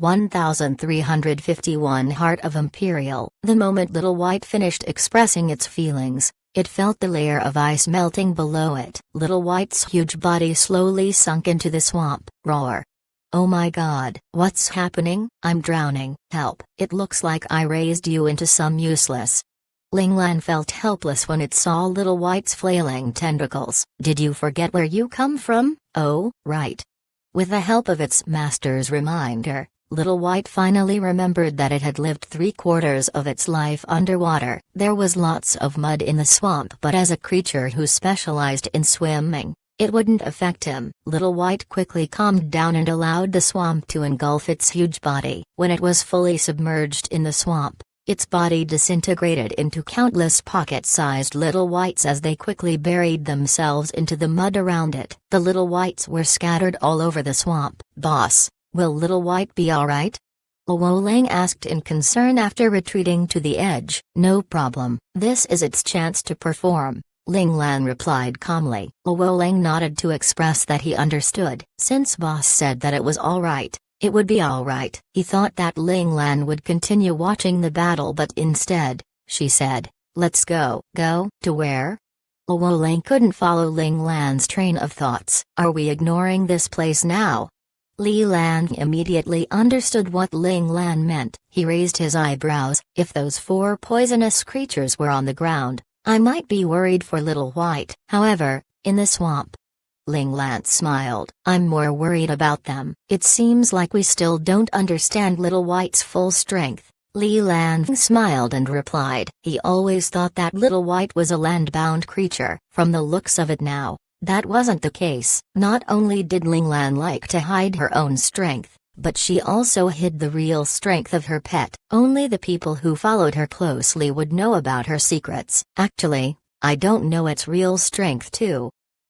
1351 Heart of Imperial. The moment Little White finished expressing its feelings, it felt the layer of ice melting below it. Little White's huge body slowly sunk into the swamp. Roar. Oh my god. What's happening? I'm drowning. Help. It looks like I raised you into some useless. Ling Lan felt helpless when it saw Little White's flailing tentacles. Did you forget where you come from? Oh, right. With the help of its master's reminder, Little White finally remembered that it had lived 3/4 of its life underwater. There was lots of mud in the swamp, but as a creature who specialized in swimming, it wouldn't affect him. Little White quickly calmed down and allowed the swamp to engulf its huge body. When it was fully submerged in the swamp, its body disintegrated into countless pocket-sized little whites as they quickly buried themselves into the mud around it. The little whites were scattered all over the swamp. Boss, will Little White be alright? Luo Lang asked in concern after retreating to the edge. No problem, this is its chance to perform, Ling Lan replied calmly. Luo Lang nodded to express that he understood. Since boss said that it was alright, it would be alright. He thought that Ling Lan would continue watching the battle, but instead, she said, let's go. Go? To where? Luo Lang couldn't follow Ling Lan's train of thoughts. Are we ignoring this place now? Li Lan immediately understood what Ling Lan meant. He raised his eyebrows. If those 4 poisonous creatures were on the ground, I might be worried for Little White. However, in the swamp, Ling Lan smiled. I'm more worried about them. It seems like we still don't understand Little White's full strength. Li Lan smiled and replied. He always thought that Little White was a land-bound creature. From the looks of it now, that wasn't the case. Not only did Ling Lan like to hide her own strength, but she also hid the real strength of her pet. Only the people who followed her closely would know about her secrets. Actually, I don't know its real strength too.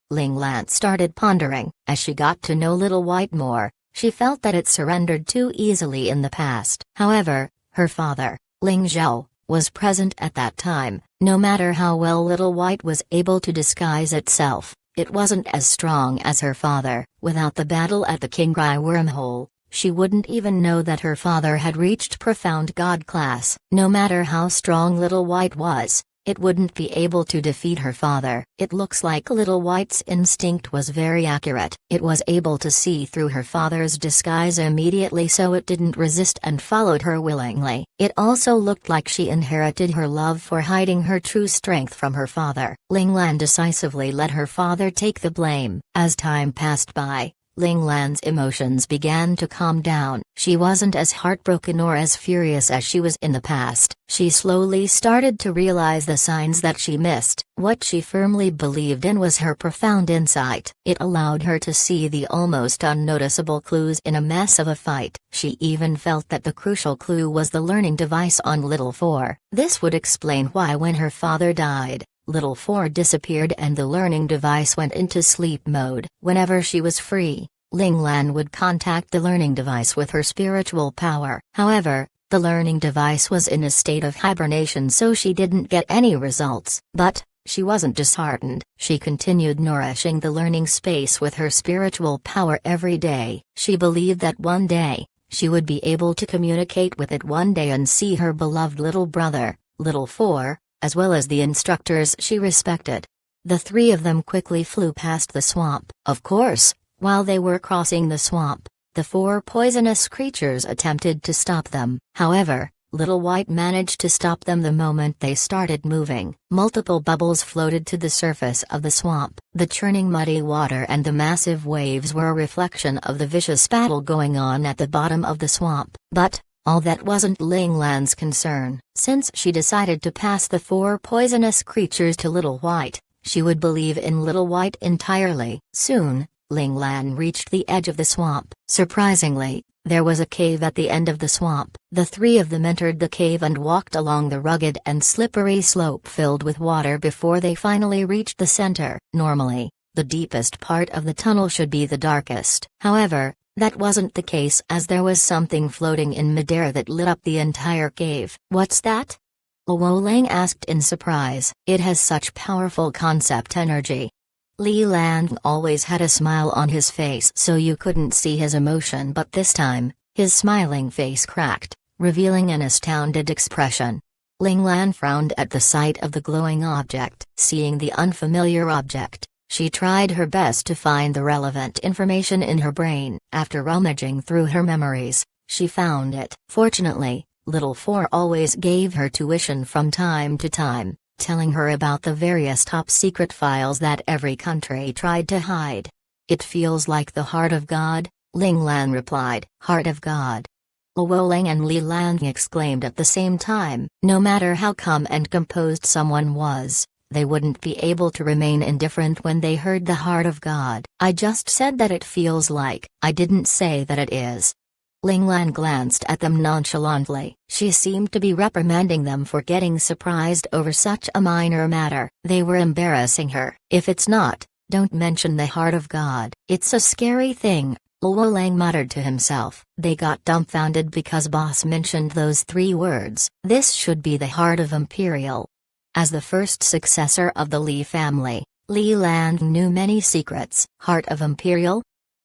Ling Lan started pondering. As she got to know Little White more, she felt that it surrendered too easily in the past. However, her father, Ling Zhao, was present at that time. No matter how well Little White was able to disguise itself, it wasn't as strong as her father. Without the battle at the Qingrai wormhole, she wouldn't even know that her father had reached profound god class. No matter how strong Little White was, it wouldn't be able to defeat her father. It looks like Little White's instinct was very accurate. It was able to see through her father's disguise immediately, so it didn't resist and followed her willingly. It also looked like she inherited her love for hiding her true strength from her father. Ling Lan decisively let her father take the blame. As time passed by, Ling Lan's emotions began to calm down. She wasn't as heartbroken or as furious as she was in the past. She slowly started to realize the signs that she missed. What she firmly believed in was her profound insight. It allowed her to see the almost unnoticeable clues in a mess of a fight. She even felt that the crucial clue was the learning device on Little Four. This would explain why when her father died, Little Four disappeared and the learning device went into sleep mode. Whenever she was free, Ling Lan would contact the learning device with her spiritual power. However, the learning device was in a state of hibernation, so she didn't get any results. But she wasn't disheartened. She continued nourishing the learning space with her spiritual power every day. She believed that one day, she would be able to communicate with it one day and see her beloved little brother, Little Four, as well as the instructors she respected. The 3 of them quickly flew past the swamp. Of course, while they were crossing the swamp, the 4 poisonous creatures attempted to stop them. However, Little White managed to stop them the moment they started moving. Multiple bubbles floated to the surface of the swamp. The churning muddy water and the massive waves were a reflection of the vicious battle going on at the bottom of the swamp. But all that wasn't Ling Lan's concern. Since she decided to pass the 4 poisonous creatures to Little White, she would believe in Little White entirely. Soon, Ling Lan reached the edge of the swamp. Surprisingly, there was a cave at the end of the swamp. The 3 of them entered the cave and walked along the rugged and slippery slope filled with water before they finally reached the center. Normally, the deepest part of the tunnel should be the darkest. However, that wasn't the case, as there was something floating in midair that lit up the entire cave. What's that? Luo Lang asked in surprise. It has such powerful concept energy. Li Lan always had a smile on his face so you couldn't see his emotion, but this time, His smiling face cracked, revealing an astounded expression. Ling Lan frowned at the sight of the glowing object. Seeing the unfamiliar object, she tried her best to find the relevant information in her brain. After rummaging through her memories, she found it. Fortunately, Little Four always gave her tuition from time to time, telling her about the various top-secret files that every country tried to hide. "It feels like the heart of God," Ling Lan replied. "Heart of God?" Luo Lang and Li Lan exclaimed at the same time. No matter how calm and composed someone was, they wouldn't be able to remain indifferent when they heard the heart of God. "I just said that it feels like, I didn't say that it is." Ling Lan glanced at them nonchalantly. She seemed to be reprimanding them for getting surprised over such a minor matter. They were embarrassing her. "If it's not, don't mention the heart of God. It's a scary thing," Luo Lang muttered to himself. They got dumbfounded because boss mentioned those 3 words. This should be the heart of Imperial. As the first successor of the Li family, Li Lan knew many secrets. Heart of Imperial?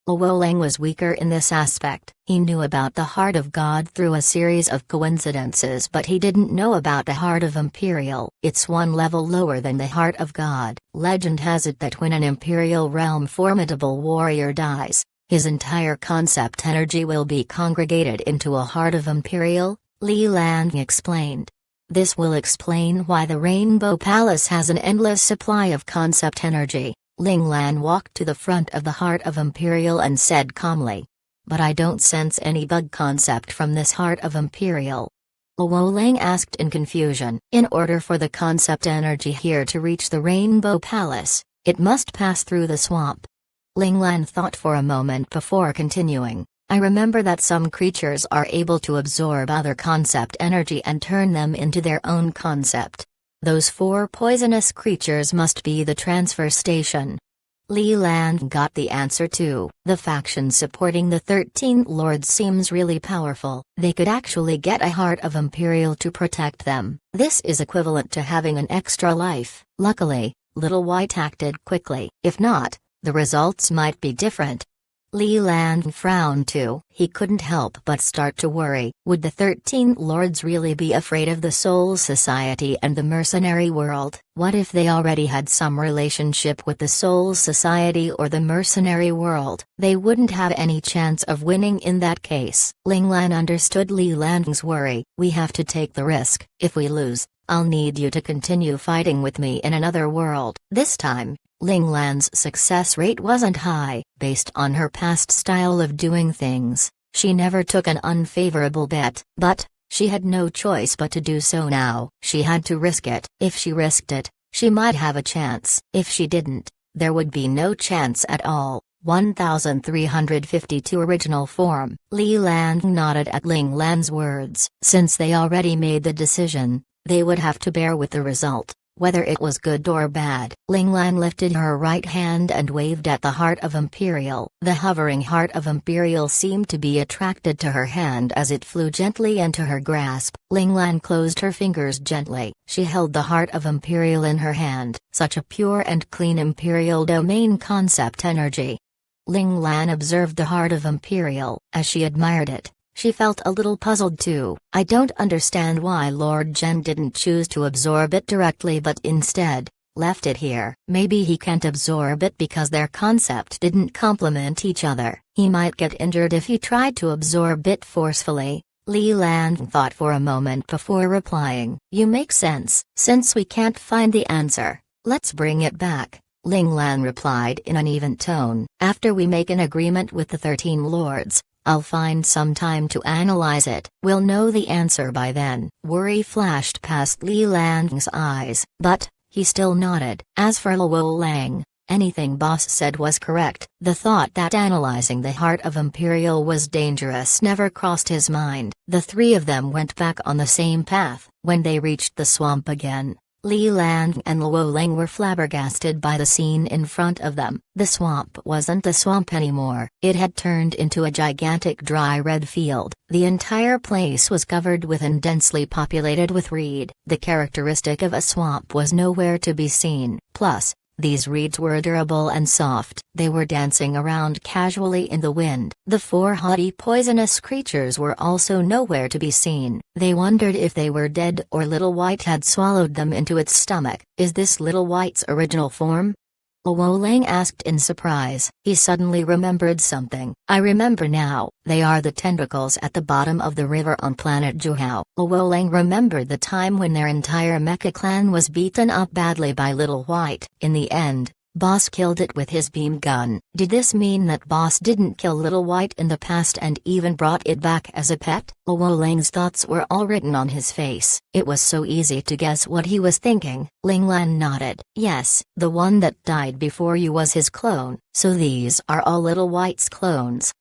Luo Lang was weaker in this aspect. He knew about the heart of God through a series of coincidences, but he didn't know about the heart of Imperial. It's one level lower than the heart of God. Legend has it that when an Imperial realm formidable warrior dies, his entire concept energy will be congregated into a heart of Imperial, Li Lan explained. This will explain why the Rainbow Palace has an endless supply of concept energy. Ling Lan walked to the front of the heart of Imperial and said calmly. "But I don't sense any bug concept from this heart of Imperial." Luo Lang asked in confusion. "In order for the concept energy here to reach the Rainbow Palace, it must pass through the swamp." Ling Lan thought for a moment before continuing. "I remember that some creatures are able to absorb other concept energy and turn them into their own concept. Those 4 poisonous creatures must be the transfer station." Li Lan got the answer too. The faction supporting the 13 Lords seems really powerful. They could actually get a heart of Imperial to protect them. This is equivalent to having an extra life. Luckily, Little White acted quickly. If not, the results might be different. Li Lan frowned too. He couldn't help but start to worry. Would the 13 Lords really be afraid of the Soul Society and the mercenary world? What if they already had some relationship with the Soul Society or the mercenary world? They wouldn't have any chance of winning in that case. Ling Lan understood Li Lan's worry. "We have to take the risk. If we lose, I'll need you to continue fighting with me in another world." This time, Ling Lan's success rate wasn't high. Based on her past style of doing things, she never took an unfavorable bet. But, she had no choice but to do so now. She had to risk it. If she risked it, she might have a chance. If she didn't, there would be no chance at all. 1352 Original form. Li Lan nodded at Ling Lan's words. Since they already made the decision, they would have to bear with the result, whether it was good or bad. Ling Lan lifted her right hand and waved at the heart of Imperial. The hovering heart of Imperial seemed to be attracted to her hand as it flew gently into her grasp. Ling Lan closed her fingers gently. She held the heart of Imperial in her hand. Such a pure and clean Imperial domain concept energy. Ling Lan observed the heart of Imperial. As she admired it, she felt a little puzzled too. "I don't understand why Lord Zhen didn't choose to absorb it directly but instead left it here. Maybe he can't absorb it because their concept didn't complement each other. He might get injured if he tried to absorb it forcefully." Li Lan thought for a moment before replying. "You make sense. Since we can't find the answer, let's bring it back," Ling Lan replied in an even tone. "After we make an agreement with the 13 Lords, I'll find some time to analyze it. We'll know the answer by then." Worry flashed past Li Lan's eyes, but he still nodded. As for Luo Lang, anything boss said was correct. The thought that analyzing the heart of Imperial was dangerous never crossed his mind. The 3 of them went back on the same path. When they reached the swamp again, Li Lan and Luo Lang were flabbergasted by the scene in front of them. The swamp wasn't a swamp anymore. It had turned into a gigantic dry red field. The entire place was covered with and densely populated with reed. The characteristic of a swamp was nowhere to be seen. Plus, These reeds were durable and soft. They were dancing around casually in the wind. The four haughty poisonous creatures were also nowhere to be seen. They wondered if they were dead or Little White had swallowed them into its stomach. Is this Little White's original form? Luo Lang asked in surprise. He suddenly remembered something. I remember now, they are the tentacles at the bottom of the river on planet Zhuhao. Luo Lang remembered the time when their entire mecha clan was beaten up badly by Little White. In the end, Boss killed it with his beam gun. Did this mean that Boss didn't kill Little White in the past and even brought it back as a pet? Luo Lang's thoughts were all written on his face. It was so easy to guess what he was thinking. Ling Lan nodded. Yes, the one that died before you was his clone, so these are all Little White's clones.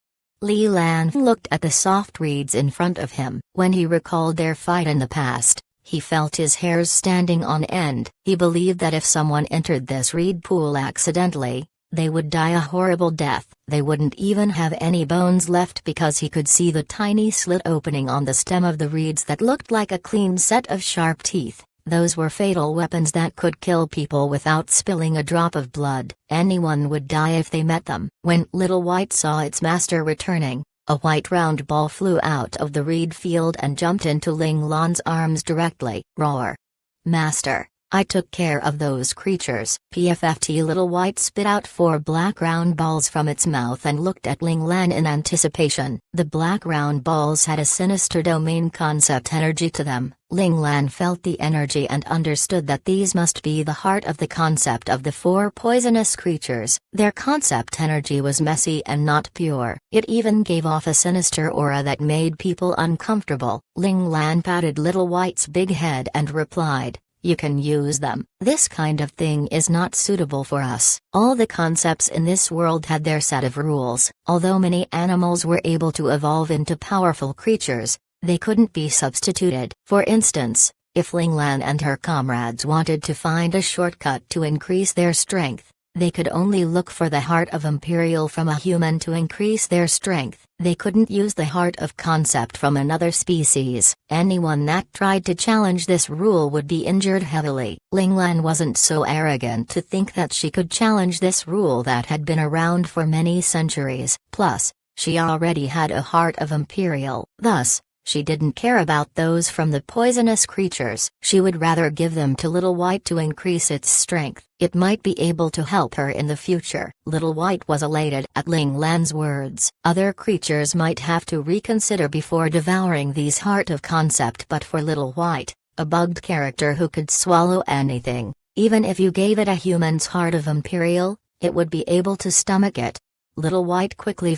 Li Lan looked at the soft reeds in front of him. When he recalled their fight in the past, he felt his hairs standing on end. He believed that if someone entered this reed pool accidentally, they would die a horrible death. They wouldn't even have any bones left because he could see the tiny slit opening on the stem of the reeds that looked like a clean set of sharp teeth. Those were fatal weapons that could kill people without spilling a drop of blood. Anyone would die if they met them. When Little White saw its master returning, a white round ball flew out of the reed field and jumped into Ling Lan's arms directly. Roar. Master, I took care of those creatures. PFFT. Little White spit out 4 black round balls from its mouth and looked at Ling Lan in anticipation. The black round balls had a sinister domain concept energy to them. Ling Lan felt the energy and understood that these must be the heart of the concept of the 4 poisonous creatures. Their concept energy was messy and not pure. It even gave off a sinister aura that made people uncomfortable. Ling Lan patted Little White's big head and replied, "You can use them. This kind of thing is not suitable for us." All the concepts in this world had their set of rules. Although many animals were able to evolve into powerful creatures, they couldn't be substituted. For instance, if Ling Lan and her comrades wanted to find a shortcut to increase their strength, they could only look for the heart of Imperial from a human to increase their strength. They couldn't use the heart of concept from another species. Anyone that tried to challenge this rule would be injured heavily. Ling Lan wasn't so arrogant to think that she could challenge this rule that had been around for many centuries. Plus, she already had a heart of Imperial. Thus, she didn't care about those from the poisonous creatures. She would rather give them to Little White to increase its strength. It might be able to help her in the future. Little White was elated at Ling Lan's words. Other creatures might have to reconsider before devouring these heart of concept, but for Little White, a bugged character who could swallow anything, even if you gave it a human's heart of Imperial, it would be able to stomach it. Little White quickly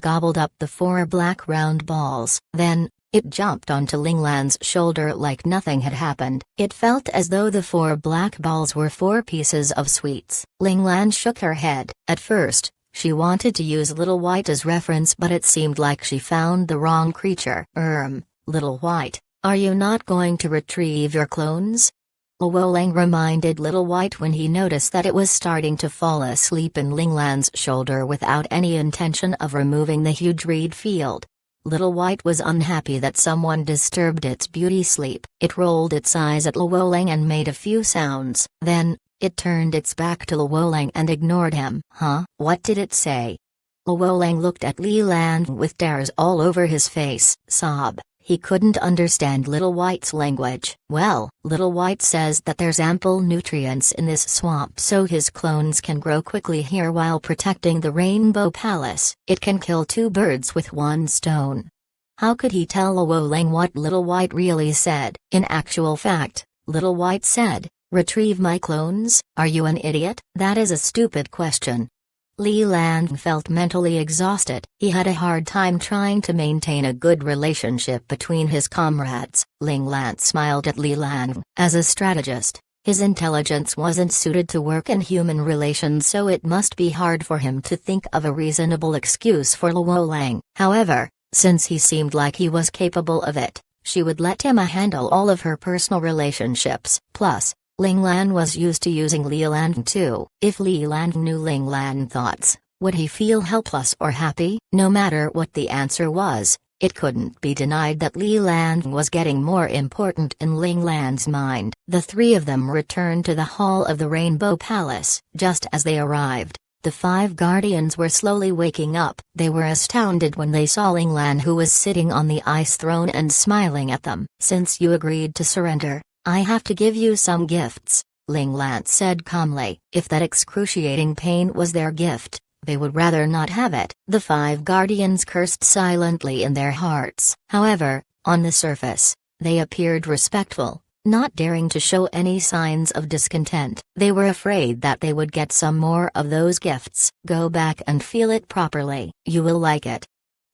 gobbled up the 4 black round balls. Then, it jumped onto Ling Lan's shoulder like nothing had happened. It felt as though the 4 black balls were 4 pieces of sweets. Ling Lan shook her head. At first, she wanted to use Little White as reference, but it seemed like she found the wrong creature. Little White, are you not going to retrieve your clones? Luo Lang reminded Little White when he noticed that it was starting to fall asleep in Ling Lan's shoulder without any intention of removing the huge reed field. Little White was unhappy that someone disturbed its beauty sleep. It rolled its eyes at Luo Lang and made a few sounds. Then, it turned its back to Luo Lang and ignored him. Huh? What did it say? Luo Lang looked at Li Lan with stares all over his face. Sob. He couldn't understand Little White's language. Well, Little White says that there's ample nutrients in this swamp so his clones can grow quickly here while protecting the Rainbow Palace. It can kill 2 birds with 1 stone. How could he tell Luo Lang what Little White really said? In actual fact, Little White said, "Retrieve my clones? Are you an idiot?" That is a stupid question. Li Lan felt mentally exhausted. He had a hard time trying to maintain a good relationship between his comrades. Ling Lan smiled at Li Lan. As a strategist, his intelligence wasn't suited to work in human relations, so it must be hard for him to think of a reasonable excuse for Luo Lang. However, since he seemed like he was capable of it, she would let him handle all of her personal relationships. Plus, Ling Lan was used to using Li Lan too. If Li Lan knew Ling Lan thoughts, would he feel helpless or happy? No matter what the answer was, It couldn't be denied that Li Lan was getting more important in Ling Lan's mind. The three of them returned to the hall of the Rainbow Palace. Just as they arrived, the five guardians were slowly waking up. They were astounded when they saw Ling Lan, who was sitting on the ice throne and smiling at them. "Since you agreed to surrender, I have to give you some gifts," Ling Lan said calmly. If that excruciating pain was their gift, they would rather not have it. The five guardians cursed silently in their hearts. However, on the surface, they appeared respectful, not daring to show any signs of discontent. They were afraid that they would get some more of those gifts. "Go back and feel it properly. You will like it."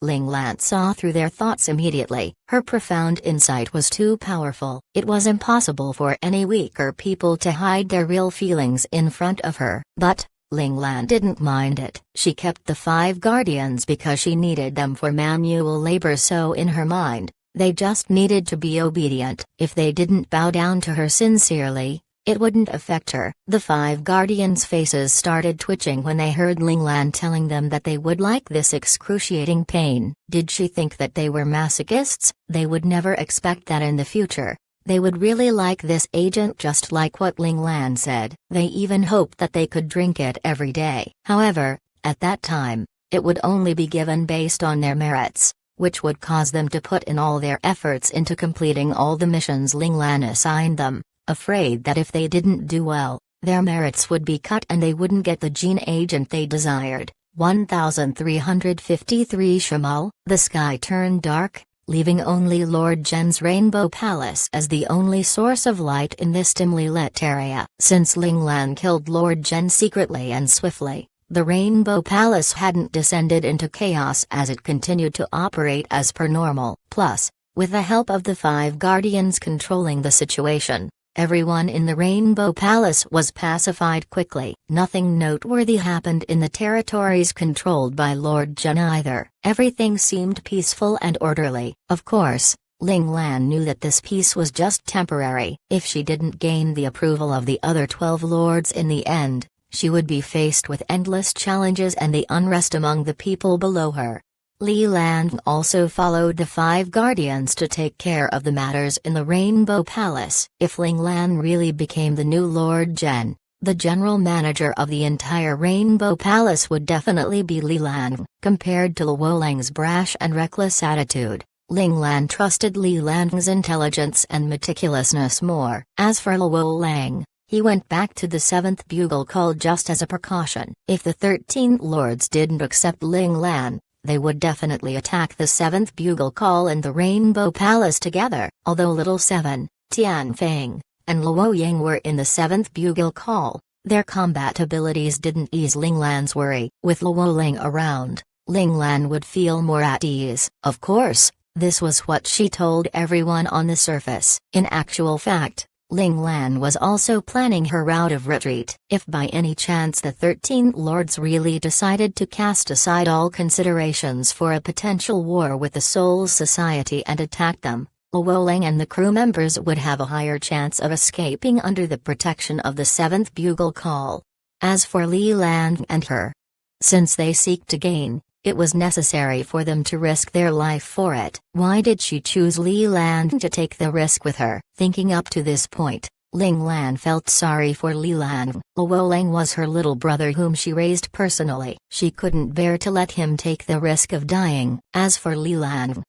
Ling Lan saw through their thoughts immediately. Her profound insight was too powerful. It was impossible for any weaker people to hide their real feelings in front of her. But Ling Lan didn't mind it. She kept the five guardians because she needed them for manual labor, so in her mind, they just needed to be obedient. If they didn't bow down to her sincerely, it wouldn't affect her. The five guardians' faces started twitching when they heard Ling Lan telling them that they would like this excruciating pain. Did she think that they were masochists? They would never expect that in the future. They would really like this agent, just like what Ling Lan said. They even hoped that they could drink it every day. However, at that time, it would only be given based on their merits, which would cause them to put in all their efforts into completing all the missions Ling Lan assigned them, afraid that if they didn't do well, their merits would be cut and they wouldn't get the gene agent they desired. 1353 Shamal. The sky turned dark, leaving only Lord Zhen's Rainbow Palace as the only source of light in this dimly lit area. Since Ling Lan killed Lord Zhen secretly and swiftly, the Rainbow Palace hadn't descended into chaos as it continued to operate as per normal. Plus, with the help of the five guardians controlling the situation, everyone in the Rainbow Palace was pacified quickly. Nothing noteworthy happened in the territories controlled by Lord Zhen either. Everything seemed peaceful and orderly. Of course, Ling Lan knew that this peace was just temporary. If she didn't gain the approval of the other 12 lords in the end, she would be faced with endless challenges and the unrest among the people below her. Li Lan also followed the five guardians to take care of the matters in the Rainbow Palace. If Ling Lan really became the new Lord Zhen, the general manager of the entire Rainbow Palace would definitely be Li Lan. Compared to Luo Lang's brash and reckless attitude, Ling Lan trusted Li Lan's intelligence and meticulousness more. As for Luo Lang, he went back to the 7th bugle call just as a precaution. If the 13 lords didn't accept Ling Lan, they would definitely attack the 7th bugle call and the Rainbow Palace together. Although Little Seven, Tian Feng, and Luo Yang were in the 7th bugle call, their combat abilities didn't ease Ling Lan's worry. With Luo Lang around, Ling Lan would feel more at ease. Of course, this was what she told everyone on the surface. In actual fact, Ling Lan was also planning her route of retreat. If by any chance the 13 lords really decided to cast aside all considerations for a potential war with the Soul Society and attack them, Luo Lang and the crew members would have a higher chance of escaping under the protection of the 7th bugle call. As for Li Lan and her, since they seek to gain, it was necessary for them to risk their life for it. Why did she choose Li Lan to take the risk with her? Thinking up to this point, Ling Lan felt sorry for Li Lan. Luo Lang was her little brother whom she raised personally. She couldn't bear to let him take the risk of dying. As for Li Lan,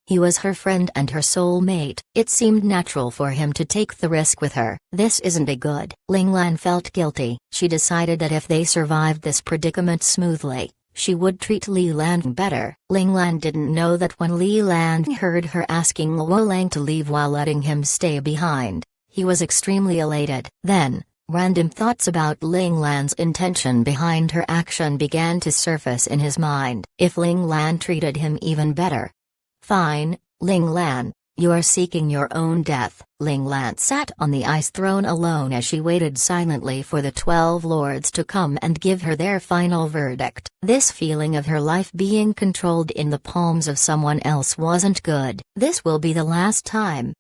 he was her friend and her soulmate. It seemed natural for him to take the risk with her. This isn't a good. Ling Lan felt guilty. She decided that if they survived this predicament smoothly, she would treat Li Lan better. Ling Lan didn't know that when Li Lan heard her asking Luo Lang to leave while letting him stay behind, he was extremely elated. Then, random thoughts about Ling Lan's intention behind her action began to surface in his mind. If Ling Lan treated him even better. Fine, Ling Lan, you are seeking your own death. Ling Lan sat on the ice throne alone as she waited silently for the 12 lords to come and give her their final verdict. This feeling of her life being controlled in the palms of someone else wasn't good. This will be the last time.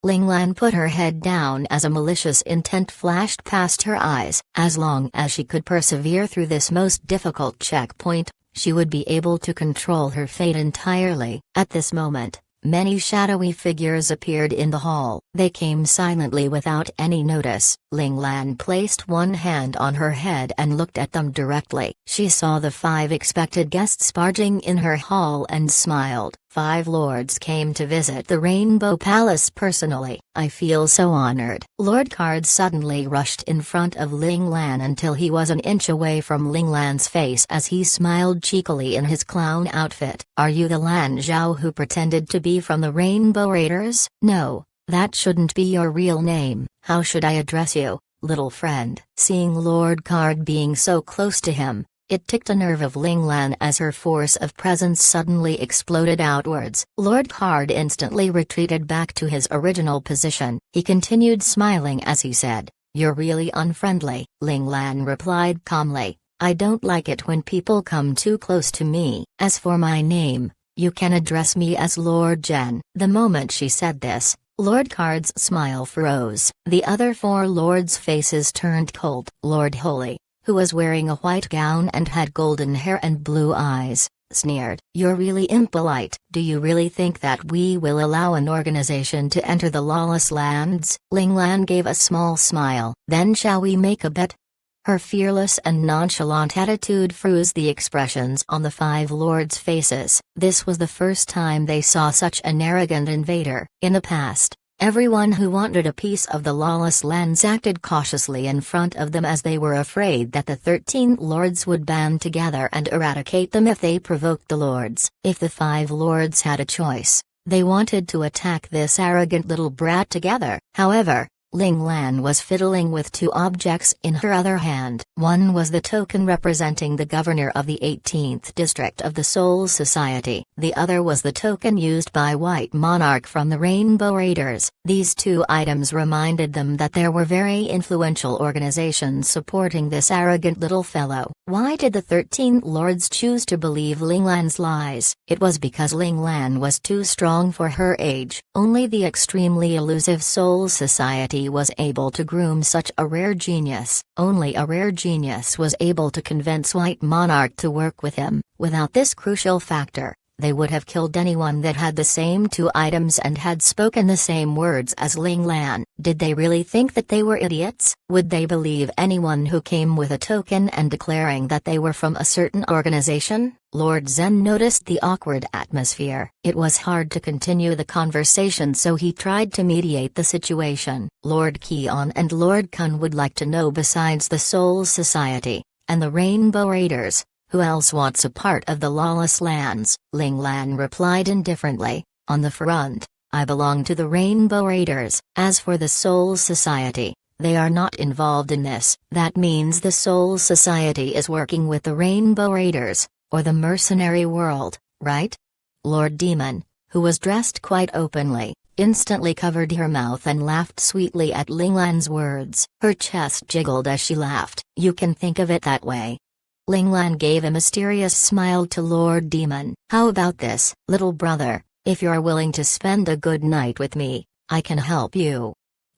Ling Lan put her head down as a malicious intent flashed past her eyes. As long as she could persevere through this most difficult checkpoint, she would be able to control her fate entirely. At this moment, many shadowy figures appeared in the hall. They came silently without any notice. Ling Lan placed one hand on her head and looked at them directly. She saw the 5 expected guests barging in her hall and smiled. 5 lords came to visit the Rainbow Palace personally. I feel so honored. Lord Card suddenly rushed in front of Ling Lan until he was an inch away from Ling Lan's face as he smiled cheekily in his clown outfit. Are you the Lan Zhao who pretended to be from the Rainbow Raiders? No, that shouldn't be your real name. How should I address you, little friend? Seeing Lord Card being so close to him, it ticked a nerve of Ling Lan as her force of presence suddenly exploded outwards. Lord Card instantly retreated back to his original position. He continued smiling as he said, "You're really unfriendly." Ling Lan replied calmly, "I don't like it when people come too close to me. As for my name, you can address me as Lord Zhen." The moment she said this, Lord Card's smile froze. The other 4 lords' faces turned cold. Lord Holy, who was wearing a white gown and had golden hair and blue eyes, sneered, "You're really impolite. Do you really think that we will allow an organization to enter the lawless lands?" Ling Lan gave a small smile. "Then shall we make a bet?" Her fearless and nonchalant attitude froze the expressions on the 5 lords' faces. This was the first time they saw such an arrogant invader. In the past, everyone who wanted a piece of the lawless lands acted cautiously in front of them as they were afraid that the 13 lords would band together and eradicate them if they provoked the lords. If the 5 lords had a choice, they wanted to attack this arrogant little brat together. However, Ling Lan was fiddling with 2 objects in her other hand. One was the token representing the governor of the 18th district of the Soul Society. The other was the token used by White Monarch from the Rainbow Raiders. These 2 items reminded them that there were very influential organizations supporting this arrogant little fellow. Why did the 13 lords choose to believe Ling Lan's lies? It was because Ling Lan was too strong for her age. Only the extremely elusive Soul Society was able to groom such a rare genius. Only a rare genius was able to convince White Monarch to work with him. Without this crucial factor, they would have killed anyone that had the same 2 items and had spoken the same words as Ling Lan. Did they really think that they were idiots? Would they believe anyone who came with a token and declaring that they were from a certain organization? Lord Zhen noticed the awkward atmosphere. It was hard to continue the conversation, so he tried to mediate the situation. Lord Qian and Lord Kun would like to know, besides the Soul Society and the Rainbow Raiders, who else wants a part of the lawless lands? Ling Lan replied indifferently, "On the front, I belong to the Rainbow Raiders. As for the Soul Society, they are not involved in this." That means the Soul Society is working with the Rainbow Raiders, or the mercenary world, right? Lord Demon, who was dressed quite openly, instantly covered her mouth and laughed sweetly at Ling Lan's words. Her chest jiggled as she laughed. "You can think of it that way." Ling Lan gave a mysterious smile to Lord Demon. "How about this, little brother? If you're willing to spend a good night with me, I can help you."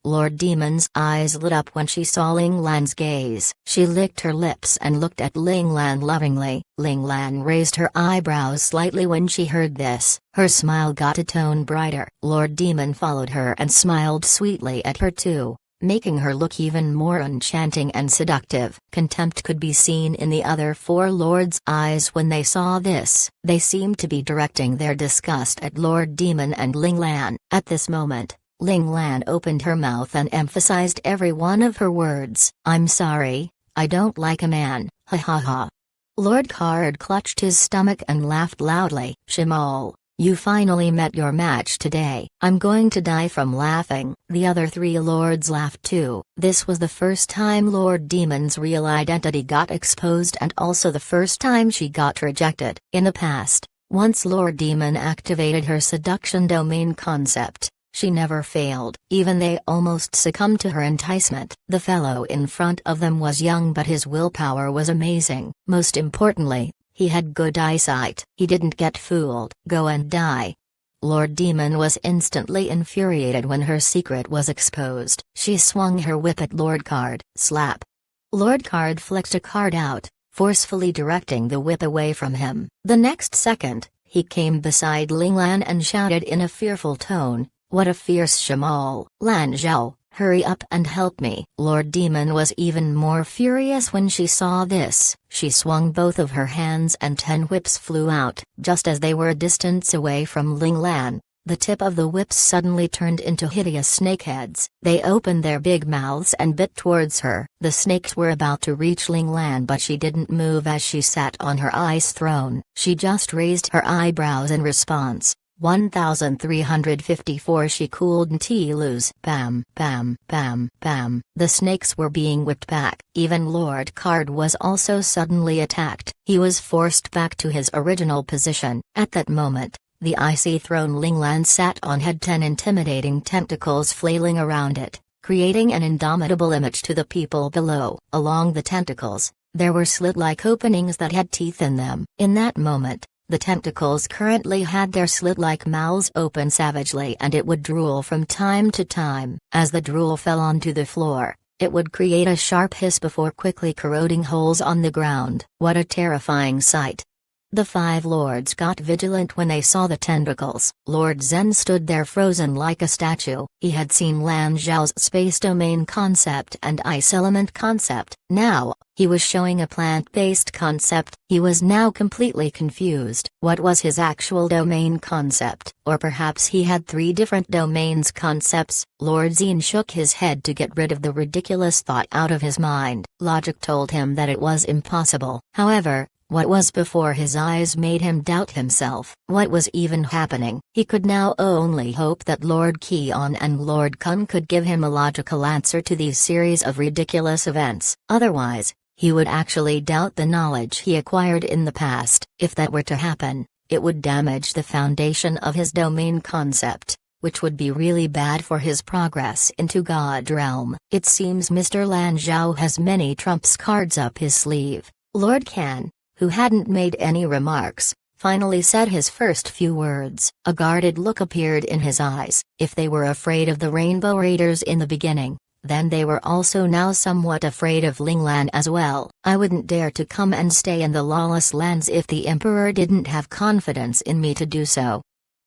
Lord Demon's eyes lit up when she saw Ling Lan's gaze. She licked her lips and looked at Ling Lan lovingly. Ling Lan raised her eyebrows slightly when she heard this. Her smile got a tone brighter. Lord Demon followed her and smiled sweetly at her too, making her look even more enchanting and seductive. Contempt could be seen in the other 4 lords' eyes when they saw this. They seemed to be directing their disgust at Lord Demon and Ling Lan. At this moment, Ling Lan opened her mouth and emphasized every one of her words. "I'm sorry, I don't like a man, ha ha ha." Lord Card clutched his stomach and laughed loudly. "Shimal, you finally met your match today." "I'm going to die from laughing." The other 3 lords laughed too. This was the first time Lord Demon's real identity got exposed and also the first time she got rejected. In the past, once Lord Demon activated her seduction domain concept, she never failed. Even they almost succumbed to her enticement. The fellow in front of them was young, but his willpower was amazing. Most importantly, he had good eyesight. He didn't get fooled. "Go and die." Lord Demon was instantly infuriated when her secret was exposed. She swung her whip at Lord Card. Slap. Lord Card flicked a card out, forcefully directing the whip away from him. The next second, he came beside Ling Lan and shouted in a fearful tone, "What a fierce Shamal! Lan Zhao, hurry up and help me." Lord Demon was even more furious when she saw this. She swung both of her hands and 10 whips flew out. Just as they were a distance away from Ling Lan, the tip of the whips suddenly turned into hideous snakeheads. They opened their big mouths and bit towards her. The snakes were about to reach Ling Lan, but she didn't move as she sat on her ice throne. She just raised her eyebrows in response. 1354. She cooled and loose. Bam, bam, bam, bam. The snakes were being whipped back. Even Lord Card was also suddenly attacked. He was forced back to his original position. At that moment, the icy throne Ling Lan sat on had 10 intimidating tentacles flailing around it, creating an indomitable image to the people below. Along the tentacles, there were slit-like openings that had teeth in them. In that moment, the tentacles currently had their slit-like mouths open savagely, and it would drool from time to time. As the drool fell onto the floor, it would create a sharp hiss before quickly corroding holes on the ground. What a terrifying sight! The 5 lords got vigilant when they saw the tentacles. Lord Zen stood there frozen like a statue. He had seen Lan Zhao's space domain concept and ice element concept. Now, he was showing a plant-based concept. He was now completely confused. What was his actual domain concept? Or perhaps he had 3 different domains concepts? Lord Zen shook his head to get rid of the ridiculous thought out of his mind. Logic told him that it was impossible. However, what was before his eyes made him doubt himself. What was even happening? He could now only hope that Lord Keon and Lord Kun could give him a logical answer to these series of ridiculous events. Otherwise, he would actually doubt the knowledge he acquired in the past. If that were to happen, it would damage the foundation of his domain concept, which would be really bad for his progress into God Realm. It seems Mr. Lan Zhao has many trumps cards up his sleeve. Lord Kan, who hadn't made any remarks, finally said his first few words. A guarded look appeared in his eyes. If they were afraid of the Rainbow Raiders in the beginning, then they were also now somewhat afraid of Ling Lan as well. I wouldn't dare to come and stay in the lawless lands if the Emperor didn't have confidence in me to do so.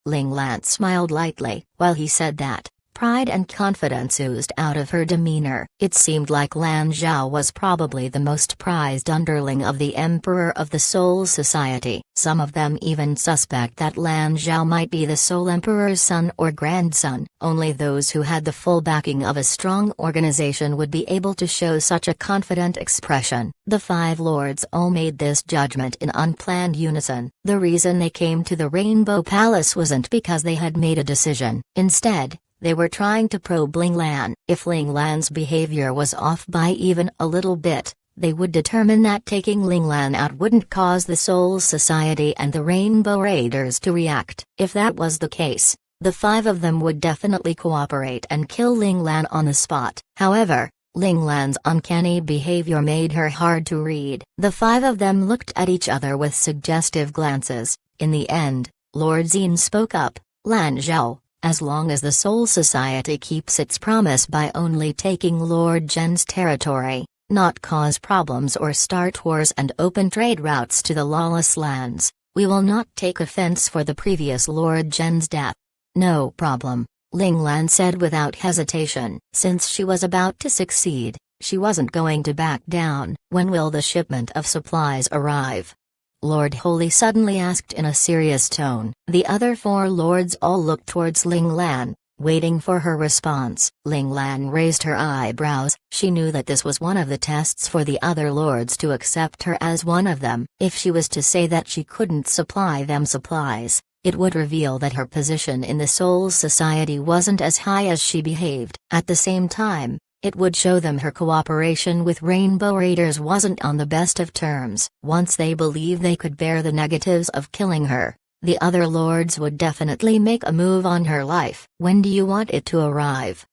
Ling Lan smiled lightly. While he said that, pride and confidence oozed out of her demeanor. It seemed like Lan Zhao was probably the most prized underling of the Emperor of the Soul Society. Some of them even suspect that Lan Zhao might be the Soul Emperor's son or grandson. Only those who had the full backing of a strong organization would be able to show such a confident expression. The 5 lords all made this judgment in unplanned unison. The reason they came to the Rainbow Palace wasn't because they had made a decision. Instead, they were trying to probe Ling Lan. If Ling Lan's behavior was off by even a little bit, they would determine that taking Ling Lan out wouldn't cause the Soul Society and the Rainbow Raiders to react. If that was the case, the 5 of them would definitely cooperate and kill Ling Lan on the spot. However, Ling Lan's uncanny behavior made her hard to read. The 5 of them looked at each other with suggestive glances. In the end, Lord Zen spoke up. "Lan Zhao, as long as the Soul Society keeps its promise by only taking Lord Gen's territory, not cause problems or start wars and open trade routes to the lawless lands, we will not take offense for the previous Lord Gen's death." "No problem," Ling Lan said without hesitation. Since she was about to succeed, she wasn't going to back down. "When will the shipment of supplies arrive?" Lord Holy suddenly asked in a serious tone. The other 4 lords all looked towards Ling Lan, waiting for her response. Ling Lan raised her eyebrows. She knew that this was one of the tests for the other lords to accept her as one of them. If she was to say that she couldn't supply them supplies, it would reveal that her position in the Soul Society wasn't as high as she behaved. At the same time, it would show them her cooperation with Rainbow Raiders wasn't on the best of terms. Once they believed they could bear the negatives of killing her, the other lords would definitely make a move on her life. "When do you want it to arrive?"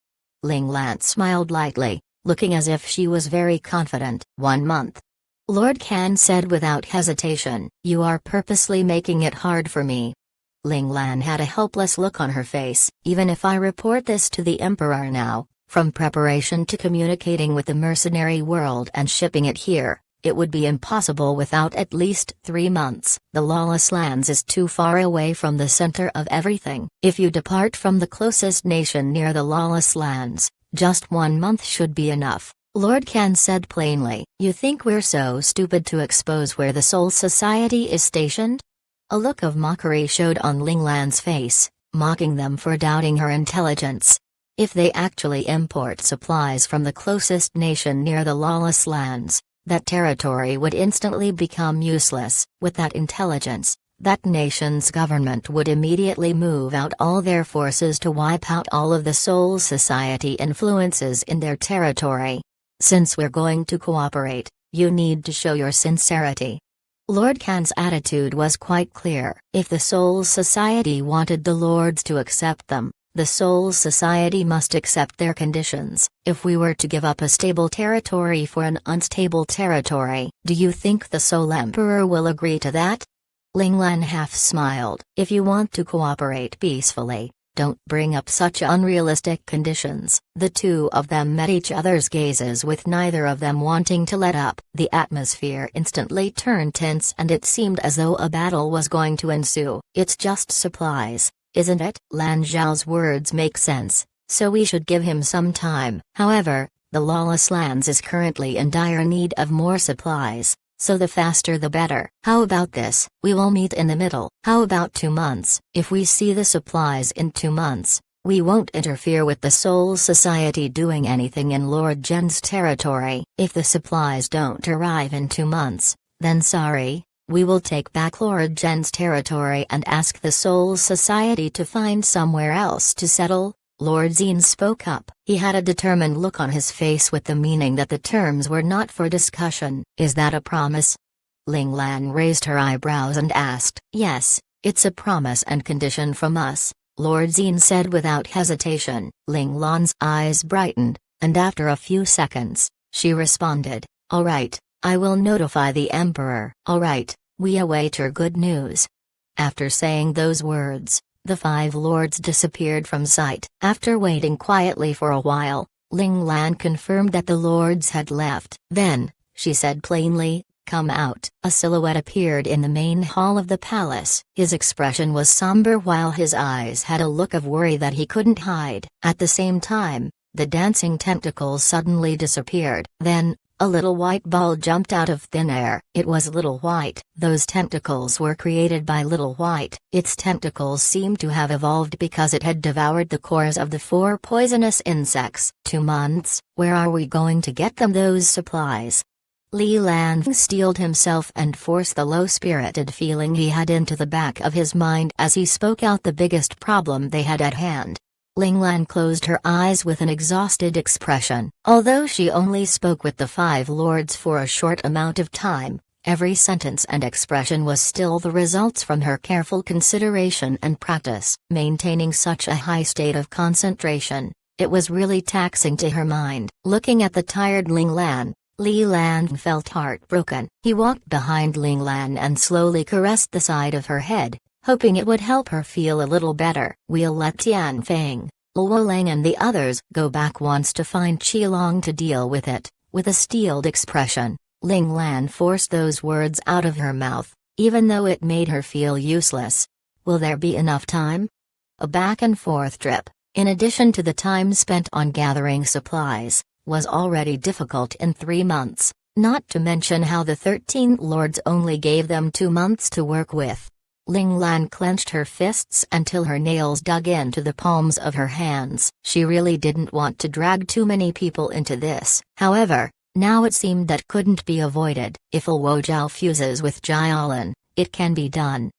Ling Lan smiled lightly, looking as if she was very confident. 1 month. Lord Kan said without hesitation. "You are purposely making it hard for me." Ling Lan had a helpless look on her face. "Even if I report this to the Emperor now, from preparation to communicating with the mercenary world and shipping it here, It would be impossible without at least 3 months. The lawless lands is too far away from the center of everything. If you depart from the closest nation near the lawless lands, just 1 month should be enough. Lord Kan said plainly. You think we're so stupid to expose where the Soul Society is stationed? A look of mockery showed on Ling Lan's face, mocking them for doubting her intelligence. If they actually import supplies from the closest nation near the lawless lands, that territory would instantly become useless. With that intelligence, that nation's government would immediately move out all their forces to wipe out all of the Soul Society influences in their territory. Since we're going to cooperate, you need to show your sincerity. Lord Kan's attitude was quite clear. If the Soul Society wanted the lords to accept them, the Soul Society must accept their conditions. If we were to give up a stable territory for an unstable territory, do you think the Soul Emperor will agree to that? Ling Lan half smiled. If you want to cooperate peacefully, don't bring up such unrealistic conditions. The two of them met each other's gazes with neither of them wanting to let up. The atmosphere instantly turned tense and it seemed as though a battle was going to ensue. It's just supplies, isn't it? Lan Zhao's words make sense, so we should give him some time. However, the lawless lands is currently in dire need of more supplies, so the faster the better. How about this? We will meet in the middle. How about 2 months? If we see the supplies in 2 months, we won't interfere with the Soul Society doing anything in Lord Gen's territory. If the supplies don't arrive in 2 months, then sorry. We will take back Lord Gen's territory and ask the Soul Society to find somewhere else to settle. Lord Zine spoke up. He had a determined look on his face with the meaning that the terms were not for discussion. Is that a promise? Ling Lan raised her eyebrows and asked. Yes, it's a promise and condition from us, Lord Zine said without hesitation. Ling Lan's eyes brightened, and after a few seconds, she responded, all right. I will notify the Emperor. All right, we await your good news. After saying those words, the 5 lords disappeared from sight. After waiting quietly for a while, Ling Lan confirmed that the lords had left. Then, she said plainly, come out. A silhouette appeared in the main hall of the palace. His expression was somber while his eyes had a look of worry that he couldn't hide. At the same time, the dancing tentacles suddenly disappeared. Then, a little white ball jumped out of thin air. It was Little White. Those tentacles were created by Little White. Its tentacles seemed to have evolved because it had devoured the cores of the 4 poisonous insects. 2 months? Where are we going to get them those supplies? Li Lan steeled himself and forced the low-spirited feeling he had into the back of his mind as he spoke out the biggest problem they had at hand. Ling Lan closed her eyes with an exhausted expression. Although she only spoke with the 5 lords for a short amount of time, every sentence and expression was still the results from her careful consideration and practice. Maintaining such a high state of concentration, it was really taxing to her mind. Looking at the tired Ling Lan, Li Lan felt heartbroken. He walked behind Ling Lan and slowly caressed the side of her head, hoping it would help her feel a little better. We'll let Tian Feng, Luo Lang and the others go back once to find Qilong to deal with it. With a steeled expression, Ling Lan forced those words out of her mouth, even though it made her feel useless. Will there be enough time? A back-and-forth trip, in addition to the time spent on gathering supplies, was already difficult in 3 months, not to mention how the 13 lords only gave them 2 months to work with. Ling Lan clenched her fists until her nails dug into the palms of her hands. She really didn't want to drag too many people into this. However, now it seemed that couldn't be avoided. If Luo Zhao fuses with Jialan, it can be done.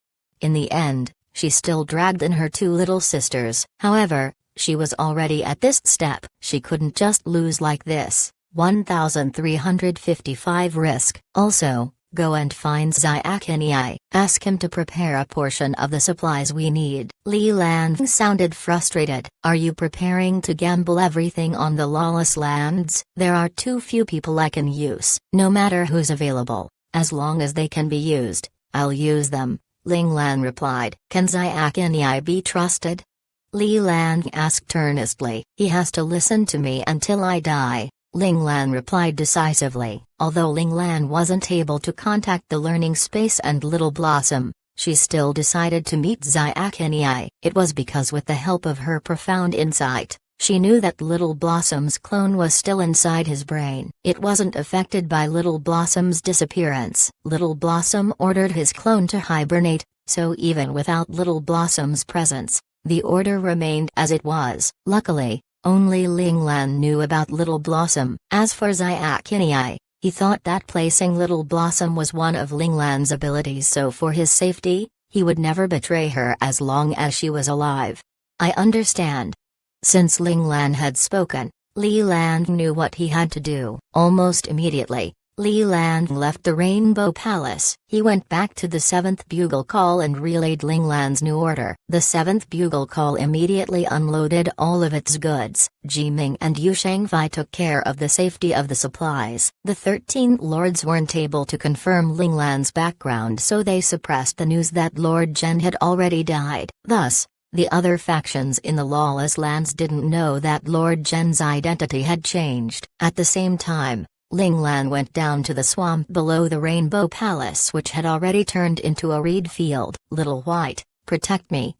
In the end, she still dragged in her 2 little sisters. However, she was already at this step. She couldn't just lose like this. 1355 risk. Also, go and find Xiaqianyi. Ask him to prepare a portion of the supplies we need. Li Lan sounded frustrated. Are you preparing to gamble everything on the lawless lands? There are too few people I can use. No matter who's available, as long as they can be used, I'll use them, Ling Lan replied. Can Xiaqianyi be trusted? Li Lan asked earnestly. He has to listen to me until I die, Ling Lan replied decisively. Although Ling Lan wasn't able to contact the learning space and Little Blossom, she still decided to meet Xiaoqianyi. It was because with the help of her profound insight, she knew that Little Blossom's clone was still inside his brain. It wasn't affected by Little Blossom's disappearance. Little Blossom ordered his clone to hibernate, so even without Little Blossom's presence, the order remained as it was. Luckily, only Ling Lan knew about Little Blossom. As for Xiaoqianyi, he thought that placing Little Blossom was one of Ling Lan's abilities, so for his safety, he would never betray her as long as she was alive. I understand. Since Ling Lan had spoken, Li Lan knew what he had to do. Almost immediately, Li Lan left the Rainbow Palace. He went back to the 7th bugle call and relayed Ling Lan's new order. The 7th bugle call immediately unloaded all of its goods. Ji Ming and Yu Shangfei took care of the safety of the supplies. The 13 lords weren't able to confirm Ling Lan's background, so they suppressed the news that Lord Zhen had already died. Thus, the other factions in the lawless lands didn't know that Lord Zhen's identity had changed. At the same time, Ling Lan went down to the swamp below the Rainbow Palace, which had already turned into a reed field. Little White, protect me.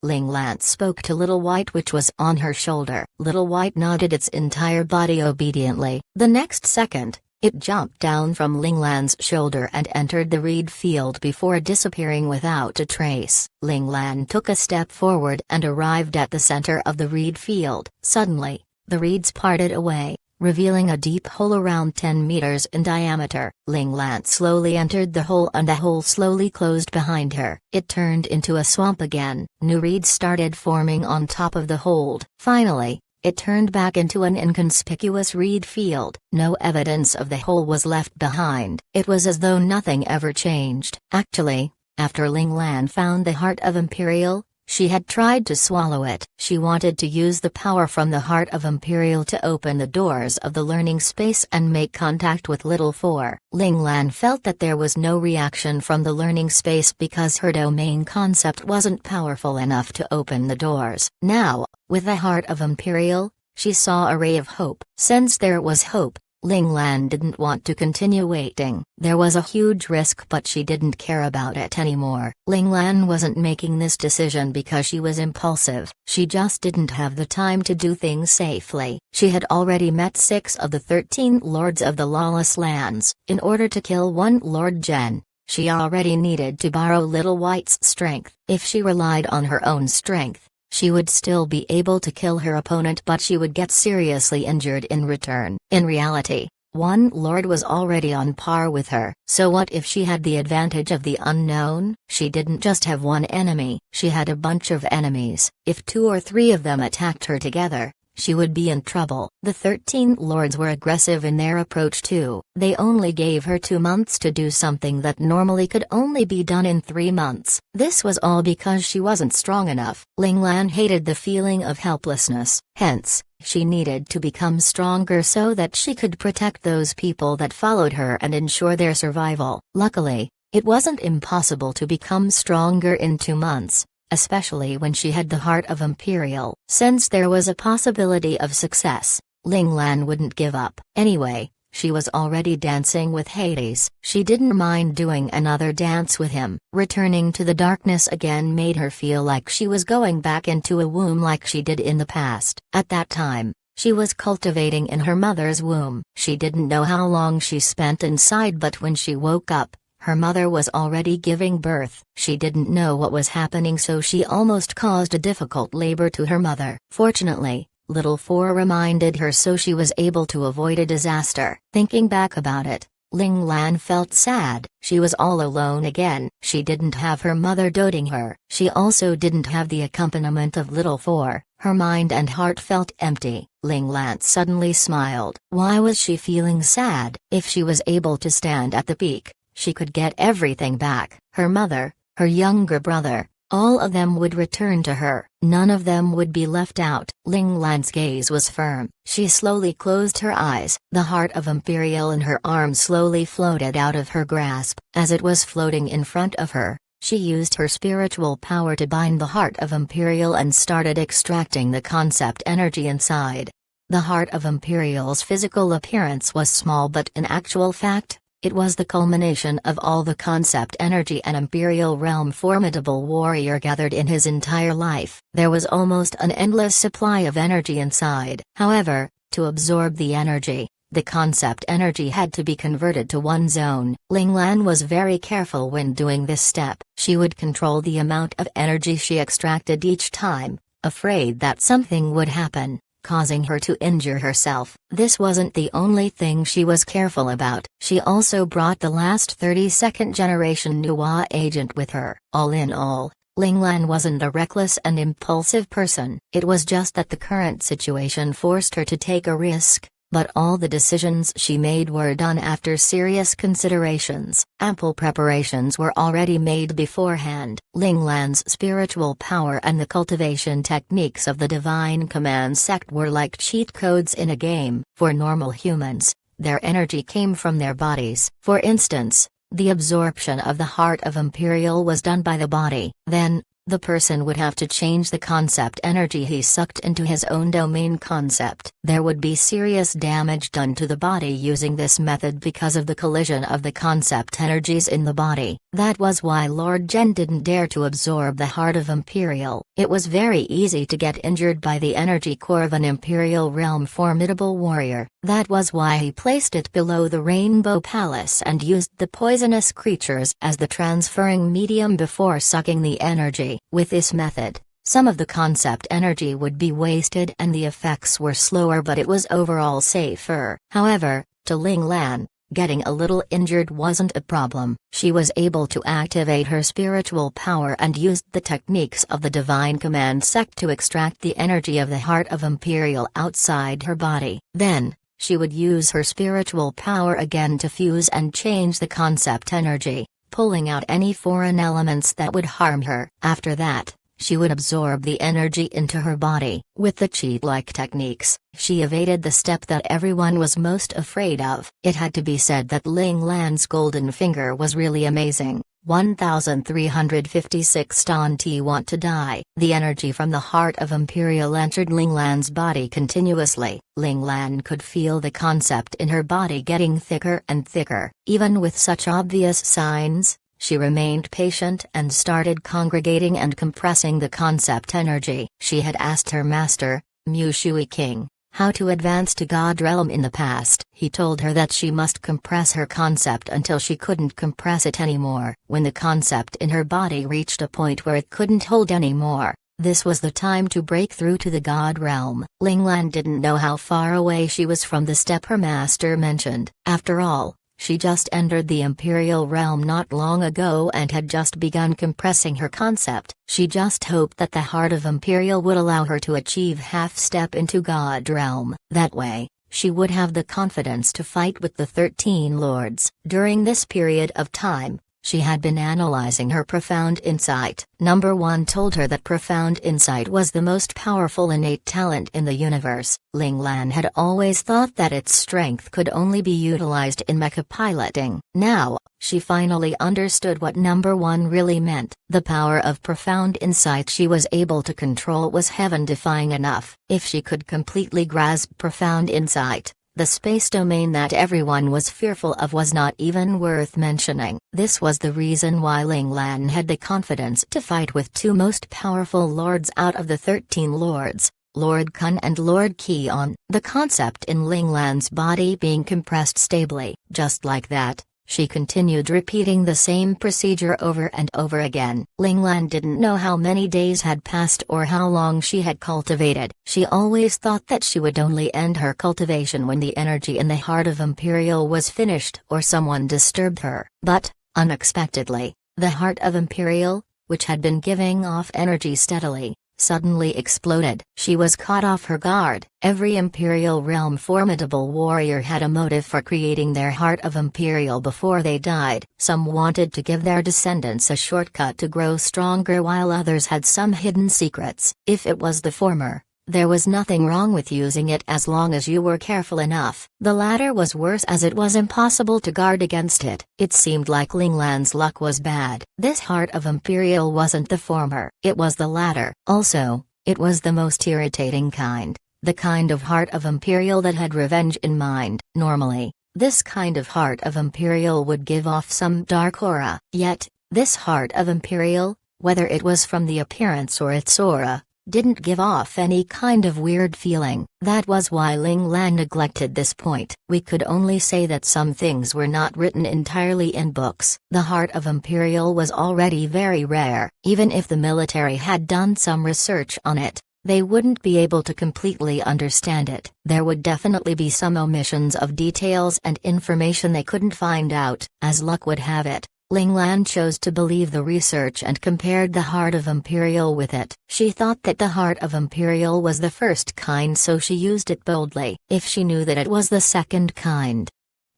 Ling Lan spoke to Little White, which was on her shoulder. Little White nodded its entire body obediently. The next second, it jumped down from Ling Lan's shoulder and entered the reed field before disappearing without a trace. Ling Lan took a step forward and arrived at the center of the reed field. Suddenly, the reeds parted away, revealing a deep hole around 10 meters in diameter. Ling Lan slowly entered the hole and the hole slowly closed behind her. It turned into a swamp again. New reeds started forming on top of the hold. Finally, it turned back into an inconspicuous reed field. No evidence of the hole was left behind. It was as though nothing ever changed. Actually, after Ling Lan found the Heart of Imperial, she had tried to swallow it. She wanted to use the power from the Heart of Imperial to open the doors of the learning space and make contact with Little Four. Ling Lan felt that there was no reaction from the learning space because her domain concept wasn't powerful enough to open the doors. Now, with the Heart of Imperial, she saw a ray of hope. Since there was hope, Ling Lan didn't want to continue waiting. There was a huge risk, but she didn't care about it anymore. Ling Lan wasn't making this decision because she was impulsive. She just didn't have the time to do things safely. She had already met 6 of the 13 lords of the lawless lands. In order to kill one Lord Zhen, she already needed to borrow Little White's strength. If she relied on her own strength, she would still be able to kill her opponent, but she would get seriously injured in return. In reality, one lord was already on par with her. So what if she had the advantage of the unknown? She didn't just have one enemy, she had a bunch of enemies. If 2 or 3 of them attacked her together, she would be in trouble. The 13 lords were aggressive in their approach too. They only gave her 2 months to do something that normally could only be done in 3 months. This was all because she wasn't strong enough. Ling Lan hated the feeling of helplessness. Hence, she needed to become stronger so that she could protect those people that followed her and ensure their survival. Luckily, it wasn't impossible to become stronger in 2 months. Especially when she had the Heart of Imperial. Since there was a possibility of success, Ling Lan wouldn't give up. Anyway, she was already dancing with Hades. She didn't mind doing another dance with him. Returning to the darkness again made her feel like she was going back into a womb like she did in the past. At that time, she was cultivating in her mother's womb. She didn't know how long she spent inside, but when she woke up, her mother was already giving birth. She didn't know what was happening, so she almost caused a difficult labor to her mother. Fortunately, Little Four reminded her, so she was able to avoid a disaster. Thinking back about it, Ling Lan felt sad. She was all alone again. She didn't have her mother doting her. She also didn't have the accompaniment of Little Four. Her mind and heart felt empty. Ling Lan suddenly smiled. Why was she feeling sad? If she was able to stand at the peak, she could get everything back. Her mother, her younger brother, all of them would return to her. None of them would be left out. Ling Lan's gaze was firm. She slowly closed her eyes. The Heart of Imperial in her arm slowly floated out of her grasp. As it was floating in front of her, she used her spiritual power to bind the Heart of Imperial and started extracting the concept energy inside. The heart of Imperial's physical appearance was small, but in actual fact, it was the culmination of all the concept energy an Imperial realm formidable warrior gathered in his entire life. There was almost an endless supply of energy inside. However, to absorb the energy, the concept energy had to be converted to one's own. Ling Lan was very careful when doing this step. She would control the amount of energy she extracted each time, afraid that something would happen, causing her to injure herself. This wasn't the only thing she was careful about. She also brought the last 32nd generation Nuwa agent with her. All in all, Ling Lan wasn't a reckless and impulsive person. It was just that the current situation forced her to take a risk, but all the decisions she made were done after serious considerations. Ample preparations were already made beforehand. Ling Lan's spiritual power and the cultivation techniques of the Divine Command sect were like cheat codes in a game. For normal humans, their energy came from their bodies. For instance, the absorption of the heart of Imperial was done by the body. Then, the person would have to change the concept energy he sucked into his own domain concept. There would be serious damage done to the body using this method because of the collision of the concept energies in the body. That was why Lord Zhen didn't dare to absorb the heart of Imperial. It was very easy to get injured by the energy core of an Imperial realm formidable warrior. That was why he placed it below the Rainbow Palace and used the poisonous creatures as the transferring medium before sucking the energy. With this method, some of the concept energy would be wasted and the effects were slower, but it was overall safer. However, to Ling Lan, getting a little injured wasn't a problem. She was able to activate her spiritual power and used the techniques of the Divine Command sect to extract the energy of the heart of Imperial outside her body. Then, she would use her spiritual power again to fuse and change the concept energy, pulling out any foreign elements that would harm her. After that, she would absorb the energy into her body. With the cheat-like techniques, she evaded the step that everyone was most afraid of. It had to be said that Ling Lan's golden finger was really amazing. 1356 Don't want to die. The energy from the heart of Imperial entered Ling Lan's body continuously. Ling Lan could feel the concept in her body getting thicker and thicker. Even with such obvious signs, she remained patient and started congregating and compressing the concept energy. She had asked her master, Mu Shui King, how to advance to God realm in the past. He told her that she must compress her concept until she couldn't compress it anymore. When the concept in her body reached a point where it couldn't hold anymore, this was the time to break through to the God realm. Ling Lan didn't know how far away she was from the step her master mentioned. After all, she just entered the Imperial realm not long ago and had just begun compressing her concept. She just hoped that the heart of Imperial would allow her to achieve half-step into God realm. That way, she would have the confidence to fight with the 13 lords. During this period of time, she had been analyzing her profound insight. Number 1 told her that profound insight was the most powerful innate talent in the universe. Ling Lan had always thought that its strength could only be utilized in mecha piloting. Now, she finally understood what Number 1 really meant. The power of profound insight she was able to control was heaven-defying enough. If she could completely grasp profound insight, the space domain that everyone was fearful of was not even worth mentioning. This was the reason why Ling Lan had the confidence to fight with two most powerful lords out of the 13 lords, Lord Kun and Lord Qian. The concept in Ling Lan's body being compressed stably. Just like that, she continued repeating the same procedure over and over again. Ling Lan didn't know how many days had passed or how long she had cultivated. She always thought that she would only end her cultivation when the energy in the heart of Imperial was finished or someone disturbed her. But, unexpectedly, the heart of Imperial, which had been giving off energy steadily, suddenly exploded. She was caught off her guard. Every Imperial realm formidable warrior had a motive for creating their heart of Imperial before they died. Some wanted to give their descendants a shortcut to grow stronger, while others had some hidden secrets. If it was the former, there was nothing wrong with using it as long as you were careful enough. The latter was worse, as it was impossible to guard against it. It seemed like Ling Lan's luck was bad. This heart of Imperial wasn't the former, it was the latter. Also, it was the most irritating kind. the kind of heart of Imperial that had revenge in mind. Normally, this kind of heart of Imperial would give off some dark aura, yet, this heart of Imperial, whether it was from the appearance or its aura, didn't give off any kind of weird feeling. That was why Ling Lan neglected this point. We could only say that some things were not written entirely in books. The heart of Imperial was already very rare. Even if the military had done some research on it, they wouldn't be able to completely understand it. There would definitely be some omissions of details and information they couldn't find out. As luck would have it, Ling Lan chose to believe the research and compared the heart of Imperial with it. She thought that the heart of Imperial was the first kind, so she used it boldly. If she knew that it was the second kind,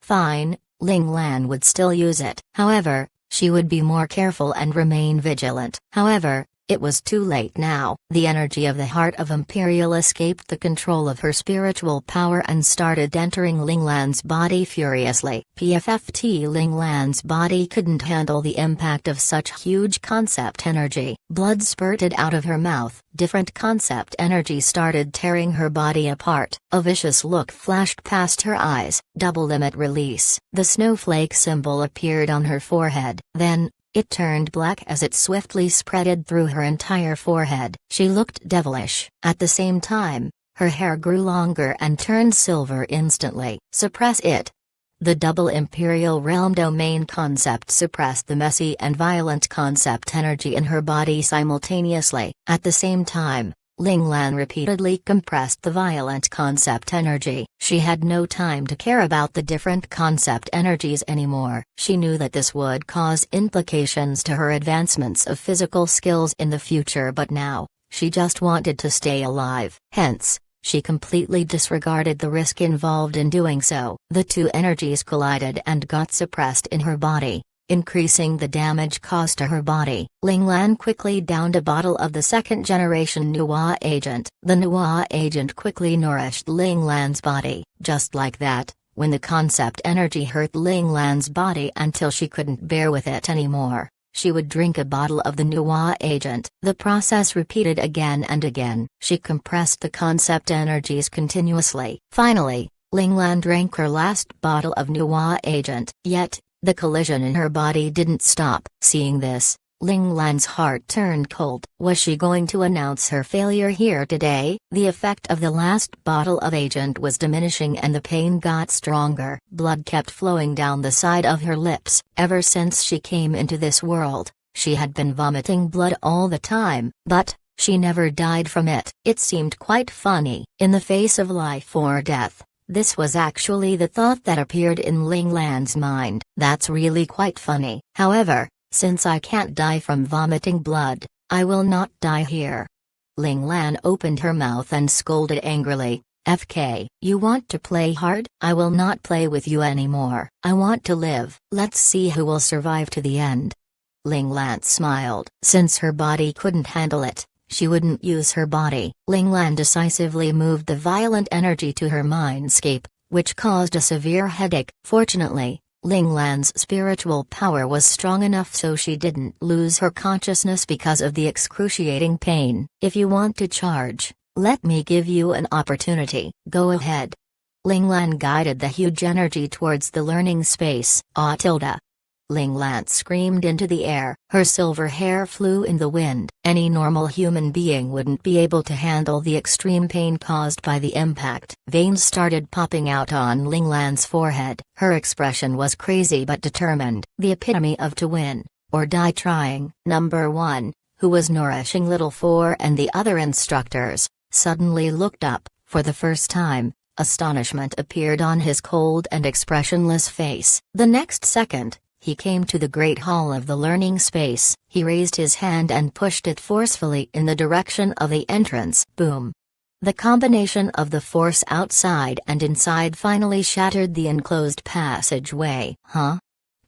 fine, Ling Lan would still use it. However, she would be more careful and remain vigilant. However, it was too late now. The energy of the heart of Imperial escaped the control of her spiritual power and started entering Ling Lan's body furiously. PFFT Ling Lan's body couldn't handle the impact of such huge concept energy. Blood spurted out of her mouth. Different concept energy started tearing her body apart. A vicious look flashed past her eyes. Double limit release. The snowflake symbol appeared on her forehead. Then, it turned black as it swiftly spreaded through her entire forehead. She looked devilish. At the same time, her hair grew longer and turned silver instantly. Suppress it. The double Imperial Realm domain concept suppressed the messy and violent concept energy in her body simultaneously. At the same time, Ling Lan repeatedly compressed the violent concept energy. She had no time to care about the different concept energies anymore. She knew that this would cause implications to her advancements of physical skills in the future, but now, she just wanted to stay alive. Hence, she completely disregarded the risk involved in doing so. The two energies collided and got suppressed in her body, increasing the damage caused to her body. Ling Lan quickly downed a bottle of the second-generation Nuwa agent. The Nuwa agent quickly nourished Ling Lan's body. Just like that, when the concept energy hurt Ling Lan's body until she couldn't bear with it anymore, she would drink a bottle of the Nuwa agent. The process repeated again and again. She compressed the concept energies continuously. Finally, Ling Lan drank her last bottle of Nuwa agent. Yet, the collision in her body didn't stop. Seeing this, Ling Lan's heart turned cold. Was she going to announce her failure here today? The effect of the last bottle of agent was diminishing and the pain got stronger. Blood kept flowing down the side of her lips. Ever since she came into this world, she had been vomiting blood all the time, but she never died from it. It seemed quite funny. In the face of life or death, this was actually the thought that appeared in Ling Lan's mind. That's really quite funny. However, since I can't die from vomiting blood, I will not die here. Ling Lan opened her mouth and scolded angrily. FK, you want to play hard? I will not play with you anymore. I want to live. Let's see who will survive to the end. Ling Lan smiled. Since her body couldn't handle it, she wouldn't use her body. Ling Lan decisively moved the violent energy to her mindscape, which caused a severe headache. Fortunately, Ling Lan's spiritual power was strong enough so she didn't lose her consciousness because of the excruciating pain. If you want to charge, let me give you an opportunity. Go ahead. Ling Lan guided the huge energy towards the learning space. Ah tilde. Ling Lan screamed into the air. Her silver hair flew in the wind. Any normal human being wouldn't be able to handle the extreme pain caused by the impact. Veins started popping out on Ling Lan's forehead. Her expression was crazy but determined. The epitome of to win, or die trying. Number 1, who was nourishing Little 4 and the other instructors, suddenly looked up. For the first time, astonishment appeared on his cold and expressionless face. The next second, he came to the great hall of the learning space. He raised his hand and pushed it forcefully in the direction of the entrance. Boom. The combination of the force outside and inside finally shattered the enclosed passageway. Huh?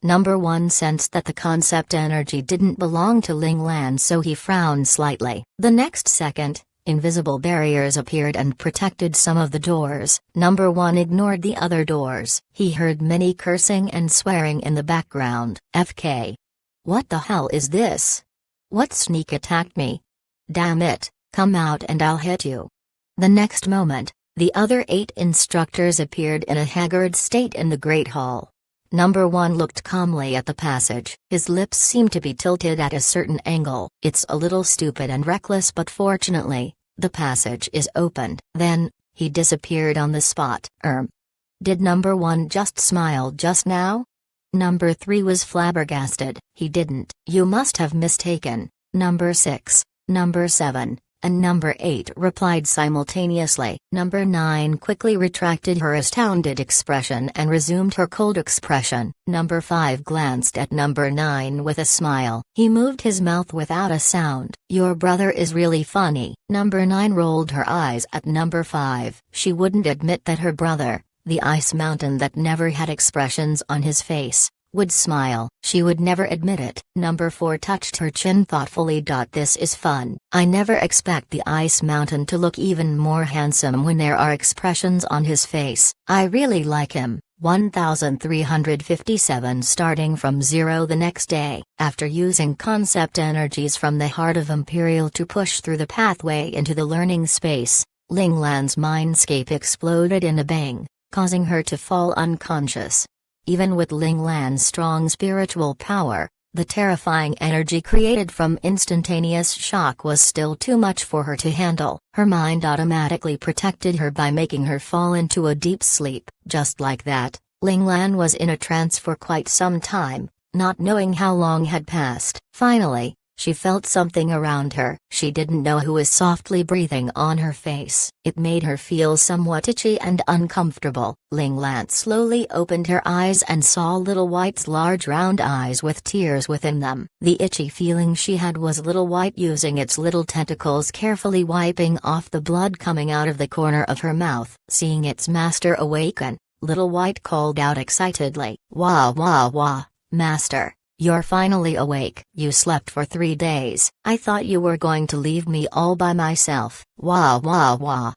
Number 1 sensed that the concept energy didn't belong to Ling Lan, so he frowned slightly. The next second, invisible barriers appeared and protected some of the doors. Number 1 ignored the other doors. He heard many cursing and swearing in the background. FK. What the hell is this? What sneak attacked me? Damn it, come out and I'll hit you. The next moment, the other 8 instructors appeared in a haggard state in the Great Hall. Number 1 looked calmly at the passage. His lips seemed to be tilted at a certain angle. "It's a little stupid and reckless, but fortunately, the passage is opened." Then, he disappeared on the spot. Did Number 1 just smile just now? Number 3 was flabbergasted. "He didn't." "You must have mistaken." Number 6, Number 7, and Number 8 replied simultaneously. Number 9 quickly retracted her astounded expression and resumed her cold expression. Number 5 glanced at Number 9 with a smile. He moved his mouth without a sound. "Your brother is really funny." Number 9 rolled her eyes at Number 5. She wouldn't admit that her brother, the ice mountain that never had expressions on his face, would smile. She would never admit it. Number 4 touched her chin thoughtfully. "This is fun. I never expect the ice mountain to look even more handsome when there are expressions on his face. I really like him." 1357 Starting from 0 the next day. After using concept energies from the heart of Imperial to push through the pathway into the learning space, Ling Lan's mindscape exploded in a bang, causing her to fall unconscious. Even with Ling Lan's strong spiritual power, the terrifying energy created from instantaneous shock was still too much for her to handle. Her mind automatically protected her by making her fall into a deep sleep. Just like that, Ling Lan was in a trance for quite some time, not knowing how long had passed. Finally, she felt something around her. She didn't know who was softly breathing on her face. It made her feel somewhat itchy and uncomfortable. Ling Lan slowly opened her eyes and saw Little White's large round eyes with tears within them. The itchy feeling she had was Little White using its little tentacles carefully wiping off the blood coming out of the corner of her mouth. Seeing its master awaken, Little White called out excitedly, "Wah wah wah, Master! You're finally awake. You slept for 3 days. I thought you were going to leave me all by myself." "Wah wah wah."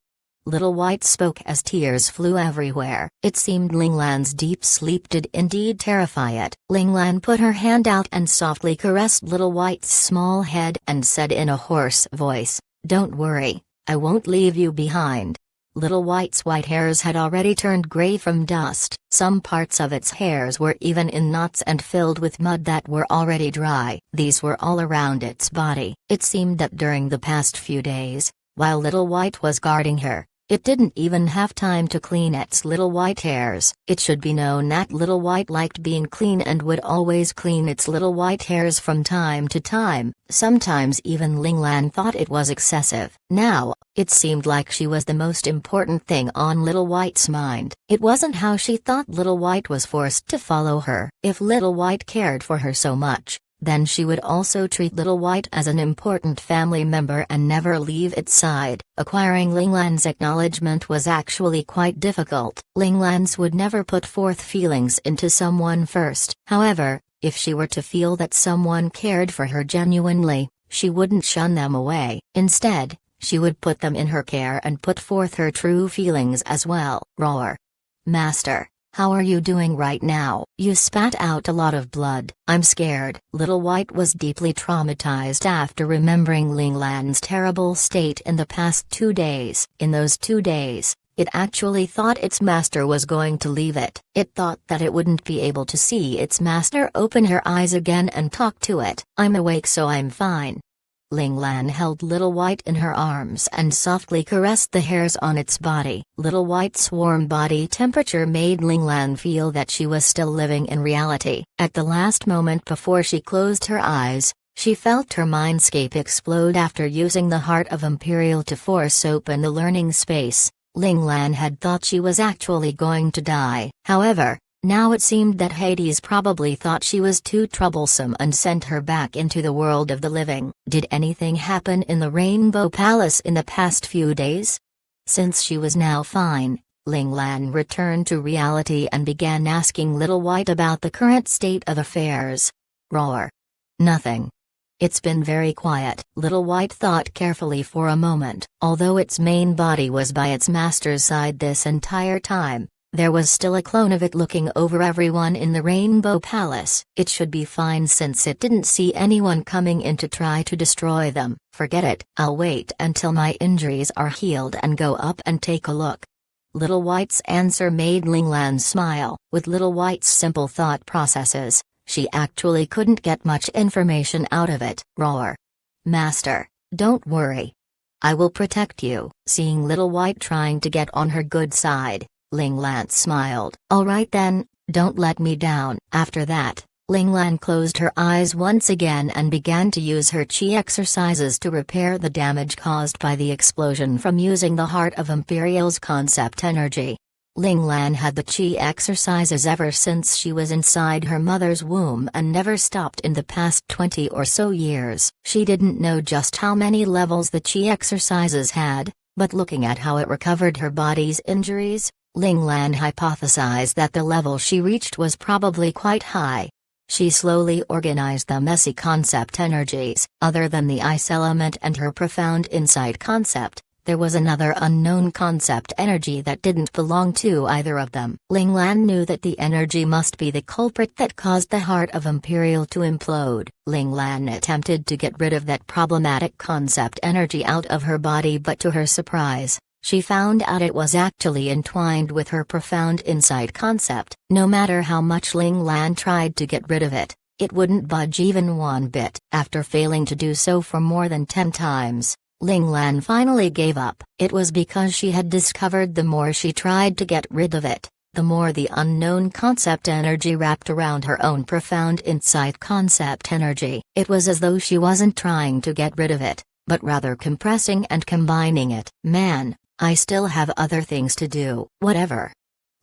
Little White spoke as tears flew everywhere. It seemed Ling Lan's deep sleep did indeed terrify it. Ling Lan put her hand out and softly caressed Little White's small head and said in a hoarse voice, "Don't worry, I won't leave you behind." Little White's white hairs had already turned gray from dust. Some parts of its hairs were even in knots and filled with mud that were already dry. These were all around its body. It seemed that during the past few days, while Little White was guarding her, it didn't even have time to clean its little white hairs. It should be known that Little White liked being clean and would always clean its little white hairs from time to time. Sometimes even Ling Lan thought it was excessive. Now, it seemed like she was the most important thing on Little White's mind. It wasn't how she thought Little White was forced to follow her. If Little White cared for her so much, then she would also treat Little White as an important family member and never leave its side. Acquiring Ling Lan's acknowledgement was actually quite difficult. Ling Lan's would never put forth feelings into someone first. However, if she were to feel that someone cared for her genuinely, she wouldn't shun them away. Instead, she would put them in her care and put forth her true feelings as well. Roar. "Master, how are you doing right now? You spat out a lot of blood." "I'm scared." Little White was deeply traumatized after remembering Ling Lan's terrible state in the past 2 days. In those 2 days, it actually thought its master was going to leave it. It thought that it wouldn't be able to see its master open her eyes again and talk to it. "I'm awake, so I'm fine." Ling Lan held Little White in her arms and softly caressed the hairs on its body. Little White's warm body temperature made Ling Lan feel that she was still living in reality. At the last moment before she closed her eyes, she felt her mindscape explode after using the heart of Imperial to force open the learning space. Ling Lan had thought she was actually going to die. However, now it seemed that Hades probably thought she was too troublesome and sent her back into the world of the living. Did anything happen in the Rainbow Palace in the past few days? Since she was now fine, Ling Lan returned to reality and began asking Little White about the current state of affairs. Roar. "Nothing. It's been very quiet." Little White thought carefully for a moment. Although its main body was by its master's side this entire time, There was still a clone of it looking over everyone in the Rainbow Palace. It should be fine since it didn't see anyone coming in to try to destroy them. Forget it, I'll wait until my injuries are healed and go up and take a look. Little White's answer made Ling Lan smile. With Little White's simple thought processes, she actually couldn't get much information out of it. Roar. Master, don't worry. I will protect you. Seeing Little White trying to get on her good side, Ling Lan smiled. Alright then, don't let me down. After that, Ling Lan closed her eyes once again and began to use her chi exercises to repair the damage caused by the explosion from using the Heart of Imperial's concept energy. Ling Lan had the chi exercises ever since she was inside her mother's womb and never stopped in the past 20 or so years. She didn't know just how many levels the chi exercises had, but looking at how it recovered her body's injuries, Ling Lan hypothesized that the level she reached was probably quite high. She slowly organized the messy concept energies. Other than the ice element and her profound insight concept, there was another unknown concept energy that didn't belong to either of them. Ling Lan knew that the energy must be the culprit that caused the Heart of Imperial to implode. Ling Lan attempted to get rid of that problematic concept energy out of her body, but to her surprise, she found out it was actually entwined with her profound insight concept. No matter how much Ling Lan tried to get rid of it, it wouldn't budge even one bit. After failing to do so for more than 10 times, Ling Lan finally gave up. It was because she had discovered the more she tried to get rid of it, the more the unknown concept energy wrapped around her own profound insight concept energy. It was as though she wasn't trying to get rid of it, but rather compressing and combining it. Man, I still have other things to do. Whatever.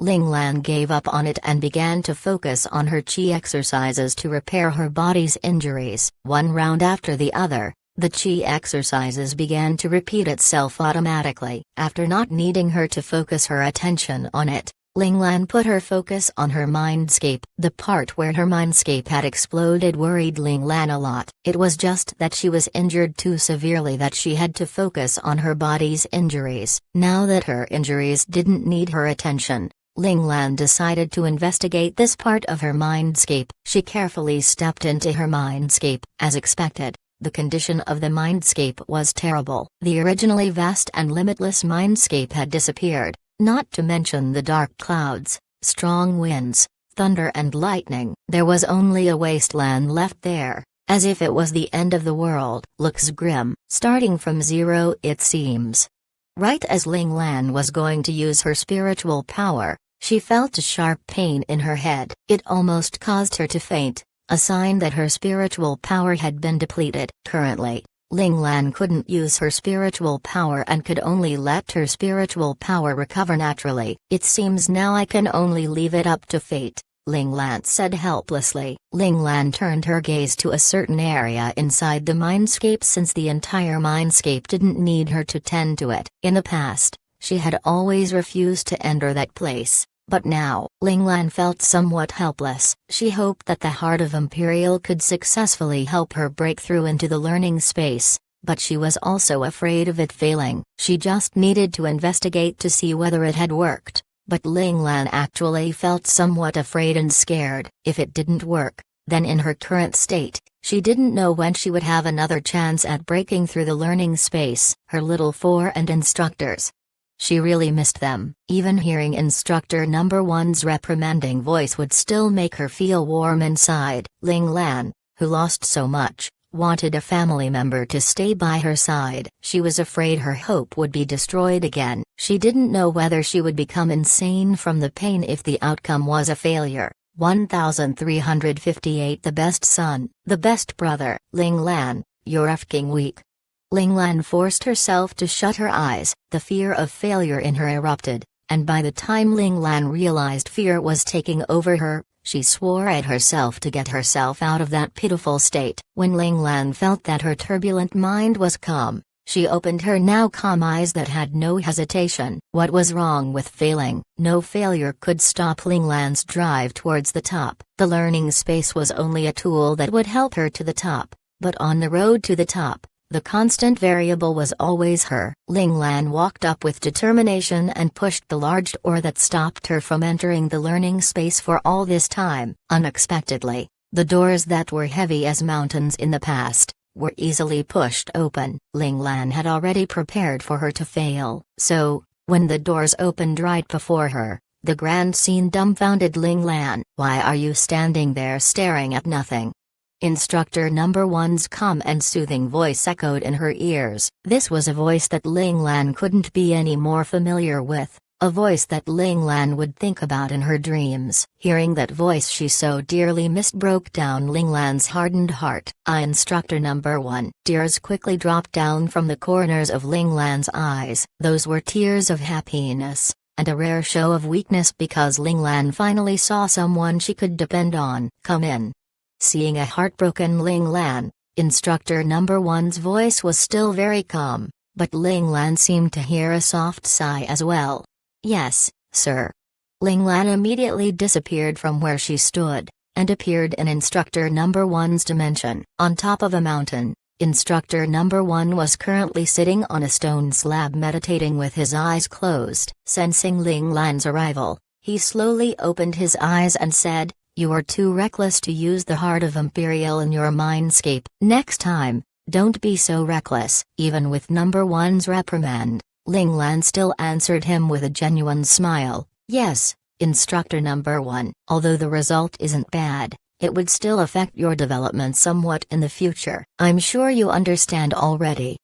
Ling Lan gave up on it and began to focus on her chi exercises to repair her body's injuries. One round after the other, the chi exercises began to repeat itself automatically. After not needing her to focus her attention on it, Ling Lan put her focus on her mindscape. The part where her mindscape had exploded worried Ling Lan a lot. It was just that she was injured too severely that she had to focus on her body's injuries. Now that her injuries didn't need her attention, Ling Lan decided to investigate this part of her mindscape. She carefully stepped into her mindscape. As expected, the condition of the mindscape was terrible. The originally vast and limitless mindscape had disappeared, not to mention the dark clouds, strong winds, thunder and lightning. There was only a wasteland left there, as if it was the end of the world. Looks grim. Starting from zero, it seems. Right as Ling Lan was going to use her spiritual power, she felt a sharp pain in her head. It almost caused her to faint, a sign that her spiritual power had been depleted. Currently, Ling Lan couldn't use her spiritual power and could only let her spiritual power recover naturally. It seems now I can only leave it up to fate, Ling Lan said helplessly. Ling Lan turned her gaze to a certain area inside the mindscape since the entire mindscape didn't need her to tend to it. In the past, she had always refused to enter that place. But now, Ling Lan felt somewhat helpless. She hoped that the Heart of Imperial could successfully help her break through into the learning space, but she was also afraid of it failing. She just needed to investigate to see whether it had worked, but Ling Lan actually felt somewhat afraid and scared. If it didn't work, then in her current state, she didn't know when she would have another chance at breaking through the learning space. Her little four and instructors. She really missed them. Even hearing Instructor Number 1's reprimanding voice would still make her feel warm inside. Ling Lan, who lost so much, wanted a family member to stay by her side. She was afraid her hope would be destroyed again. She didn't know whether she would become insane from the pain if the outcome was a failure. 1358 The best son, the best brother. Ling Lan, you're effing weak. Ling Lan forced herself to shut her eyes. The fear of failure in her erupted, and by the time Ling Lan realized fear was taking over her, she swore at herself to get herself out of that pitiful state. When Ling Lan felt that her turbulent mind was calm, she opened her now calm eyes that had no hesitation. What was wrong with failing? No failure could stop Ling Lan's drive towards the top. The learning space was only a tool that would help her to the top, but on the road to the top, The constant variable was always her. Ling Lan walked up with determination and pushed the large door that stopped her from entering the learning space for all this time. Unexpectedly, the doors that were heavy as mountains in the past were easily pushed open. Ling Lan had already prepared for her to fail, so, when the doors opened right before her, the grand scene dumbfounded Ling Lan. "Why are you standing there staring at nothing?" Instructor number one's calm and soothing voice echoed in her ears. This was a voice that Ling Lan couldn't be any more familiar with, a voice that Ling Lan would think about in her dreams. Hearing that voice she so dearly missed broke down Ling Lan's hardened heart. Instructor number one. Tears quickly dropped down from the corners of Ling Lan's eyes. Those were tears of happiness, and a rare show of weakness because Ling Lan finally saw someone she could depend on. "Come in." Seeing a heartbroken Ling Lan, instructor number one's voice was still very calm, but Ling Lan seemed to hear a soft sigh as well. "Yes, sir." Ling Lan immediately disappeared from where she stood, and appeared in instructor number one's dimension. On top of a mountain, instructor number one was currently sitting on a stone slab meditating with his eyes closed. Sensing Ling Lan's arrival, he slowly opened his eyes and said, "You are too reckless to use the heart of Imperial in your mindscape. Next time, don't be so reckless." Even with number one's reprimand, Ling Lan still answered him with a genuine smile. "Yes, instructor number one. Although the result isn't bad, it would still affect your development somewhat in the future. I'm sure you understand already."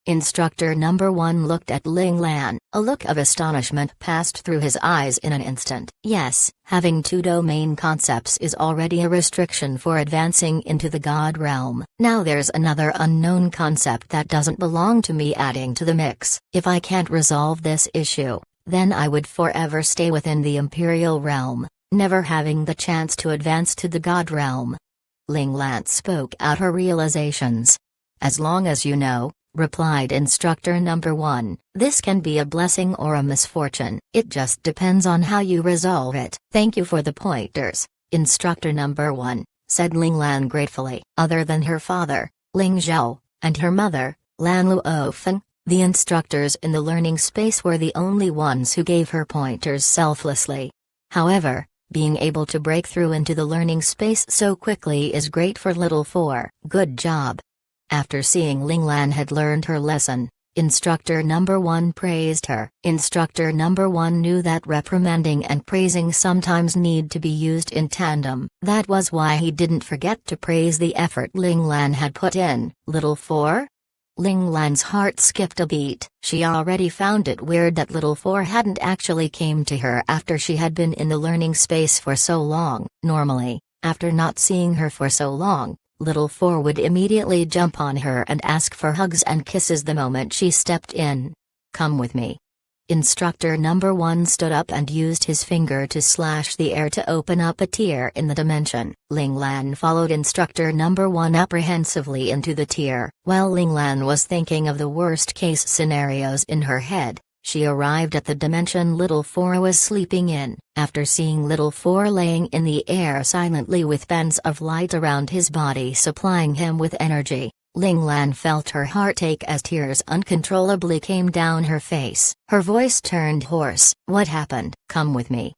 Instructor number one looked at Ling Lan. A look of astonishment passed through his eyes in an instant. "Yes, having two domain concepts is already a restriction for advancing into the God realm. Now there's another unknown concept that doesn't belong to me adding to the mix. If I can't resolve this issue, then I would forever stay within the Imperial realm, never having the chance to advance to the God realm." Ling Lan spoke out her realizations. "As long as you know," replied instructor number one, "this can be a blessing or a misfortune. It just depends on how you resolve it." "Thank you for the pointers, instructor number one," said Ling Lan gratefully. Other than her father, Ling Zhao, and her mother, Lan Luofeng, the instructors in the learning space were the only ones who gave her pointers selflessly. However, being able to break through into the learning space so quickly is great for little four. "Good job." After seeing Ling Lan had learned her lesson, instructor number one praised her. Instructor number one knew that reprimanding and praising sometimes need to be used in tandem. That was why he didn't forget to praise the effort Ling Lan had put in. Little four? Ling Lan's heart skipped a beat. She already found it weird that Little Four hadn't actually came to her after she had been in the learning space for so long. Normally, after not seeing her for so long, Little Four would immediately jump on her and ask for hugs and kisses the moment she stepped in. "Come with me." Instructor number one stood up and used his finger to slash the air to open up a tier in the dimension. Ling Lan followed instructor number one apprehensively into the tier. While Ling Lan was thinking of the worst-case scenarios in her head, she arrived at the dimension Little Four was sleeping in. After seeing Little Four laying in the air silently with bands of light around his body supplying him with energy, Ling Lan felt her heart ache as tears uncontrollably came down her face. Her voice turned hoarse. "What happened?" "Come with me."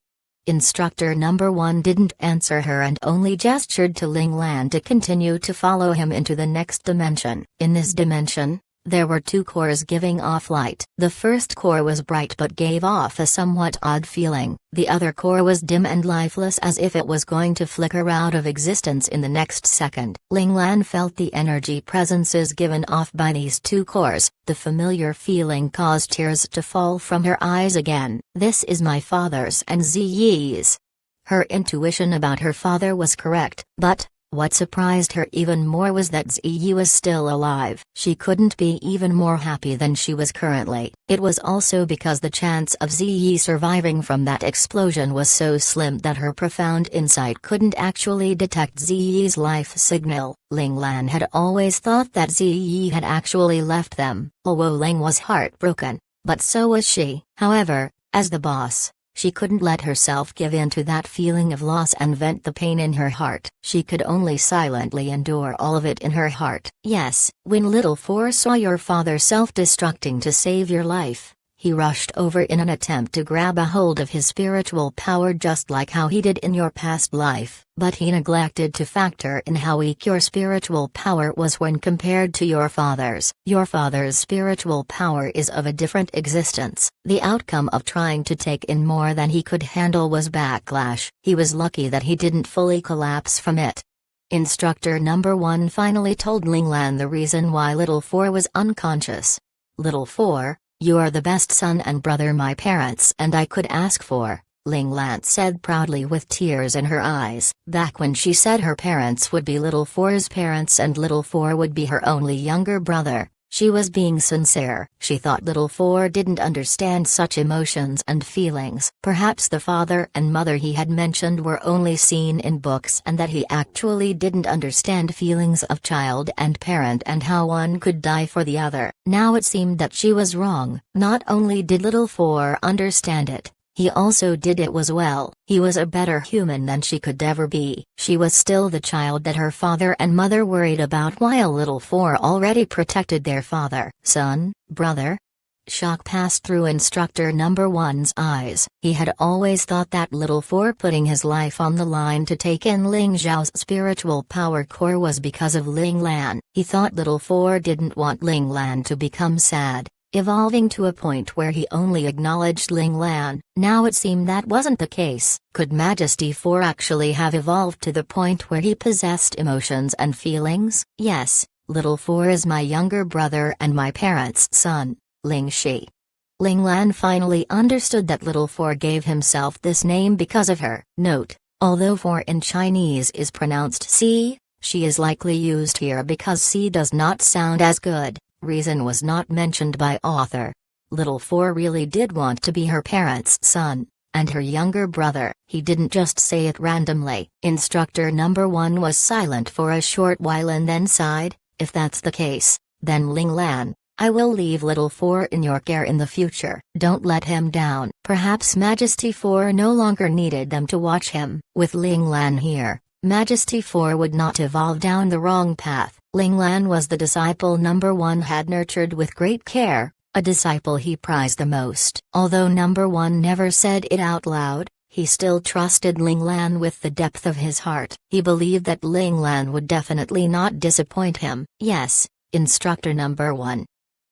Instructor number one didn't answer her and only gestured to Ling Lan to continue to follow him into the next dimension. In this dimension, there were two cores giving off light. The first core was bright but gave off a somewhat odd feeling. The other core was dim and lifeless as if it was going to flicker out of existence in the next second. Ling Lan felt the energy presences given off by these two cores. The familiar feeling caused tears to fall from her eyes again. "This is my father's and Ziyi's." Her intuition about her father was correct, but what surprised her even more was that Ziyi was still alive. She couldn't be even more happy than she was currently. It was also because the chance of Ziyi surviving from that explosion was so slim that her profound insight couldn't actually detect Ziyi's life signal. Ling Lan had always thought that Ziyi had actually left them. Luo Ling was heartbroken, but so was she. However, as the boss, She couldn't let herself give in to that feeling of loss and vent the pain in her heart. She could only silently endure all of it in her heart. Yes, when Little Four saw your father self-destructing to save your life, he rushed over in an attempt to grab a hold of his spiritual power just like how he did in your past life. But he neglected to factor in how weak your spiritual power was when compared to your father's. Your father's spiritual power is of a different existence. The outcome of trying to take in more than he could handle was backlash. He was lucky that he didn't fully collapse from it. Instructor number 1 finally told Ling Lan the reason why Little Four was unconscious. Little Four, you are the best son and brother my parents and I could ask for, Ling Lan said proudly with tears in her eyes. Back when she said her parents would be Little Four's parents and Little Four would be her only younger brother, she was being sincere. She thought Little Four didn't understand such emotions and feelings. Perhaps the father and mother he had mentioned were only seen in books and that he actually didn't understand feelings of child and parent and how one could die for the other. Now it seemed that she was wrong. Not only did Little Four understand it, he also did it as well. He was a better human than she could ever be. She was still the child that her father and mother worried about while Little Four already protected their father. Son, brother? Shock passed through Instructor number 1's eyes. He had always thought that Little Four putting his life on the line to take in Ling Zhao's spiritual power core was because of Ling Lan. He thought Little Four didn't want Ling Lan to become sad, evolving to a point where he only acknowledged Ling Lan. Now it seemed that wasn't the case. Could Majesty Four actually have evolved to the point where he possessed emotions and feelings? Yes, Little Four is my younger brother and my parents' son, Ling Shi. Ling Lan finally understood that Little Four gave himself this name because of her. Note, although Four in Chinese is pronounced Si, she is likely used here because Si does not sound as good. Reason was not mentioned by author. Little Four really did want to be her parents' son, and her younger brother. He didn't just say it randomly. Instructor number 1 was silent for a short while and then sighed. If that's the case, then Ling Lan, I will leave Little Four in your care in the future. Don't let him down. Perhaps Majesty Four no longer needed them to watch him. With Ling Lan here, Majesty Four would not evolve down the wrong path. Ling Lan was the disciple number 1 had nurtured with great care, a disciple he prized the most. Although number 1 never said it out loud, he still trusted Ling Lan with the depth of his heart. He believed that Ling Lan would definitely not disappoint him. Yes, Instructor number 1.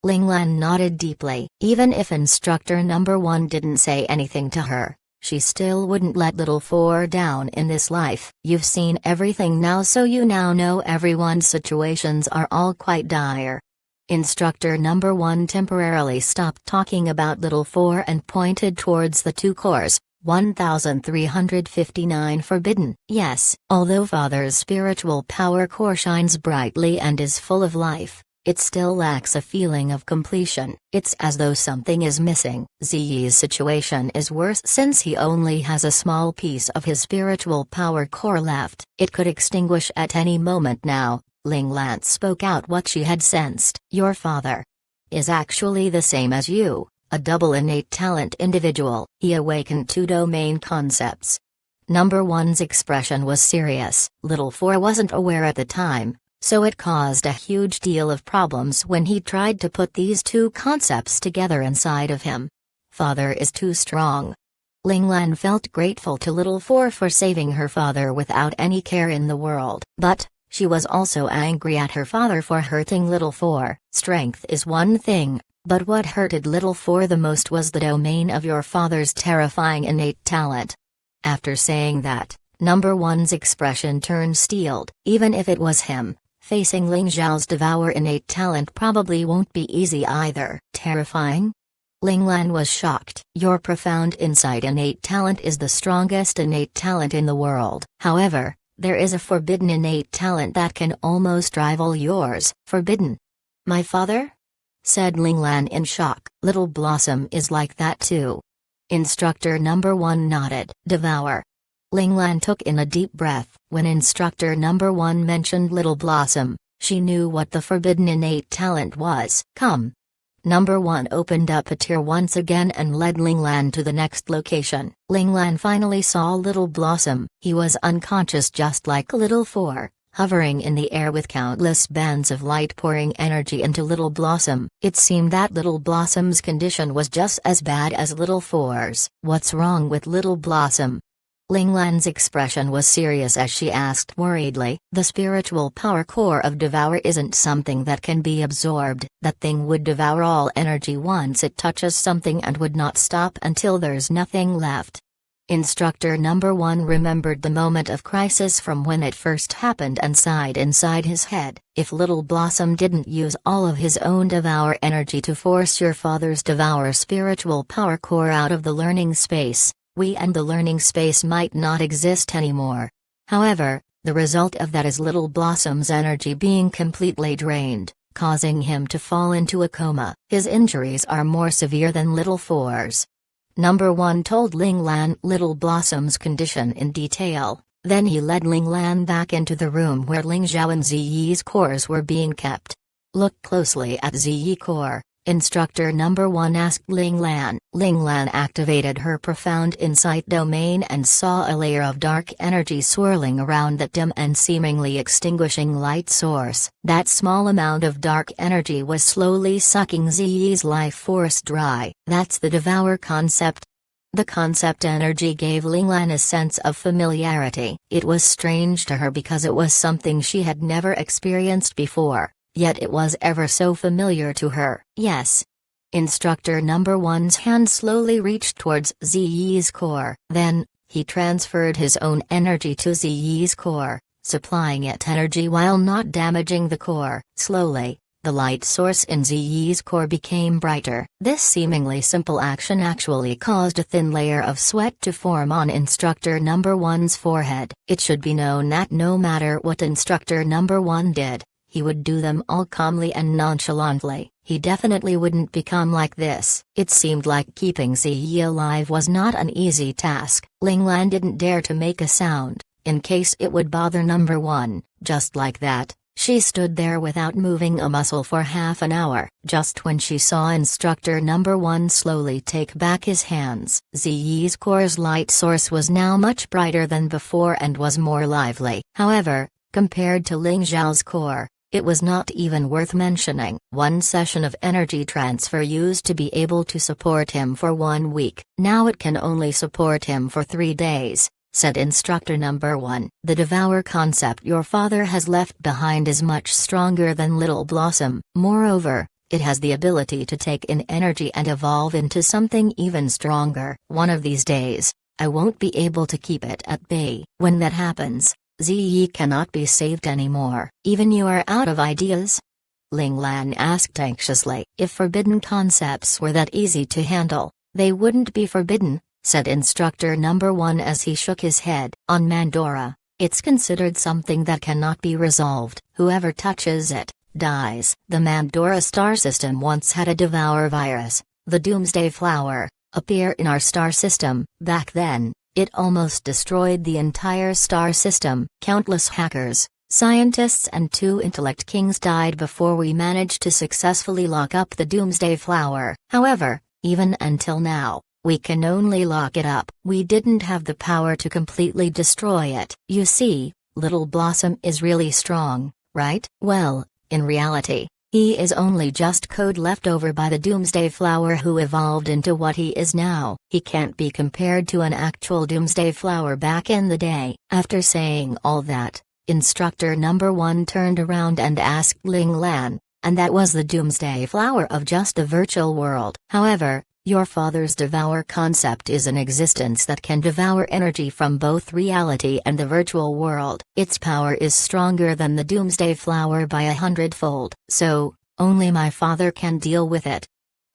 Ling Lan nodded deeply. Even if Instructor number 1 didn't say anything to her, she still wouldn't let Little Four down in this life. You've seen everything now, so you now know everyone's situations are all quite dire. Instructor number 1 temporarily stopped talking about Little Four and pointed towards the 2 cores. 1359 Forbidden. Yes, although Father's spiritual power core shines brightly and is full of life, it still lacks a feeling of completion. It's as though something is missing. Ziyi's situation is worse since he only has a small piece of his spiritual power core left. It could extinguish at any moment now. Ling Lan spoke out what she had sensed. Your father is actually the same as you, a double innate talent individual. He awakened 2 domain concepts. Number 1's expression was serious. Little Four wasn't aware at the time, so it caused a huge deal of problems when he tried to put these 2 concepts together inside of him. Father is too strong. Ling Lan felt grateful to Little Four for saving her father without any care in the world. But she was also angry at her father for hurting Little Four. Strength is one thing, but what hurted Little Four the most was the domain of your father's terrifying innate talent. After saying that, number 1's expression turned steeled. Even if it was him, facing Ling Zhao's devour innate talent probably won't be easy either. Terrifying? Ling Lan was shocked. Your profound insight innate talent is the strongest innate talent in the world. However, there is a forbidden innate talent that can almost rival yours. Forbidden? My father? Said Ling Lan in shock. Little Blossom is like that too. Instructor number 1 nodded. Devour. Ling Lan took in a deep breath. When Instructor number 1 mentioned Little Blossom, she knew what the forbidden innate talent was. Come. Number 1 opened up a tear once again and led Ling Lan to the next location. Ling Lan finally saw Little Blossom. He was unconscious just like Little 4, hovering in the air with countless bands of light pouring energy into Little Blossom. It seemed that Little Blossom's condition was just as bad as Little 4's. "What's wrong with Little Blossom?" Ling Lan's expression was serious as she asked worriedly. "The spiritual power core of Devour isn't something that can be absorbed. That thing would devour all energy once it touches something and would not stop until there's nothing left." Instructor number 1 remembered the moment of crisis from when it first happened and sighed inside his head. "If Little Blossom didn't use all of his own Devour energy to force your father's Devour spiritual power core out of the learning space, we and the learning space might not exist anymore. However, the result of that is Little Blossom's energy being completely drained, causing him to fall into a coma. His injuries are more severe than Little 4's." Number 1 told Ling Lan Little Blossom's condition in detail, then he led Ling Lan back into the room where Ling Zhao and Ziyi's cores were being kept. "Look closely at Ziyi core," Instructor number 1 asked Ling Lan. Ling Lan activated her profound insight domain and saw a layer of dark energy swirling around that dim and seemingly extinguishing light source. That small amount of dark energy was slowly sucking Ziyi's life force dry. "That's the Devour concept." The concept energy gave Ling Lan a sense of familiarity. It was strange to her because it was something she had never experienced before. Yet it was ever so familiar to her. "Yes." Instructor number 1's hand slowly reached towards Ziyi's core. Then, he transferred his own energy to Ziyi's core, supplying it energy while not damaging the core. Slowly, the light source in Ziyi's core became brighter. This seemingly simple action actually caused a thin layer of sweat to form on Instructor number 1's forehead. It should be known that no matter what Instructor number 1 did, he would do them all calmly and nonchalantly. He definitely wouldn't become like this. It seemed like keeping Ziyi alive was not an easy task. Ling Lan didn't dare to make a sound, in case it would bother number 1. Just like that, she stood there without moving a muscle for half an hour. Just when she saw Instructor number 1 slowly take back his hands, Ziyi's core's light source was now much brighter than before and was more lively. However, compared to Ling Zhao's core, it was not even worth mentioning. One session of energy transfer used to be able to support him for 1 week. Now it can only support him for 3 days, said Instructor number 1. "The Devour concept your father has left behind is much stronger than Little Blossom. Moreover, it has the ability to take in energy and evolve into something even stronger. One of these days, I won't be able to keep it at bay. When that happens, Ziyi cannot be saved anymore." "Even you are out of ideas?" Ling Lan asked anxiously. "If forbidden concepts were that easy to handle, they wouldn't be forbidden," said Instructor number 1 as he shook his head. "On Mandora, it's considered something that cannot be resolved. Whoever touches it, dies." The Mandora star system once had a Devour virus, the Doomsday Flower, appear in our star system. Back then, it almost destroyed the entire star system. Countless hackers, scientists and 2 intellect kings died before we managed to successfully lock up the Doomsday Flower. However, even until now, we can only lock it up. We didn't have the power to completely destroy it. You see, Little Blossom is really strong, right? Well, in reality, he is only just code left over by the Doomsday Flower who evolved into what he is now. He can't be compared to an actual Doomsday Flower back in the day. After saying all that, Instructor number 1 turned around and asked Ling Lan, "And that was the Doomsday Flower of just a virtual world. However, your father's Devour concept is an existence that can devour energy from both reality and the virtual world. Its power is stronger than the Doomsday Flower by 100-fold. So, only my father can deal with it."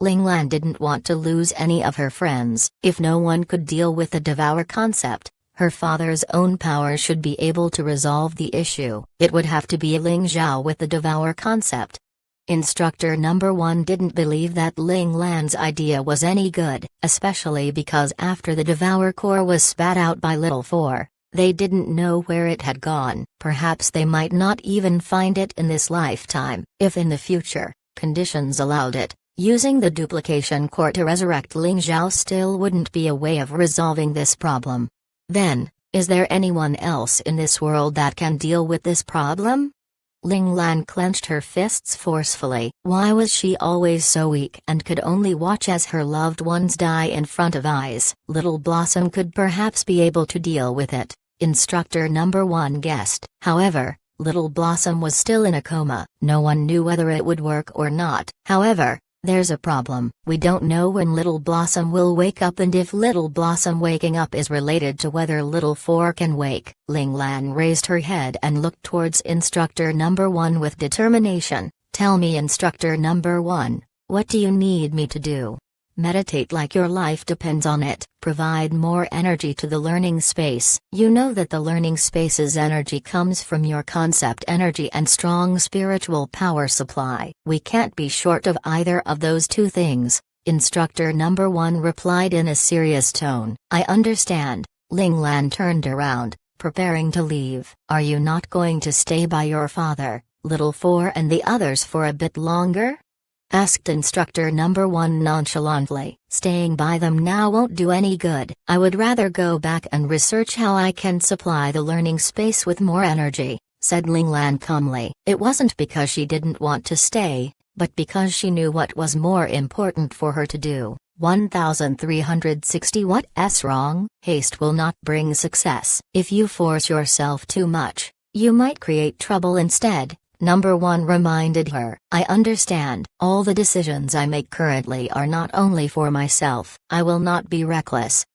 Ling Lan didn't want to lose any of her friends. If no one could deal with the Devour concept, her father's own power should be able to resolve the issue. It would have to be Ling Zhao with the Devour concept. Instructor number 1 didn't believe that Ling Lan's idea was any good, especially because after the Devour core was spat out by Little 4, they didn't know where it had gone. Perhaps they might not even find it in this lifetime. If in the future, conditions allowed it, Using the duplication core to resurrect Ling Zhao still wouldn't be a way of resolving this problem. Then, is there anyone else in this world that can deal with this problem? Ling Lan clenched her fists forcefully. Why was she always so weak and could only watch as her loved ones die in front of eyes? Little Blossom could perhaps be able to deal with it, Instructor Number 1 guessed. However, Little Blossom was still in a coma. No one knew whether it would work or not. However, there's a problem. We don't know when Little Blossom will wake up and if Little Blossom waking up is related to whether Little Four can wake. Ling Lan raised her head and looked towards Instructor Number 1 with determination. Tell me, Instructor Number 1, what do you need me to do? Meditate like your life depends on it. Provide more energy to the learning space. You know that the learning space's energy comes from your concept energy and strong spiritual power supply. We can't be short of either of those two things, Instructor Number 1 replied in a serious tone. I understand. Ling Lan turned around, preparing to leave. Are you not going to stay by your father, Little Four and the others for a bit longer? Asked Instructor Number 1 nonchalantly. Staying by them now won't do any good. I would rather go back and research how I can supply the learning space with more energy, said Ling Lan calmly. It wasn't because she didn't want to stay, but because she knew what was more important for her to do. 1360 What's wrong? Haste will not bring success. If you force yourself too much, you might create trouble instead. Number 1 reminded her. I understand. All the decisions I make currently are not only for myself. I will not be reckless.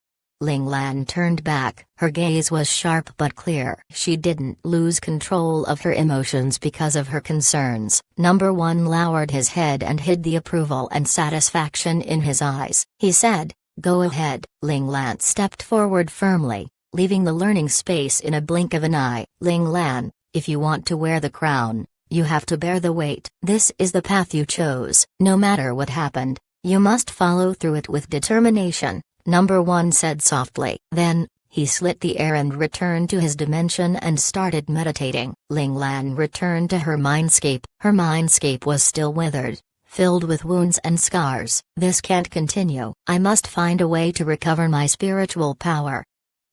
Ling Lan turned back. Her gaze was sharp but clear. She didn't lose control of her emotions because of her concerns. Number 1 lowered his head and hid the approval and satisfaction in his eyes. He said, go ahead. Ling Lan stepped forward firmly, leaving the learning space in a blink of an eye. Ling Lan, if you want to wear the crown, you have to bear the weight. This is the path you chose. No matter what happened, you must follow through it with determination, Number 1 said softly. Then, he slit the air and returned to his dimension and started meditating. Ling Lan returned to her mindscape. Her mindscape was still withered, filled with wounds and scars. This can't continue. I must find a way to recover my spiritual power.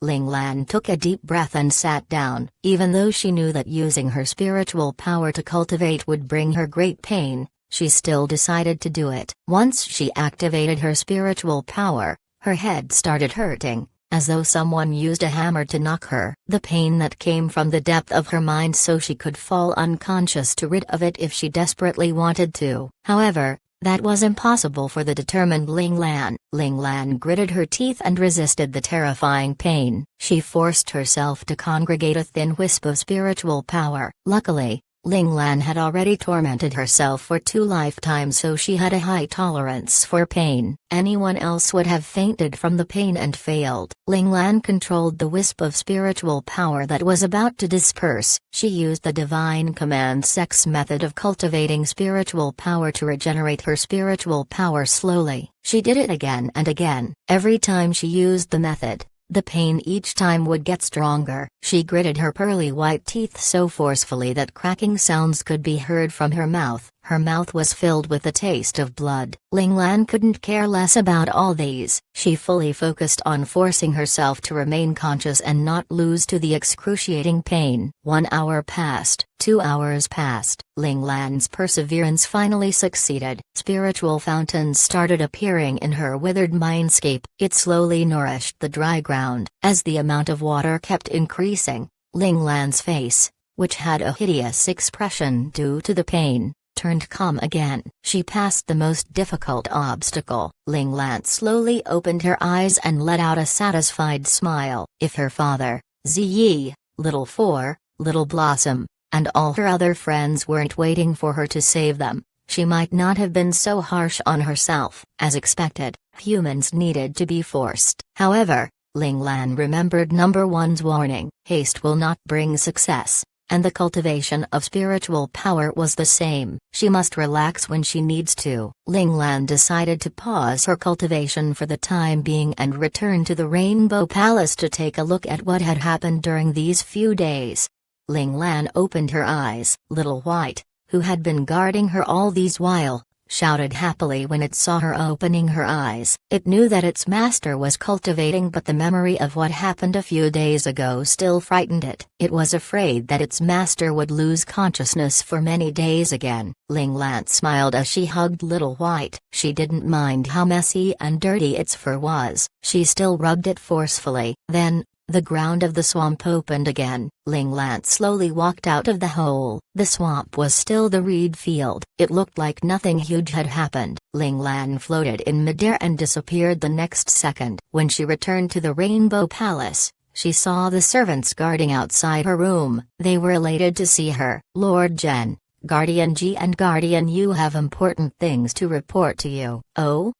Ling Lan took a deep breath and sat down. Even though she knew that using her spiritual power to cultivate would bring her great pain, she still decided to do it. Once she activated her spiritual power, her head started hurting, as though someone used a hammer to knock her. The pain that came from the depth of her mind so she could fall unconscious to rid of it if she desperately wanted to. However, that was impossible for the determined Ling Lan. Ling Lan gritted her teeth and resisted the terrifying pain. She forced herself to congregate a thin wisp of spiritual power. Luckily, Ling Lan had already tormented herself for 2 lifetimes, so she had a high tolerance for pain. Anyone else would have fainted from the pain and failed. Ling Lan controlled the wisp of spiritual power that was about to disperse. She used the Divine Command Sex method of cultivating spiritual power to regenerate her spiritual power slowly. She did it again and again. Every time she used the method, the pain each time would get stronger. She gritted her pearly white teeth so forcefully that cracking sounds could be heard from her mouth. Her mouth was filled with the taste of blood. Ling Lan couldn't care less about all these. She fully focused on forcing herself to remain conscious and not lose to the excruciating pain. 1 hour passed. 2 hours passed. Ling Lan's perseverance finally succeeded. Spiritual fountains started appearing in her withered mindscape. It slowly nourished the dry ground. As the amount of water kept increasing, Ling Lan's face, which had a hideous expression due to the pain, turned calm again. She passed the most difficult obstacle. Ling Lan slowly opened her eyes and let out a satisfied smile. If her father, Ziyi, Little Four, Little Blossom, and all her other friends weren't waiting for her to save them, she might not have been so harsh on herself. As expected, humans needed to be forced. However, Ling Lan remembered Number 1's warning. Haste will not bring success. And the cultivation of spiritual power was the same. She must relax when she needs to. Ling Lan decided to pause her cultivation for the time being and return to the Rainbow Palace to take a look at what had happened during these few days. Ling Lan opened her eyes. Little White, who had been guarding her all these while, shouted happily when it saw her opening her eyes. It knew that its master was cultivating, but the memory of what happened a few days ago still frightened it. It was afraid that its master would lose consciousness for many days again. Ling Lan smiled as she hugged Little White. She didn't mind how messy and dirty its fur was. She still rubbed it forcefully. Then, the ground of the swamp opened again. Ling Lan slowly walked out of the hole. The swamp was still the reed field. It looked like nothing huge had happened. Ling Lan floated in midair and disappeared the next second. When she returned to the Rainbow Palace, she saw the servants guarding outside her room. They were elated to see her. Lord Zhen, Guardian Ji and Guardian Yu have important things to report to you. Oh?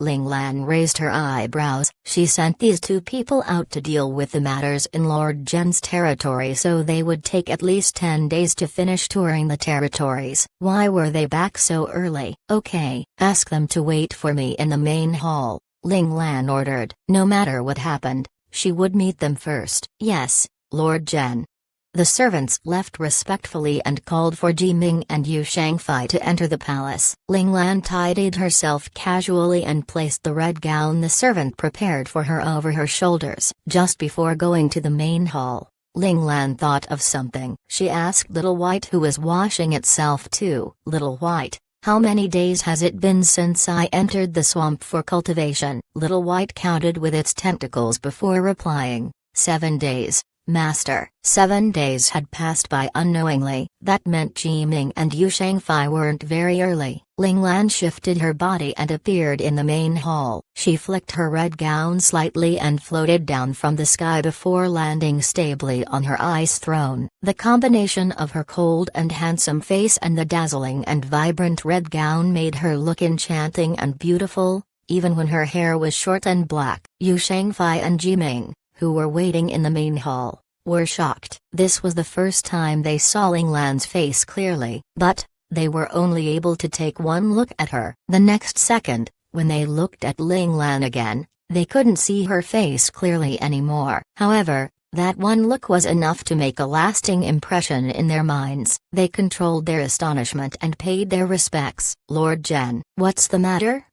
Ling Lan raised her eyebrows. She sent these two people out to deal with the matters in Lord Zhen's territory, so they would take at least 10 days to finish touring the territories. Why were they back so early? Okay, ask them to wait for me in the main hall, Ling Lan ordered. No matter what happened, she would meet them first. Yes, Lord Zhen. The servants left respectfully and called for Ji Ming and Yu Shangfei to enter the palace. Ling Lan tidied herself casually and placed the red gown the servant prepared for her over her shoulders. Just before going to the main hall, Ling Lan thought of something. She asked Little White, who was washing itself too. Little White, how many days has it been since I entered the swamp for cultivation? Little White counted with its tentacles before replying. 7 days. Master. 7 days had passed by unknowingly. That meant Ji Ming and Yu Shangfei weren't very early. Ling Lan shifted her body and appeared in the main hall. She flicked her red gown slightly and floated down from the sky before landing stably on her ice throne. The combination of her cold and handsome face and the dazzling and vibrant red gown made her look enchanting and beautiful, even when her hair was short and black. Yu Shangfei and Ji Ming, who were waiting in the main hall, were shocked. This was the first time they saw Ling Lan's face clearly, but they were only able to take one look at her. The next second, when they looked at Ling Lan again, they couldn't see her face clearly anymore. However, that one look was enough to make a lasting impression in their minds. They controlled their astonishment and paid their respects. Lord Zhen, what's the matter?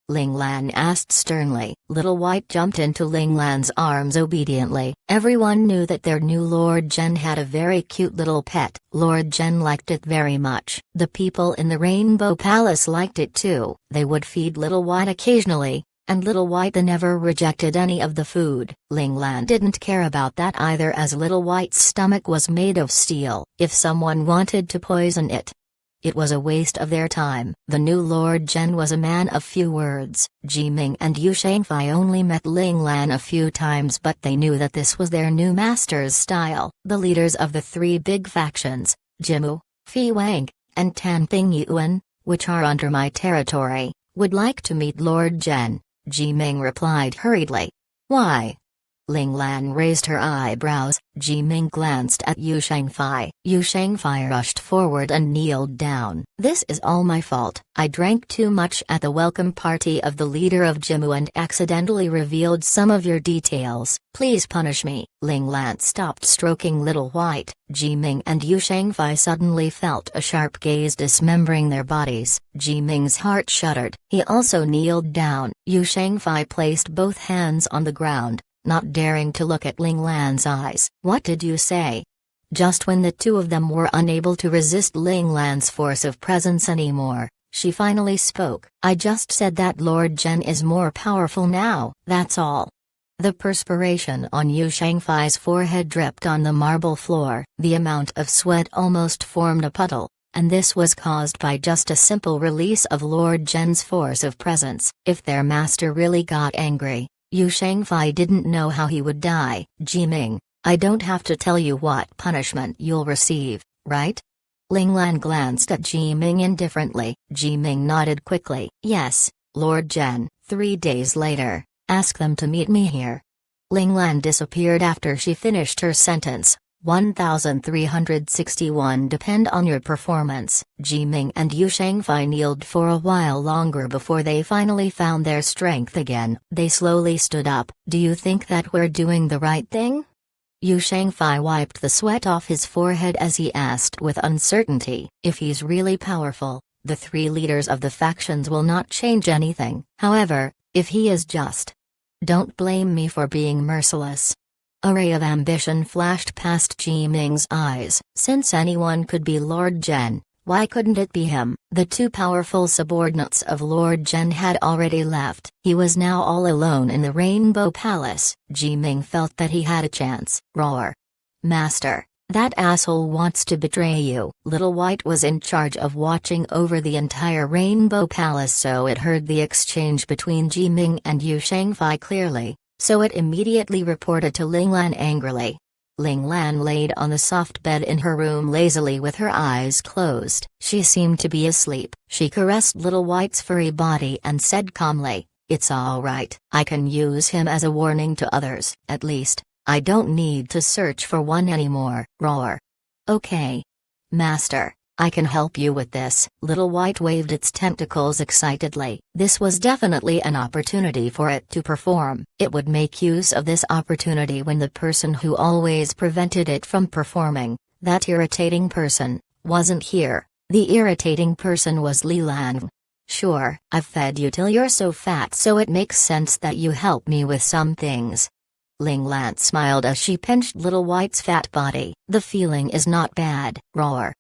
Ling Lan asked sternly. Little White jumped into Ling Lan's arms obediently. Everyone knew that their new Lord Zhen had a very cute little pet. Lord Zhen liked it very much. The people in the Rainbow Palace liked it too. They would feed Little White occasionally, and Little White never rejected any of the food. Ling Lan didn't care about that either, as Little White's stomach was made of steel. If someone wanted to poison it, it was a waste of their time. The new Lord Zhen was a man of few words. Ji Ming and Yu Shangfei only met Ling Lan a few times, but they knew that this was their new master's style. The leaders of the 3 big factions, Jimu, Fi Wang, and Tanping Yuan, which are under my territory, would like to meet Lord Zhen. Ji Ming replied hurriedly. Why? Ling Lan raised her eyebrows. Ji Ming glanced at Yu Shangfei. Yu Shangfei rushed forward and kneeled down. This is all my fault. I drank too much at the welcome party of the leader of Jimu and accidentally revealed some of your details. Please punish me. Ling Lan stopped stroking Little White. Ji Ming and Yu Shangfei suddenly felt a sharp gaze dismembering their bodies. Ji Ming's heart shuddered. He also kneeled down. Yu Shangfei placed both hands on the ground, not daring to look at Ling Lan's eyes. What did you say? Just when the two of them were unable to resist Ling Lan's force of presence anymore, she finally spoke. I just said that Lord Zhen is more powerful now, that's all. The perspiration on Yu Shangfei's forehead dripped on the marble floor. The amount of sweat almost formed a puddle, and this was caused by just a simple release of Lord Zhen's force of presence. If their master really got angry, Yu Shangfei didn't know how he would die. Ji Ming, I don't have to tell you what punishment you'll receive, right? Ling Lan glanced at Ji Ming indifferently. Ji Ming nodded quickly. Yes, Lord Zhen. 3 days later, ask them to meet me here. Ling Lan disappeared after she finished her sentence. 1361 depend on your performance. Ji Ming and Yu Shangfei kneeled for a while longer before they finally found their strength again. They slowly stood up. Do you think that we're doing the right thing? Yu Shangfei wiped the sweat off his forehead as he asked with uncertainty. If he's really powerful, the three leaders of the factions will not change anything. However, if he is just. Don't blame me for being merciless. A ray of ambition flashed past Ji Ming's eyes. Since anyone could be Lord Zhen, why couldn't it be him? The two powerful subordinates of Lord Zhen had already left. He was now all alone in the Rainbow Palace. Ji Ming felt that he had a chance. Roar. Master, that asshole wants to betray you. Little White was in charge of watching over the entire Rainbow Palace, so it heard the exchange between Ji Ming and Yu Shangfei clearly, so it immediately reported to Ling Lan angrily. Ling Lan laid on the soft bed in her room lazily with her eyes closed. She seemed to be asleep. She caressed Little White's furry body and said calmly, "It's all right. I can use him as a warning to others. At least, I don't need to search for one anymore." Roar. Okay. Master, I can help you with this. Little White waved its tentacles excitedly. This was definitely an opportunity for it to perform. It would make use of this opportunity when the person who always prevented it from performing, that irritating person, wasn't here. The irritating person was Li Lan. Sure, I've fed you till you're so fat, so it makes sense that you help me with some things. Ling Lan smiled as she pinched Little White's fat body. The feeling is not bad. Roar.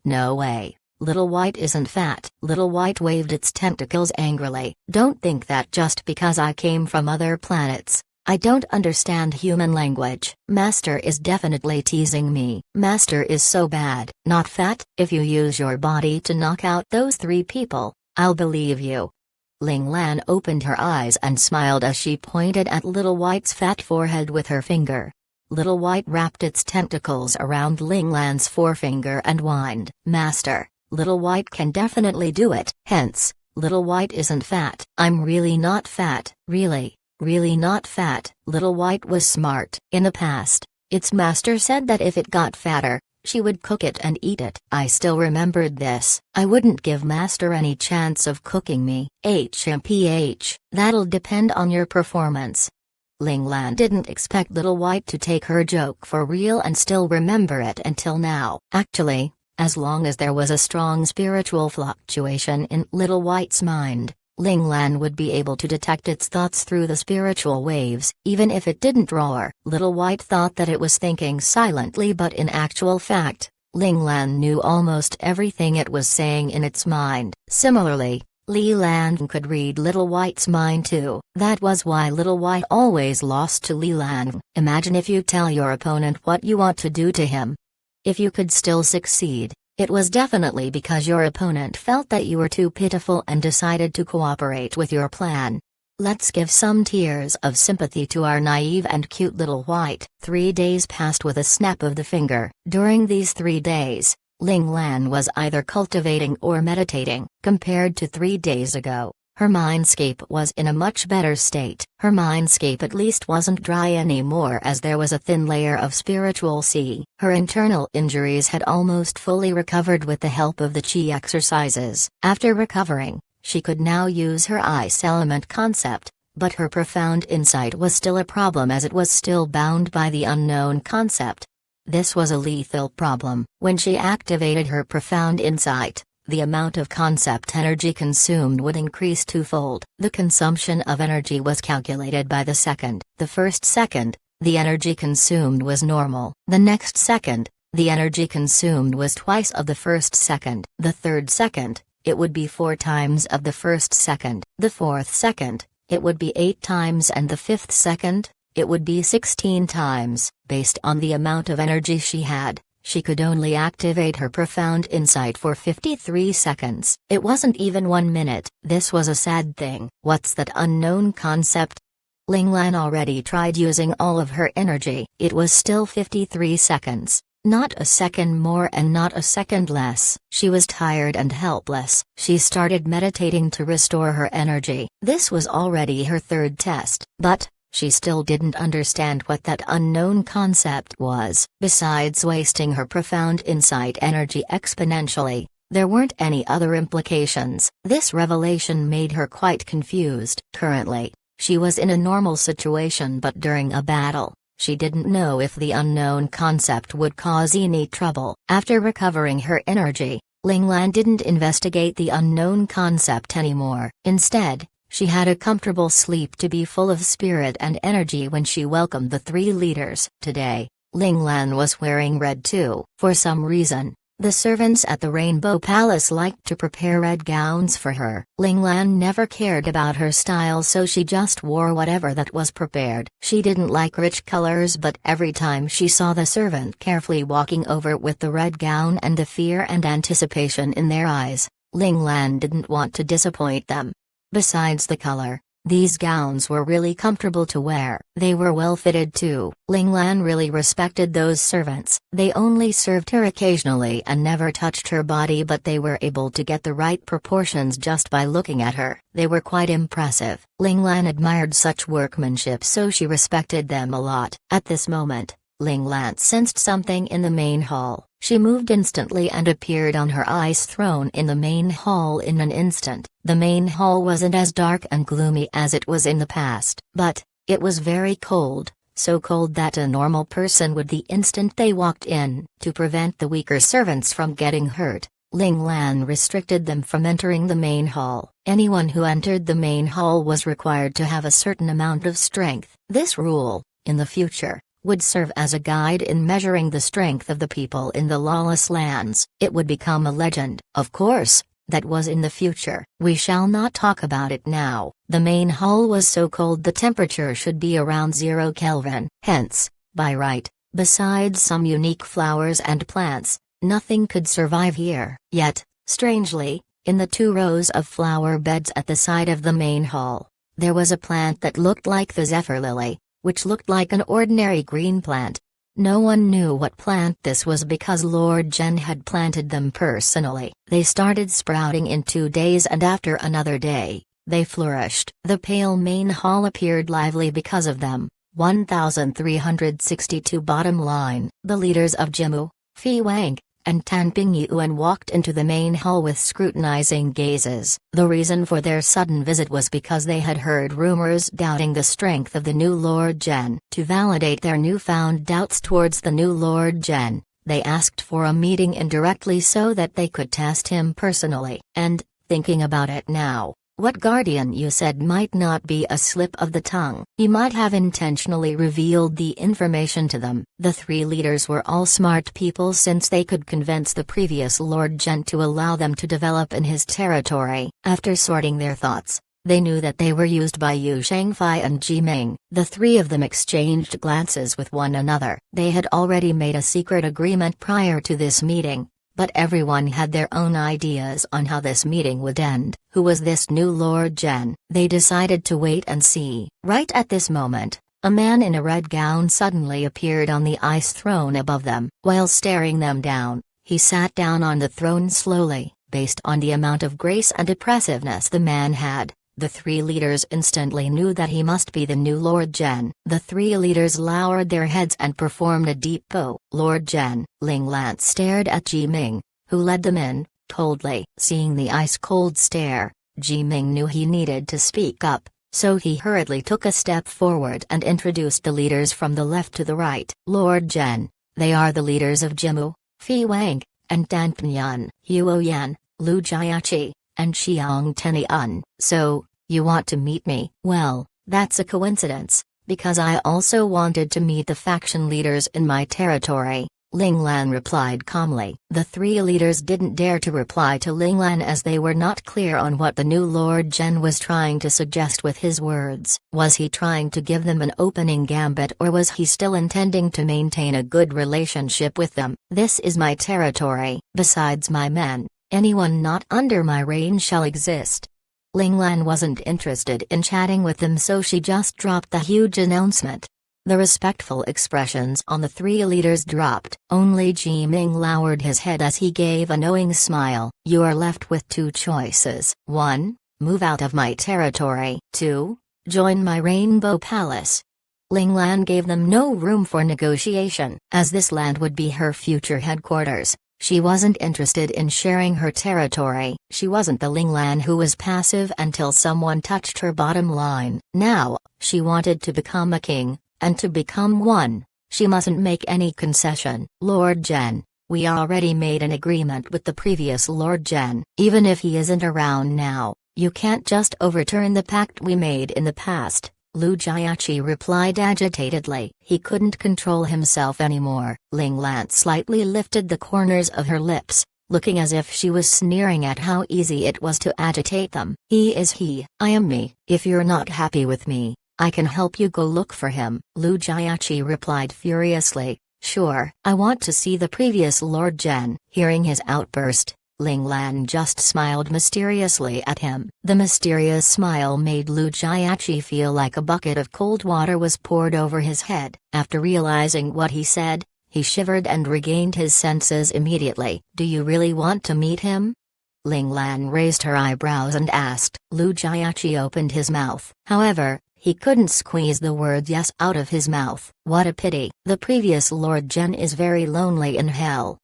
No way. Little White isn't fat. Little White waved its tentacles angrily. Don't think that just because I came from other planets, I don't understand human language. Master is definitely teasing me. Master is so bad. Not fat? If you use your body to knock out those three people, I'll believe you. Ling Lan opened her eyes and smiled as she pointed at Little White's fat forehead with her finger. Little White wrapped its tentacles around Ling Lan's forefinger and whined. Master, Little White can definitely do it. Hence, Little White isn't fat. I'm really not fat. Really not fat. Little White was smart. In the past, its master said that if it got fatter, she would cook it and eat it. I still remembered this. I wouldn't give Master any chance of cooking me. HMPH, that'll depend on your performance. Ling Lan didn't expect Little White to take her joke for real and still remember it until now. Actually, as long as there was a strong spiritual fluctuation in Little White's mind, Ling Lan would be able to detect its thoughts through the spiritual waves, even if it didn't roar. Little White thought that it was thinking silently, but in actual fact, Ling Lan knew almost everything it was saying in its mind. Similarly, Li Lan could read Little White's mind too. That was why Little White always lost to Li Lan. Imagine if you tell your opponent what you want to do to him. If you could still succeed, it was definitely because your opponent felt that you were too pitiful and decided to cooperate with your plan. Let's give some tears of sympathy to our naive and cute Little White. 3 days passed with a snap of the finger. During these 3 days, Ling Lan was either cultivating or meditating. Compared to 3 days ago, her mindscape was in a much better state. Her mindscape at least wasn't dry anymore, as there was a thin layer of spiritual sea. Her internal injuries had almost fully recovered with the help of the Qi exercises. After recovering, she could now use her ice element concept, but her profound insight was still a problem as it was still bound by the unknown concept. This was a lethal problem. When she activated her profound insight, the amount of concept energy consumed would increase twofold. The consumption of energy was calculated by the second. The first second, the energy consumed was normal. The next second, the energy consumed was twice of the first second. The third second, it would be 4 times of the first second. The fourth second, it would be 8 times, and the fifth second, it would be 16 times. Based on the amount of energy she had, she could only activate her profound insight for 53 seconds. It wasn't even 1 minute. This was a sad thing. What's that unknown concept? Ling Lan already tried using all of her energy. It was still 53 seconds. Not a second more and not a second less. She was tired and helpless. She started meditating to restore her energy. This was already her 3rd test. But she still didn't understand what that unknown concept was. Besides wasting her profound insight energy exponentially, there weren't any other implications. This revelation made her quite confused. Currently, she was in a normal situation, but during a battle, she didn't know if the unknown concept would cause any trouble. After recovering her energy, Ling Lan didn't investigate the unknown concept anymore. Instead, she had a comfortable sleep to be full of spirit and energy when she welcomed the three leaders. Today, Ling Lan was wearing red too. For some reason, the servants at the Rainbow Palace liked to prepare red gowns for her. Ling Lan never cared about her style, so she just wore whatever that was prepared. She didn't like rich colors, but every time she saw the servant carefully walking over with the red gown and the fear and anticipation in their eyes, Ling Lan didn't want to disappoint them. Besides the color, these gowns were really comfortable to wear. They were well fitted too. Ling Lan really respected those servants. They only served her occasionally and never touched her body, but they were able to get the right proportions just by looking at her. They were quite impressive. Ling Lan admired such workmanship, so she respected them a lot. At this moment, Ling Lan sensed something in the main hall. She moved instantly and appeared on her ice throne in the main hall in an instant. The main hall wasn't as dark and gloomy as it was in the past, but it was very cold, so cold that a normal person would the instant they walked in. To prevent the weaker servants from getting hurt, Ling Lan restricted them from entering the main hall. Anyone who entered the main hall was required to have a certain amount of strength. This rule, in the future, would serve as a guide in measuring the strength of the people in the lawless lands. It would become a legend. Of course, that was in the future. We shall not talk about it now. The main hall was so cold the temperature should be around 0 Kelvin. Hence, by right, besides some unique flowers and plants, nothing could survive here. Yet, strangely, in the 2 rows of flower beds at the side of the main hall, there was a plant that looked like the zephyr lily, which looked like an ordinary green plant. No one knew what plant this was because Lord Zhen had planted them personally. They started sprouting in 2 days, and after another day, they flourished. The pale main hall appeared lively because of them. 1362. Bottom line. The leaders of Jimu, Fi Wang, and Tan Pingyuan walked into the main hall with scrutinizing gazes. The reason for their sudden visit was because they had heard rumors doubting the strength of the new Lord Zhen. To validate their newfound doubts towards the new Lord Zhen, they asked for a meeting indirectly so that they could test him personally. And, thinking about it now, what Guardian Yu said might not be a slip of the tongue. He might have intentionally revealed the information to them. The 3 leaders were all smart people, since they could convince the previous Lord Zhen to allow them to develop in his territory. After sorting their thoughts, they knew that they were used by Yu Shangfei and Ji Ming. The 3 of them exchanged glances with one another. They had already made a secret agreement prior to this meeting, but everyone had their own ideas on how this meeting would end. Who was this new Lord Zhen? They decided to wait and see. Right at this moment, a man in a red gown suddenly appeared on the ice throne above them. While staring them down, he sat down on the throne slowly. Based on the amount of grace and impressiveness the man had, the 3 leaders instantly knew that he must be the new Lord Zhen. The 3 leaders lowered their heads and performed a deep bow. Lord Zhen. Ling Lan stared at Ji Ming, who led them in, coldly. Seeing the ice-cold stare, Ji Ming knew he needed to speak up, so he hurriedly took a step forward and introduced the leaders from the left to the right. Lord Zhen, they are the leaders of Jimu, Fi Wang, and Dan Pingyuan, Huo Yan, Lu Jiachi, and Xiang Tenian. So, you want to meet me? Well, that's a coincidence, because I also wanted to meet the faction leaders in my territory, Ling Lan replied calmly. The 3 leaders didn't dare to reply to Ling Lan as they were not clear on what the new Lord Zhen was trying to suggest with his words. Was he trying to give them an opening gambit, or was he still intending to maintain a good relationship with them? This is my territory. Besides my men, anyone not under my reign shall exist. Ling Lan wasn't interested in chatting with them, so she just dropped the huge announcement. The respectful expressions on the 3 leaders dropped. Only Ji Ming lowered his head as he gave a knowing smile. You are left with 2 choices. 1. Move out of my territory. 2. Join my Rainbow Palace. Ling Lan gave them no room for negotiation. As this land would be her future headquarters, she wasn't interested in sharing her territory. She wasn't the Ling Lan who was passive until someone touched her bottom line. Now, she wanted to become a king, and to become one, she mustn't make any concession. Lord Zhen, We already made an agreement with the previous Lord Jen. Even if he isn't around now, you can't just overturn the pact we made in the past, Lu Jiaqi replied agitatedly. He couldn't control himself anymore. Ling Lan slightly lifted the corners of her lips, looking as if she was sneering at how easy it was to agitate them. He is he, I am me. If you're not happy with me, I can help you go look for him, Lu Jiaqi replied furiously. Sure, I want to see the previous Lord Jen. Hearing his outburst, Ling Lan just smiled mysteriously at him. The mysterious smile made Lu Jiaqi feel like a bucket of cold water was poured over his head. After realizing what he said, he shivered and regained his senses immediately. Do you really want to meet him? Ling Lan raised her eyebrows and asked. Lu Jiaqi opened his mouth. However, he couldn't squeeze the word yes out of his mouth. What a pity. The previous Lord Jen is very lonely in hell.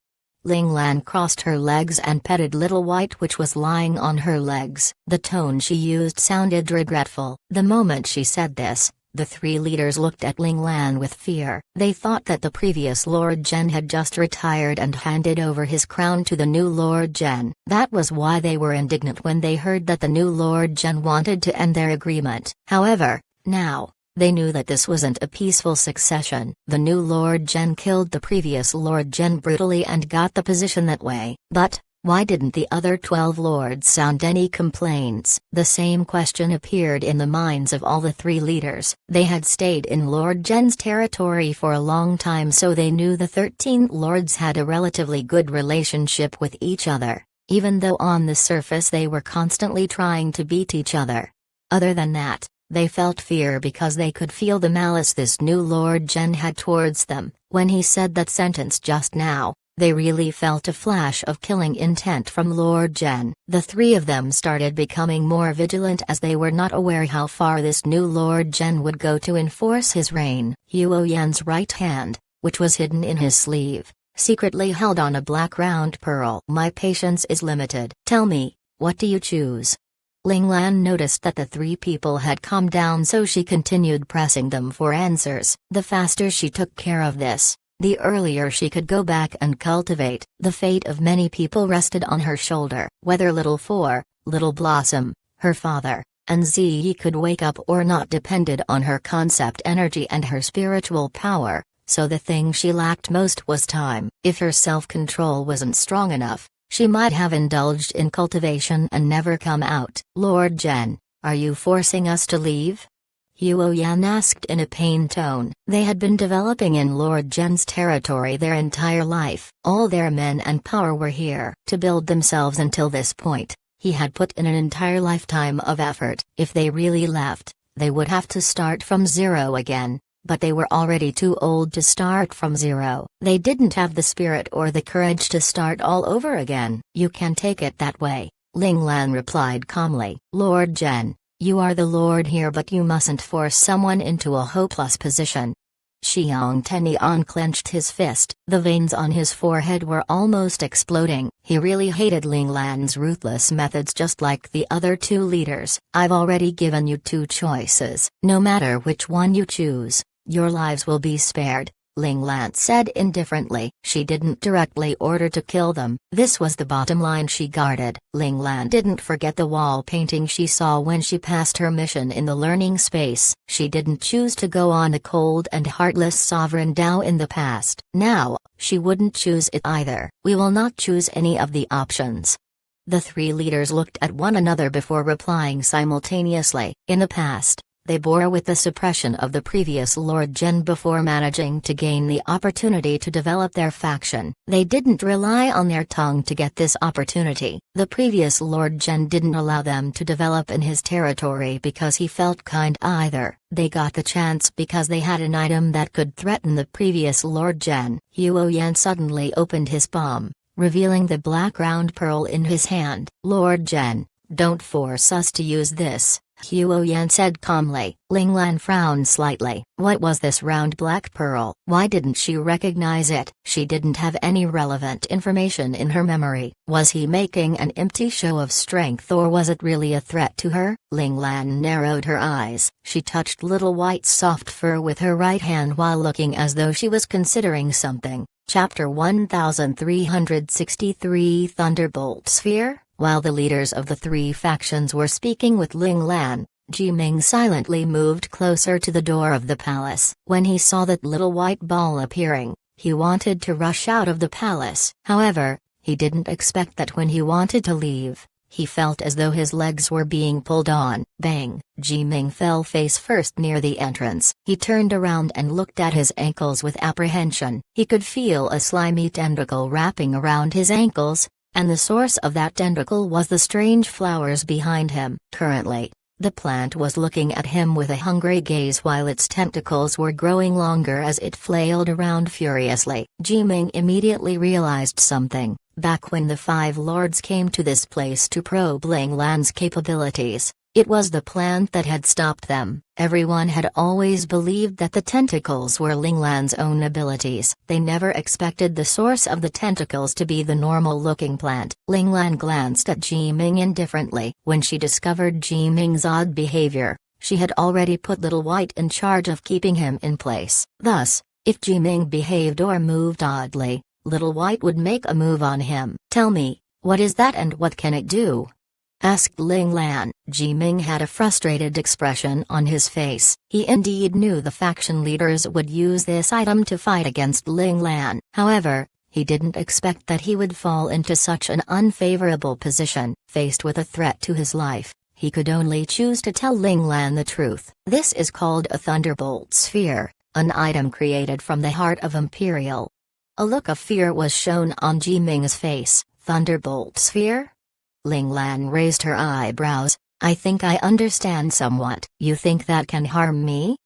Ling Lan crossed her legs and petted Little White, which was lying on her legs. The tone she used sounded regretful. The moment she said this, the three leaders looked at Ling Lan with fear. They thought that the previous Lord Jen had just retired and handed over his crown to the new Lord Jen. That was why they were indignant when they heard that the new Lord Jen wanted to end their agreement. However, now, they knew that this wasn't a peaceful succession. The new Lord Jen killed the previous Lord Jen brutally and got the position that way. But, why didn't the other 12 lords sound any complaints? The same question appeared in the minds of all the three leaders. They had stayed in Lord Jen's territory for a long time, so they knew the 13 lords had a relatively good relationship with each other, even though on the surface they were constantly trying to beat each other. Other than that, they felt fear because they could feel the malice this new Lord Jen had towards them. When he said that sentence just now, they really felt a flash of killing intent from Lord Jen. The three of them started becoming more vigilant as they were not aware how far this new Lord Jen would go to enforce his reign. Huo Yan's right hand, which was hidden in his sleeve, secretly held on a black round pearl. My patience is limited. Tell me, what do you choose? Ling Lan noticed that the three people had calmed down, so she continued pressing them for answers. The faster she took care of this, the earlier she could go back and cultivate. The fate of many people rested on her shoulder. Whether Little Four, Little Blossom, her father, and Ziyi could wake up or not depended on her concept energy and her spiritual power, so the thing she lacked most was time. If her self-control wasn't strong enough, she might have indulged in cultivation and never come out. Lord Jen, are you forcing us to leave? Huo Yan asked in a pained tone. They had been developing in Lord Jen's territory their entire life. All their men and power were here. To build themselves until this point, he had put in an entire lifetime of effort. If they really left, they would have to start from zero again. But they were already too old to start from zero. They didn't have the spirit or the courage to start all over again. You can take it that way, Ling Lan replied calmly. Lord Jen, you are the lord here, but you mustn't force someone into a hopeless position. Xiang Tenian clenched his fist. The veins on his forehead were almost exploding. He really hated Ling Lan's ruthless methods, just like the other two leaders. I've already given you two choices. No matter which one you choose, your lives will be spared, Ling Lan said indifferently. She didn't directly order to kill them. This was the bottom line she guarded. Ling Lan didn't forget the wall painting she saw when she passed her mission in the learning space. She didn't choose to go on the cold and heartless Sovereign Dao in the past. Now, she wouldn't choose it either. We will not choose any of the options. The three leaders looked at one another before replying simultaneously. In the past, they bore with the suppression of the previous Lord Jen before managing to gain the opportunity to develop their faction. They didn't rely on their tongue to get this opportunity. The previous Lord Jen didn't allow them to develop in his territory because he felt kind either. They got the chance because they had an item that could threaten the previous Lord Jen. Huo Yan suddenly opened his palm, revealing the black round pearl in his hand. Lord Jen, don't force us to use this, Huo Yan said calmly. Ling Lan frowned slightly. What was this round black pearl? Why didn't she recognize it? She didn't have any relevant information in her memory. Was he making an empty show of strength, or was it really a threat to her? Ling Lan narrowed her eyes. She touched Little White's soft fur with her right hand while looking as though she was considering something. Chapter 1363 Thunderbolt Sphere. While the leaders of the three factions were speaking with Ling Lan, Jiming silently moved closer to the door of the palace. When he saw that little white ball appearing, he wanted to rush out of the palace. However, he didn't expect that when he wanted to leave, he felt as though his legs were being pulled on. Bang! Jiming fell face first near the entrance. He turned around and looked at his ankles with apprehension. He could feel a slimy tentacle wrapping around his ankles, and the source of that tentacle was the strange flowers behind him. Currently, the plant was looking at him with a hungry gaze while its tentacles were growing longer as it flailed around furiously. Jiming immediately realized something. Back when the Five Lords came to this place to probe Ling Lan's capabilities, it was the plant that had stopped them. Everyone had always believed that the tentacles were Ling Lan's own abilities. They never expected the source of the tentacles to be the normal-looking plant. Ling Lan glanced at Jiming indifferently. When she discovered Jiming's odd behavior, she had already put Little White in charge of keeping him in place. Thus, if Jiming behaved or moved oddly, Little White would make a move on him. "Tell me, what is that and what can it do?" asked Ling Lan. Jiming had a frustrated expression on his face. He indeed knew the faction leaders would use this item to fight against Ling Lan. However, he didn't expect that he would fall into such an unfavorable position. Faced with a threat to his life, he could only choose to tell Ling Lan the truth. "This is called a Thunderbolt Sphere, an item created from the heart of Imperial." A look of fear was shown on Jiming's face. "Thunderbolt Sphere?" Ling Lan raised her eyebrows. "I think I understand somewhat. You think that can harm me?"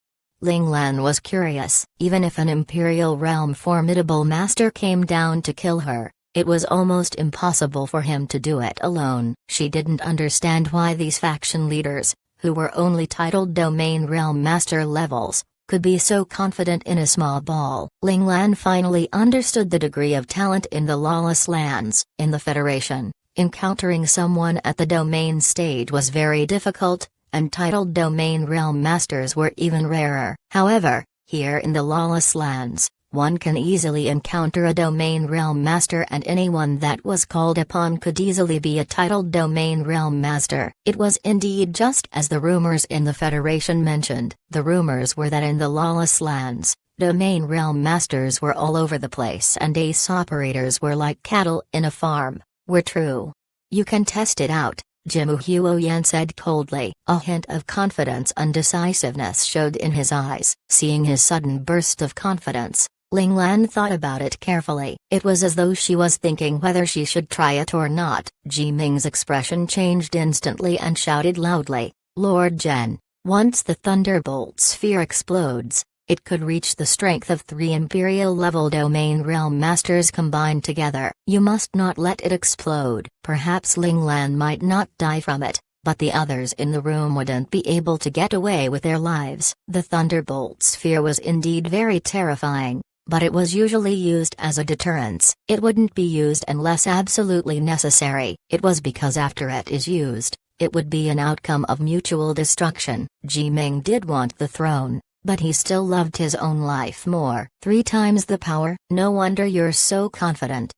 Ling Lan was curious. Even if an Imperial Realm formidable master came down to kill her, it was almost impossible for him to do it alone. She didn't understand why these faction leaders, who were only titled Domain Realm Master levels, could be so confident in a small ball. Ling Lan finally understood the degree of talent in the lawless lands. In the Federation, encountering someone at the domain stage was very difficult, and titled Domain Realm Masters were even rarer. However, here in the lawless lands, one can easily encounter a Domain Realm Master, and anyone that was called upon could easily be a titled Domain Realm Master. It was indeed just as the rumors in the Federation mentioned. The rumors were that in the lawless lands, Domain Realm Masters were all over the place and ace operators were like cattle in a farm, were true. "You can test it out," Jimu Huoyan said coldly. A hint of confidence and decisiveness showed in his eyes. Seeing his sudden burst of confidence, Ling Lan thought about it carefully. It was as though she was thinking whether she should try it or not. Jiming's expression changed instantly and shouted loudly, "Lord Zhen, once the Thunderbolt Sphere explodes, it could reach the strength of 3 Imperial-level Domain Realm Masters combined together. You must not let it explode." Perhaps Ling Lan might not die from it, but the others in the room wouldn't be able to get away with their lives. The Thunderbolt Sphere was indeed very terrifying, but it was usually used as a deterrence. It wouldn't be used unless absolutely necessary. It was because after it is used, it would be an outcome of mutual destruction. Jiming did want the throne, but he still loved his own life more. 3 times the power? No wonder you're so confident.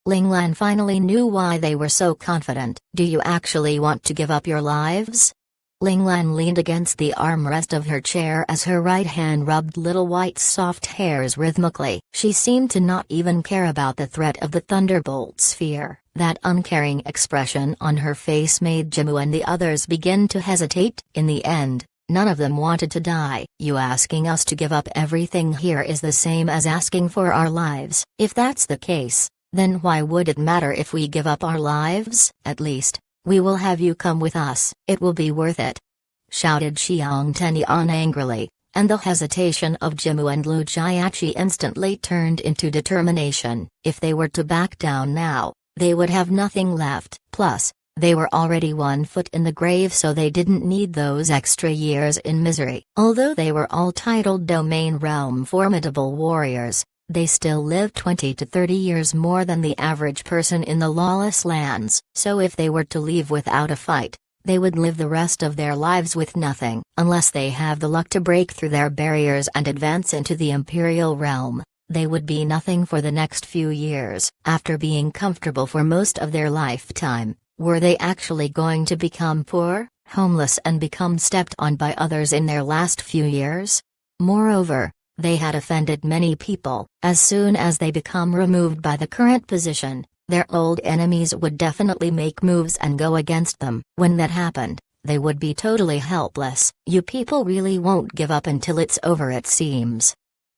Ling Lan finally knew why they were so confident. "Do you actually want to give up your lives?" Ling Lan leaned against the armrest of her chair as her right hand rubbed Little White's soft hairs rhythmically. She seemed to not even care about the threat of the Thunderbolt Sphere. That uncaring expression on her face made Jimu and the others begin to hesitate. In the end, none of them wanted to die. "You asking us to give up everything here is the same as asking for our lives. If that's the case, then why would it matter if we give up our lives? At least, we will have you come with us. It will be worth it," shouted Xiang Tenian angrily, and the hesitation of Jimu and Lu Jiachi instantly turned into determination. If they were to back down now, they would have nothing left. Plus, they were already 1 foot in the grave, so they didn't need those extra years in misery. Although they were all titled Domain Realm formidable warriors, they still lived 20 to 30 years more than the average person in the lawless lands. So if they were to leave without a fight, they would live the rest of their lives with nothing. Unless they have the luck to break through their barriers and advance into the Imperial realm, They would be nothing for the next few years. After being comfortable for most of their lifetime, were they actually going to become poor, homeless and become stepped on by others in their last few years? Moreover, they had offended many people. As soon as they become removed by the current position, their old enemies would definitely make moves and go against them. When that happened, they would be totally helpless. You people really won't give up until it's over, it seems.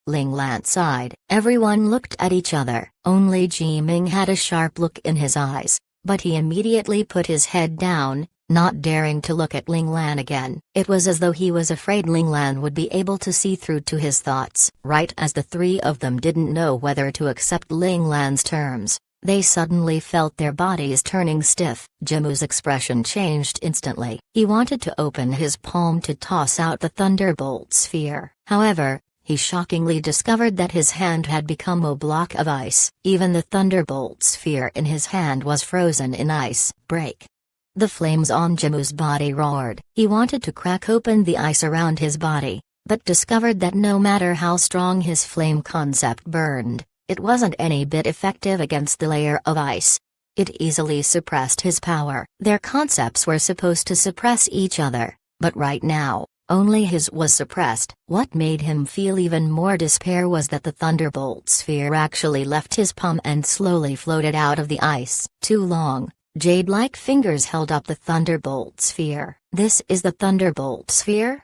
Ling Lan sighed. Everyone looked at each other. Only Ji Ming had a sharp look in his eyes, but he immediately put his head down, not daring to look at Ling Lan again. It was as though he was afraid Ling Lan would be able to see through to his thoughts. Right as the three of them didn't know whether to accept Ling Lan's terms, they suddenly felt their bodies turning stiff. Jimu's expression changed instantly. He wanted to open his palm to toss out the thunderbolt sphere. However, he shockingly discovered that his hand had become a block of ice. Even the thunderbolt sphere in his hand was frozen in ice. Break! The flames on Jimu's body roared. He wanted to crack open the ice around his body, but discovered that no matter how strong his flame concept burned, it wasn't any bit effective against the layer of ice. It easily suppressed his power. Their concepts were supposed to suppress each other, but right now, only his was suppressed. What made him feel even more despair was that the thunderbolt sphere actually left his palm and slowly floated out of the ice. Too long, jade-like fingers held up the thunderbolt sphere. This is the thunderbolt sphere?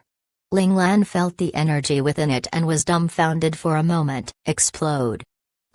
Ling Lan felt the energy within it and was dumbfounded for a moment. Explode!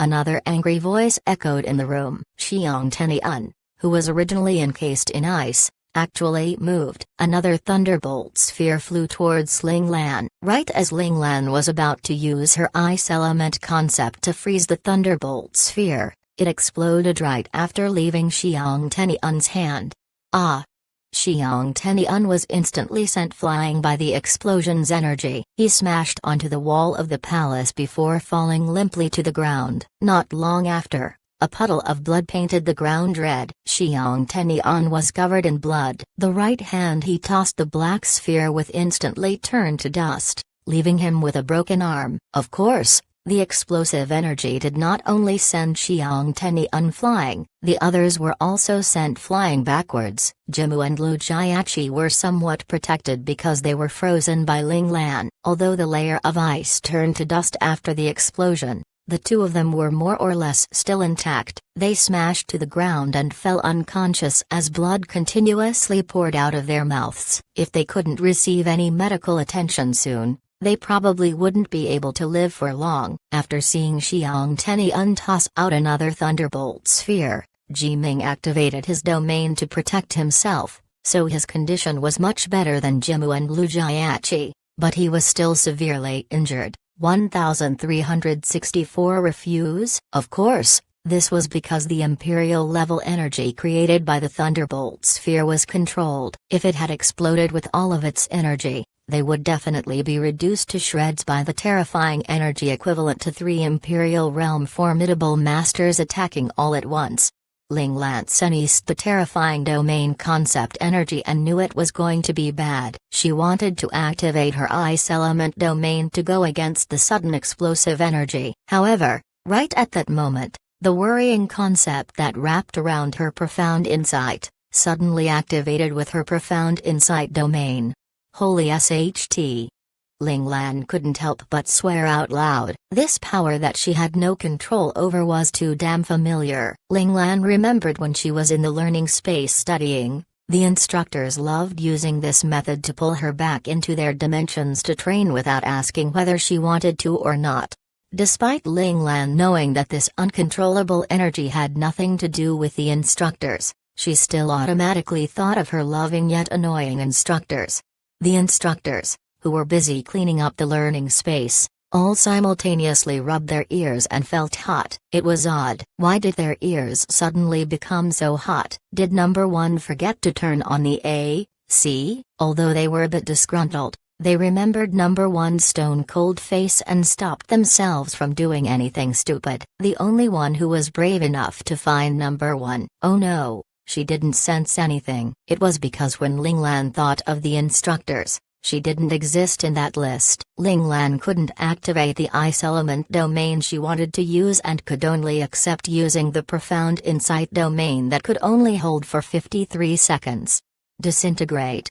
Another angry voice echoed in the room. Xiang Tenian, who was originally encased in ice, actually moved. Another thunderbolt sphere flew towards Ling Lan. Right as Ling Lan was about to use her ice element concept to freeze the thunderbolt sphere, it exploded right after leaving Xiang Tenian's hand. Ah! Xiang Tenian was instantly sent flying by the explosion's energy. He smashed onto the wall of the palace before falling limply to the ground. Not long after, a puddle of blood painted the ground red. Xiang Tenian was covered in blood. The right hand he tossed the black sphere with instantly turned to dust, leaving him with a broken arm. Of course, the explosive energy did not only send Xiang Tenian flying, the others were also sent flying backwards. Jimu and Lu Jiachi were somewhat protected because they were frozen by Ling Lan. Although the layer of ice turned to dust after the explosion, the two of them were more or less still intact. They smashed to the ground and fell unconscious as blood continuously poured out of their mouths. If they couldn't receive any medical attention soon, they probably wouldn't be able to live for long. After seeing Xiang Tenian toss out another thunderbolt sphere, Ji Ming activated his domain to protect himself, so his condition was much better than Jimu and Lu Jiachi, but he was still severely injured. 1364 refuse? Of course, this was because the imperial level energy created by the thunderbolt sphere was controlled. If it had exploded with all of its energy, they would definitely be reduced to shreds by the terrifying energy equivalent to 3 Imperial Realm formidable masters attacking all at once. Ling Lan sensed the terrifying domain concept energy and knew it was going to be bad. She wanted to activate her ice element domain to go against the sudden explosive energy. However, right at that moment, the worrying concept that wrapped around her profound insight suddenly activated with her profound insight domain. Holy SHT! Ling Lan couldn't help but swear out loud. This power that she had no control over was too damn familiar. Ling Lan remembered when she was in the learning space studying, the instructors loved using this method to pull her back into their dimensions to train without asking whether she wanted to or not. Despite Ling Lan knowing that this uncontrollable energy had nothing to do with the instructors, she still automatically thought of her loving yet annoying instructors. The instructors, who were busy cleaning up the learning space, all simultaneously rubbed their ears and felt hot. It was odd. Why did their ears suddenly become so hot? Did number 1 forget to turn on the AC? Although they were a bit disgruntled, they remembered number 1's stone-cold face and stopped themselves from doing anything stupid. The only one who was brave enough to find number 1. Oh no, she didn't sense anything. It was because when Ling Lan thought of the instructors, She didn't exist in that list. Ling Lan couldn't activate the ice element domain she wanted to use and could only accept using the profound insight domain that could only hold for 53 seconds. Disintegrate.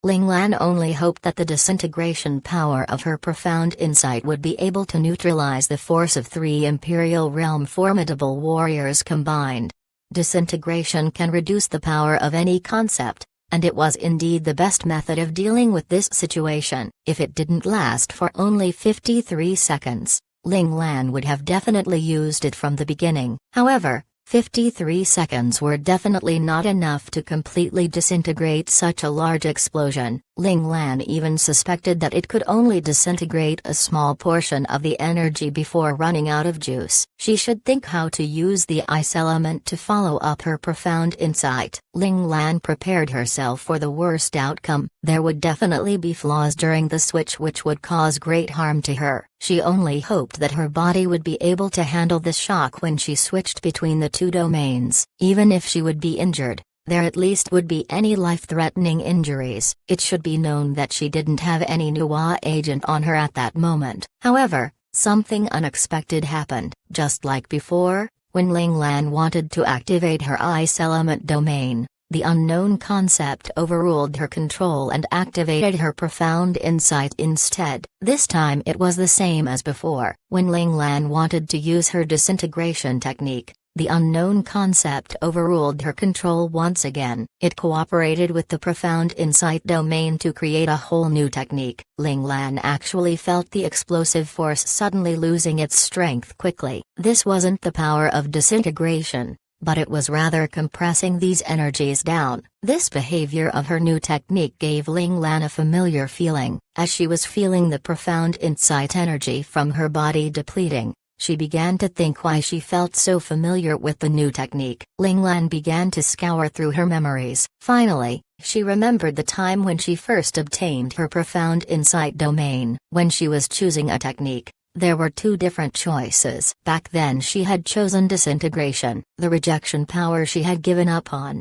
Ling Lan only hoped that the disintegration power of her profound insight would be able to neutralize the force of 3 Imperial Realm formidable warriors combined. Disintegration can reduce the power of any concept, and it was indeed the best method of dealing with this situation. If it didn't last for only 53 seconds, Ling Lan would have definitely used it from the beginning. However, 53 seconds were definitely not enough to completely disintegrate such a large explosion. Ling Lan even suspected that it could only disintegrate a small portion of the energy before running out of juice. She should think how to use the ice element to follow up her profound insight. Ling Lan prepared herself for the worst outcome. There would definitely be flaws during the switch which would cause great harm to her. She only hoped that her body would be able to handle the shock when she switched between the 2 domains. Even if she would be injured, there at least would be any life-threatening injuries. It should be known that she didn't have any Nuwa agent on her at that moment. However, something unexpected happened. Just like before, when Ling Lan wanted to activate her ice element domain, the unknown concept overruled her control and activated her profound insight instead. This time it was the same as before. When Ling Lan wanted to use her disintegration technique, the unknown concept overruled her control once again. It cooperated with the profound insight domain to create a whole new technique. Ling Lan actually felt the explosive force suddenly losing its strength quickly. This wasn't the power of disintegration, but it was rather compressing these energies down. This behavior of her new technique gave Ling Lan a familiar feeling. As she was feeling the profound insight energy from her body depleting, she began to think why she felt so familiar with the new technique. Ling Lan began to scour through her memories. Finally, she remembered the time when she first obtained her profound insight domain. When she was choosing a technique, there were 2 different choices. Back then she had chosen disintegration. The rejection power she had given up on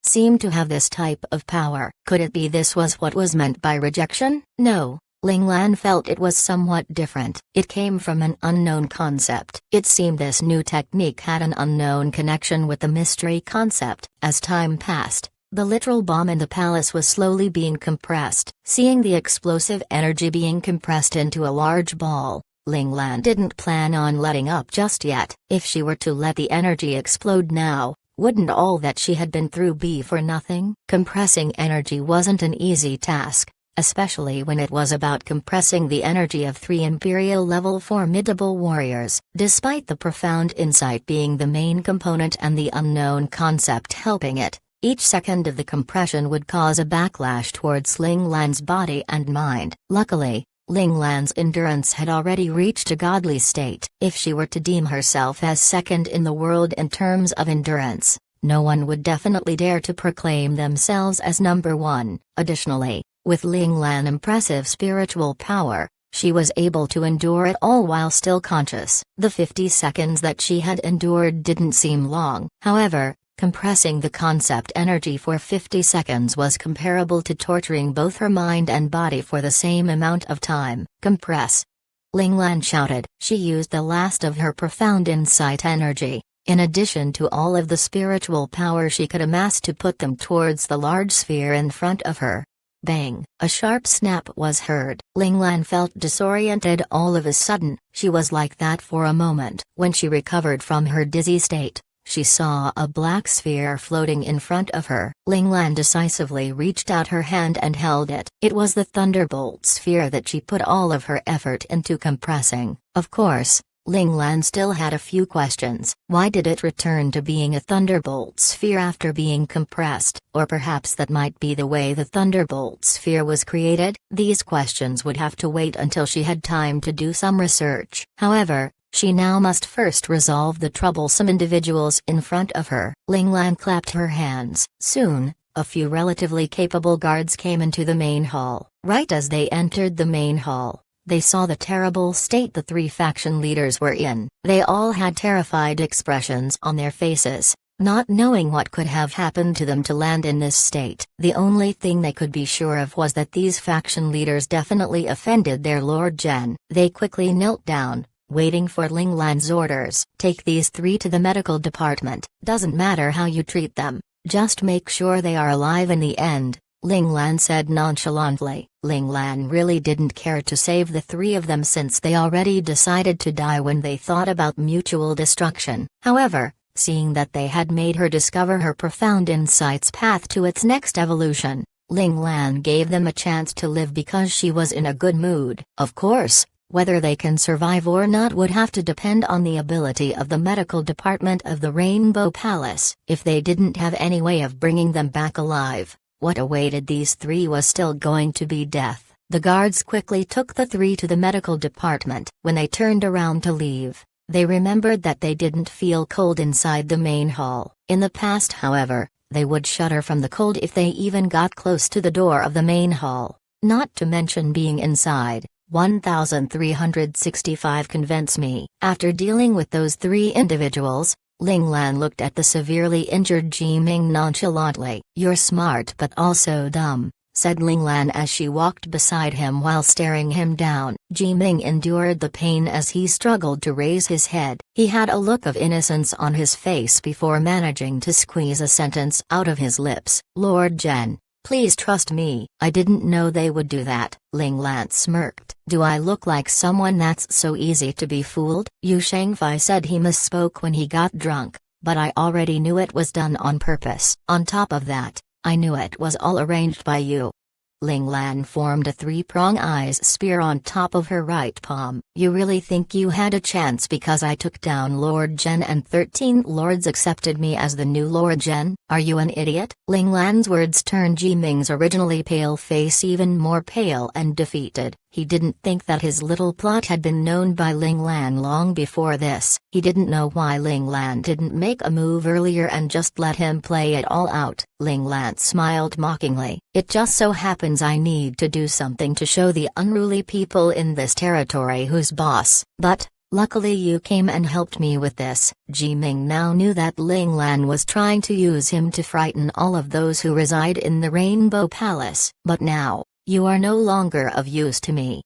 seemed to have this type of power. Could it be this was what was meant by rejection? No. Ling Lan felt it was somewhat different. It came from an unknown concept. It seemed this new technique had an unknown connection with the mystery concept. As time passed, the literal bomb in the palace was slowly being compressed. Seeing the explosive energy being compressed into a large ball, Ling Lan didn't plan on letting up just yet. If she were to let the energy explode now, wouldn't all that she had been through be for nothing? Compressing energy wasn't an easy task, especially when it was about compressing the energy of 3 Imperial-level formidable warriors. Despite the profound insight being the main component and the unknown concept helping it, each second of the compression would cause a backlash towards Ling Lan's body and mind. Luckily, Ling Lan's endurance had already reached a godly state. If she were to deem herself as second in the world in terms of endurance, no one would definitely dare to proclaim themselves as number 1. Additionally, with Ling Lan's impressive spiritual power, she was able to endure it all while still conscious. The 50 seconds that she had endured didn't seem long. However, compressing the concept energy for 50 seconds was comparable to torturing both her mind and body for the same amount of time. Compress! Ling Lan shouted. She used the last of her profound insight energy, in addition to all of the spiritual power she could amass, to put them towards the large sphere in front of her. Bang! A sharp snap was heard. Ling Lan felt disoriented all of a sudden. She was like that for a moment. When she recovered from her dizzy state, she saw a black sphere floating in front of her. Ling Lan decisively reached out her hand and held it. It was the Thunderbolt sphere that she put all of her effort into compressing. Of course, Ling Lan still had a few questions. Why did it return to being a Thunderbolt sphere after being compressed? Or perhaps that might be the way the Thunderbolt sphere was created? These questions would have to wait until she had time to do some research. However, she now must first resolve the troublesome individuals in front of her. Ling Lan clapped her hands. Soon, a few relatively capable guards came into the main hall. Right as they entered the main hall, they saw the terrible state the 3 faction leaders were in. They all had terrified expressions on their faces. Not knowing what could have happened to them to land in this state, the only thing they could be sure of was that these faction leaders definitely offended their Lord Zhen. They quickly knelt down, waiting for Ling Lan's orders. Take these three to the medical department. Doesn't matter how you treat them, just make sure they are alive in the end, Ling Lan said nonchalantly. Ling Lan really didn't care to save the three of them since they already decided to die when they thought about mutual destruction. However, seeing that they had made her discover her profound insight's path to its next evolution, Ling Lan gave them a chance to live because she was in a good mood. Of course, whether they can survive or not would have to depend on the ability of the medical department of the Rainbow Palace. If they didn't have any way of bringing them back alive, what awaited these three was still going to be death. The guards quickly took the three to the medical department. When they turned around to leave, they remembered that they didn't feel cold inside the main hall. In the past, however, they would shudder from the cold if they even got close to the door of the main hall. Not to mention being inside. 1365 convince me. After dealing with those three individuals, Ling Lan looked at the severely injured Ji Ming nonchalantly. You're smart but also dumb, said Ling Lan as she walked beside him while staring him down. Ji Ming endured the pain as he struggled to raise his head. He had a look of innocence on his face before managing to squeeze a sentence out of his lips. Lord Zhen, please trust me. I didn't know they would do that. Ling Lan smirked. Do I look like someone that's so easy to be fooled? Yu Shangfei said he misspoke when he got drunk, but I already knew it was done on purpose. On top of that, I knew it was all arranged by you. Ling Lan formed a three-prong ice spear on top of her right palm. You really think you had a chance because I took down Lord Zhen and 13 lords accepted me as the new Lord Zhen? Are you an idiot? Ling Lan's words turned Ji Ming's originally pale face even more pale and defeated. He didn't think that his little plot had been known by Ling Lan long before this. He didn't know why Ling Lan didn't make a move earlier and just let him play it all out. Ling Lan smiled mockingly. It just so happens I need to do something to show the unruly people in this territory who's boss. But, luckily you came and helped me with this. Ji Ming now knew that Ling Lan was trying to use him to frighten all of those who reside in the Rainbow Palace. But now, you are no longer of use to me.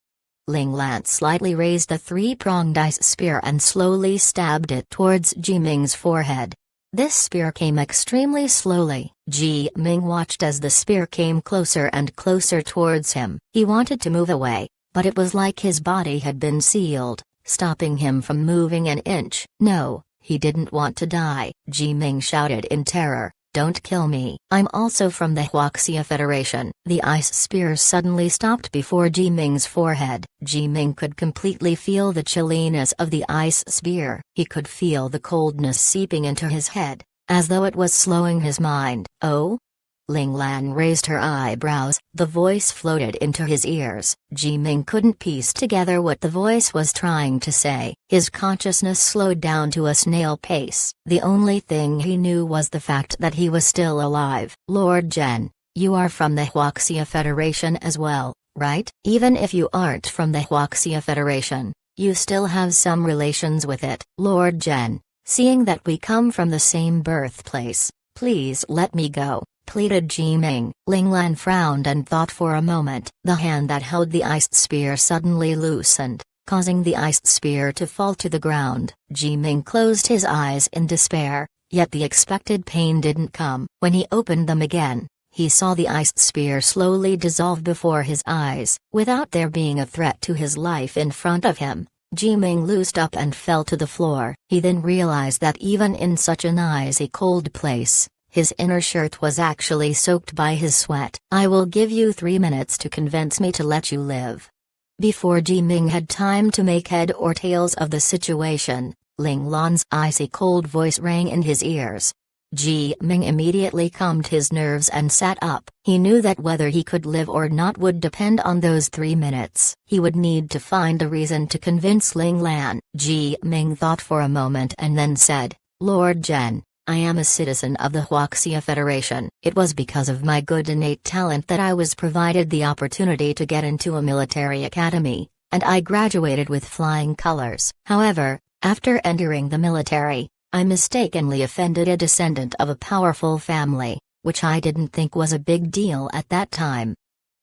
Ling Lan slightly raised a three-pronged ice spear and slowly stabbed it towards Ji Ming's forehead. This spear came extremely slowly. Ji Ming watched as the spear came closer and closer towards him. He wanted to move away, but it was like his body had been sealed, stopping him from moving an inch. No, he didn't want to die. Ji Ming shouted in terror. Don't kill me. I'm also from the Huaxia Federation. The ice spear suddenly stopped before Ji Ming's forehead. Ji Ming could completely feel the chilliness of the ice spear. He could feel the coldness seeping into his head, as though it was slowing his mind. Oh? Ling Lan raised her eyebrows. The voice floated into his ears. Ji Ming couldn't piece together what the voice was trying to say. His consciousness slowed down to a snail pace. The only thing he knew was the fact that he was still alive. Lord Zhen, you are from the Huaxia Federation as well, right? Even if you aren't from the Huaxia Federation, you still have some relations with it. Lord Zhen, seeing that we come from the same birthplace, please let me go, pleaded Ji Ming. Ling Lan frowned and thought for a moment. The hand that held the iced spear suddenly loosened, causing the iced spear to fall to the ground. Ji Ming closed his eyes in despair, yet the expected pain didn't come. When he opened them again, he saw the iced spear slowly dissolve before his eyes. Without there being a threat to his life in front of him, Ji Ming loosed up and fell to the floor. He then realized that even in such an icy cold place, his inner shirt was actually soaked by his sweat. I will give you 3 minutes to convince me to let you live. Before Ji Ming had time to make head or tails of the situation, Ling Lan's icy cold voice rang in his ears. Ji Ming immediately calmed his nerves and sat up. He knew that whether he could live or not would depend on those 3 minutes. He would need to find a reason to convince Ling Lan. Ji Ming thought for a moment and then said, Lord Zhen, I am a citizen of the Huaxia Federation. It was because of my good innate talent that I was provided the opportunity to get into a military academy, and I graduated with flying colors. However, after entering the military, I mistakenly offended a descendant of a powerful family, which I didn't think was a big deal at that time.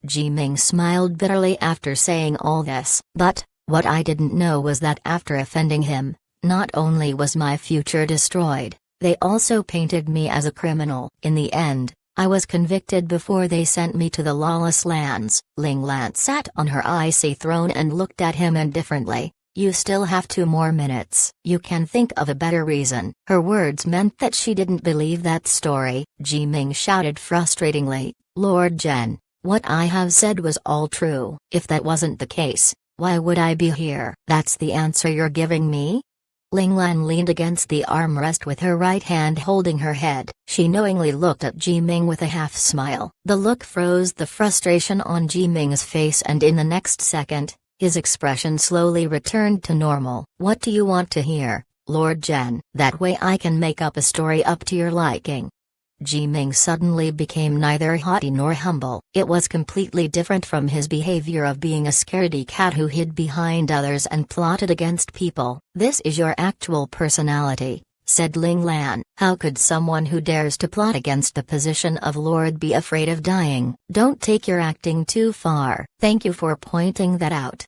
Jiming smiled bitterly after saying all this. But, what I didn't know was that after offending him, not only was my future destroyed, they also painted me as a criminal. In the end, I was convicted before they sent me to the lawless lands. Ling Lan sat on her icy throne and looked at him indifferently. You still have 2 more minutes. You can think of a better reason. Her words meant that she didn't believe that story. Jiming shouted frustratingly, Lord Zhen, what I have said was all true. If that wasn't the case, why would I be here? That's the answer you're giving me? Ling Lan leaned against the armrest with her right hand holding her head. She knowingly looked at Jiming with a half-smile. The look froze the frustration on Jiming's face, and in the next second, his expression slowly returned to normal. What do you want to hear, Lord Zhen? That way I can make up a story up to your liking. Jiming suddenly became neither haughty nor humble. It was completely different from his behavior of being a scaredy cat who hid behind others and plotted against people. This is your actual personality, said Ling Lan. How could someone who dares to plot against the position of Lord be afraid of dying? Don't take your acting too far. Thank you for pointing that out.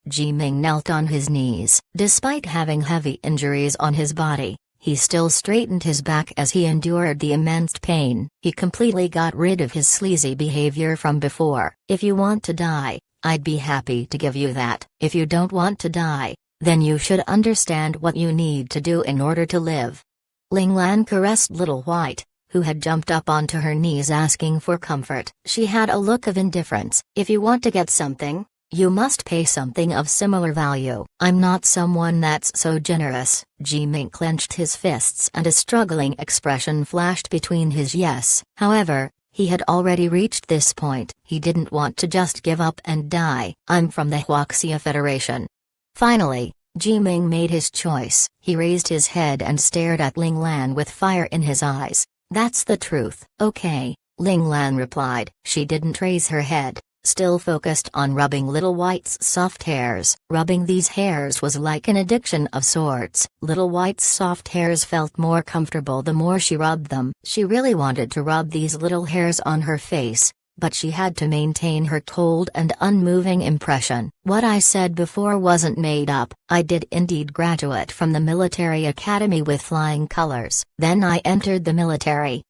Jiming knelt on his knees. Despite having heavy injuries on his body, he still straightened his back as he endured the immense pain. He completely got rid of his sleazy behavior from before. If you want to die, I'd be happy to give you that. If you don't want to die, then you should understand what you need to do in order to live. Ling Lan caressed Little White, who had jumped up onto her knees asking for comfort. She had a look of indifference. If you want to get something, you must pay something of similar value. I'm not someone that's so generous. Jiming clenched his fists and a struggling expression flashed between his yes. However, he had already reached this point. He didn't want to just give up and die. I'm from the Huaxia Federation. Finally, Jiming made his choice. He raised his head and stared at Ling Lan with fire in his eyes. That's the truth. Okay, Ling Lan replied. She didn't raise her head, still focused on rubbing Little White's soft hairs. Rubbing these hairs was like an addiction of sorts. Little White's soft hairs felt more comfortable the more she rubbed them. She really wanted to rub these little hairs on her face, but she had to maintain her cold and unmoving impression. What I said before wasn't made up. I did indeed graduate from the military academy with flying colors. Then I entered the military.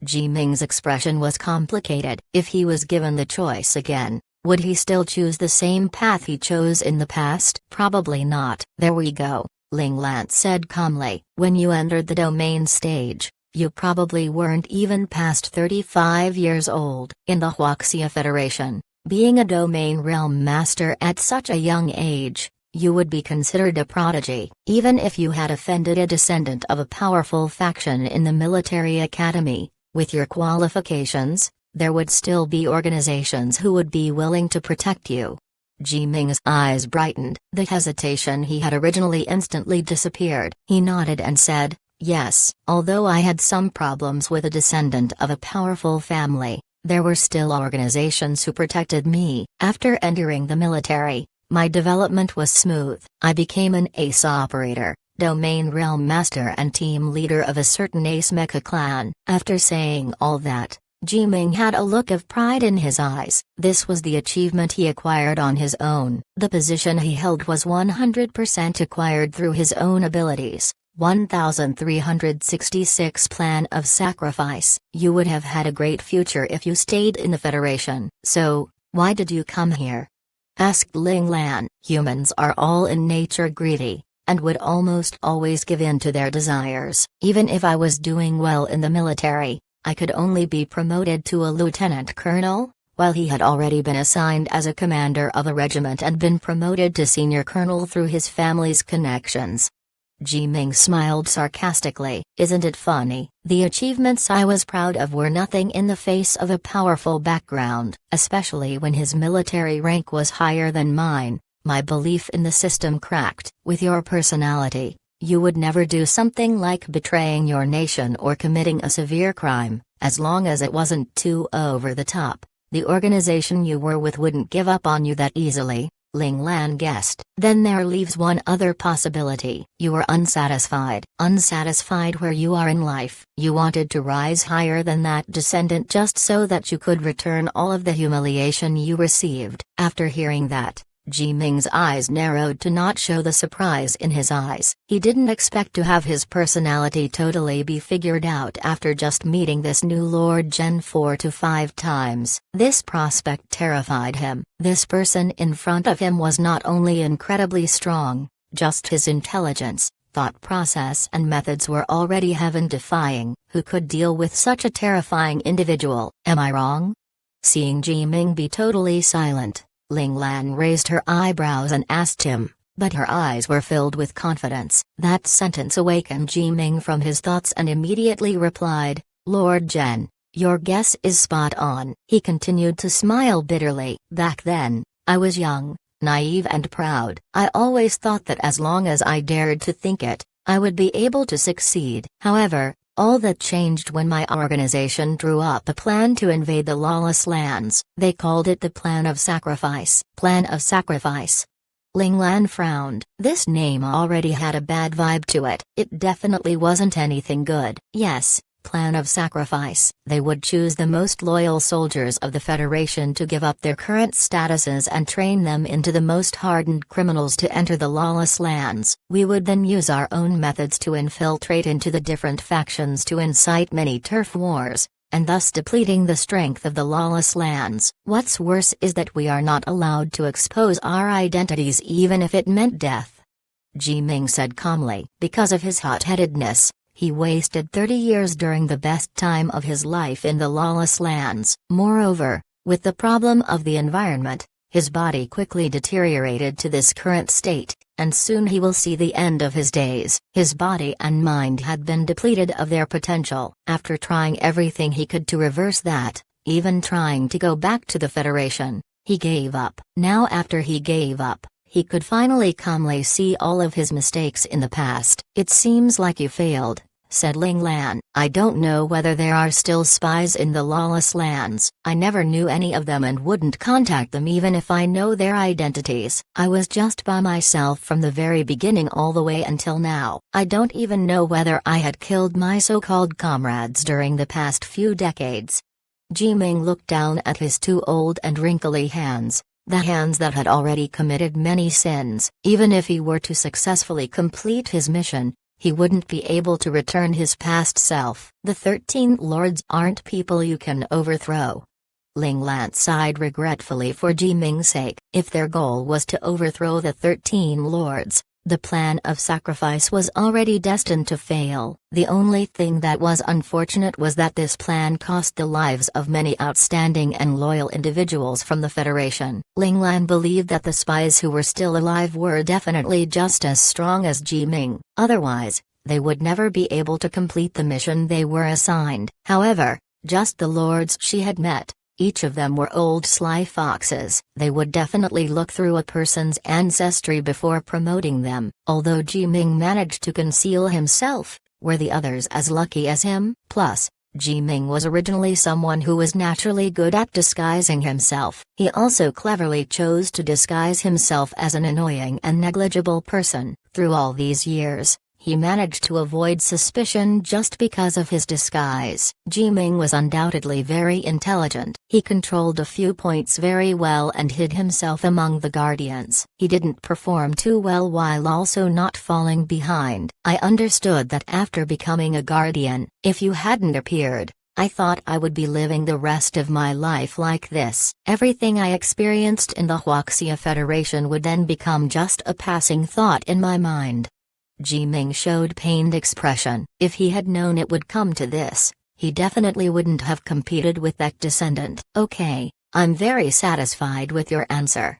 Jiming's expression was complicated. If he was given the choice again, would he still choose the same path he chose in the past? Probably not. There we go, Ling Lan said calmly. When you entered the domain stage, you probably weren't even past 35 years old. In the Huaxia Federation, being a domain realm master at such a young age, you would be considered a prodigy. Even if you had offended a descendant of a powerful faction in the military academy, with your qualifications, there would still be organizations who would be willing to protect you. Jiming's eyes brightened. The hesitation he had originally instantly disappeared. He nodded and said, yes. Although I had some problems with a descendant of a powerful family, there were still organizations who protected me. After entering the military, my development was smooth. I became an ace operator, domain realm master and team leader of a certain ace mecha clan. After saying all that, Jiming had a look of pride in his eyes. This was the achievement he acquired on his own. The position he held was 100% acquired through his own abilities. 1366 Plan of Sacrifice. You would have had a great future if you stayed in the Federation. So, why did you come here? Asked Ling Lan. Humans are all in nature greedy, and would almost always give in to their desires. Even if I was doing well in the military, I could only be promoted to a lieutenant colonel, while he had already been assigned as a commander of a regiment and been promoted to senior colonel through his family's connections. Jiming smiled sarcastically. Isn't it funny? The achievements I was proud of were nothing in the face of a powerful background, especially when his military rank was higher than mine. My belief in the system cracked. With your personality, you would never do something like betraying your nation or committing a severe crime, as long as it wasn't too over the top. The organization you were with wouldn't give up on you that easily. Ling Lan guessed. Then there leaves one other possibility. You are unsatisfied. Unsatisfied where you are in life. You wanted to rise higher than that descendant just so that you could return all of the humiliation you received. After hearing that, Ji Ming's eyes narrowed to not show the surprise in his eyes. He didn't expect to have his personality totally be figured out after just meeting this new Lord Zhen 4 to 5 times. This prospect terrified him. This person in front of him was not only incredibly strong, just his intelligence, thought process and methods were already heaven-defying. Who could deal with such a terrifying individual? Am I wrong? Seeing Ji Ming be totally silent, Ling Lan raised her eyebrows and asked him, but her eyes were filled with confidence. That sentence awakened Ji Ming from his thoughts and immediately replied, Lord Zhen, your guess is spot on. He continued to smile bitterly. Back then, I was young, naive and proud. I always thought that as long as I dared to think it, I would be able to succeed. However, all that changed when my organization drew up a plan to invade the lawless lands. They called it the Plan of Sacrifice. Plan of Sacrifice. Ling Lan frowned. This name already had a bad vibe to it. It definitely wasn't anything good. Yes, Plan of Sacrifice. They would choose the most loyal soldiers of the Federation to give up their current statuses and train them into the most hardened criminals to enter the lawless lands. We would then use our own methods to infiltrate into the different factions to incite many turf wars, and thus depleting the strength of the lawless lands. What's worse is that we are not allowed to expose our identities even if it meant death. Ji Ming said calmly. Because of his hot-headedness, he wasted 30 years during the best time of his life in the lawless lands. Moreover, with the problem of the environment, his body quickly deteriorated to this current state, and soon he will see the end of his days. His body and mind had been depleted of their potential. After trying everything he could to reverse that, even trying to go back to the Federation, he gave up. Now after he gave up, he could finally calmly see all of his mistakes in the past. It seems like you failed, said Ling Lan. I don't know whether there are still spies in the lawless lands. I never knew any of them and wouldn't contact them even if I know their identities. I was just by myself from the very beginning all the way until now. I don't even know whether I had killed my so-called comrades during the past few decades. Ji Ming looked down at his two old and wrinkly hands. The hands that had already committed many sins. Even if he were to successfully complete his mission, he wouldn't be able to return his past self. The 13 lords aren't people you can overthrow. Ling Lan sighed regretfully for Ji Ming's sake. If their goal was to overthrow the 13 lords, the Plan of Sacrifice was already destined to fail. The only thing that was unfortunate was that this plan cost the lives of many outstanding and loyal individuals from the Federation. Ling Lan believed that the spies who were still alive were definitely just as strong as Ji Ming. Otherwise, they would never be able to complete the mission they were assigned. However, just the lords she had met, each of them were old sly foxes. They would definitely look through a person's ancestry before promoting them. Although Ji Ming managed to conceal himself, were the others as lucky as him? Plus, Ji Ming was originally someone who was naturally good at disguising himself. He also cleverly chose to disguise himself as an annoying and negligible person. Through all these years, he managed to avoid suspicion just because of his disguise. Ji Ming was undoubtedly very intelligent. He controlled a few points very well and hid himself among the guardians. He didn't perform too well while also not falling behind. I understood that after becoming a guardian, if you hadn't appeared, I thought I would be living the rest of my life like this. Everything I experienced in the Huaxia Federation would then become just a passing thought in my mind. Ji Ming showed pained expression. If he had known it would come to this, he definitely wouldn't have competed with that descendant. Okay, I'm very satisfied with your answer.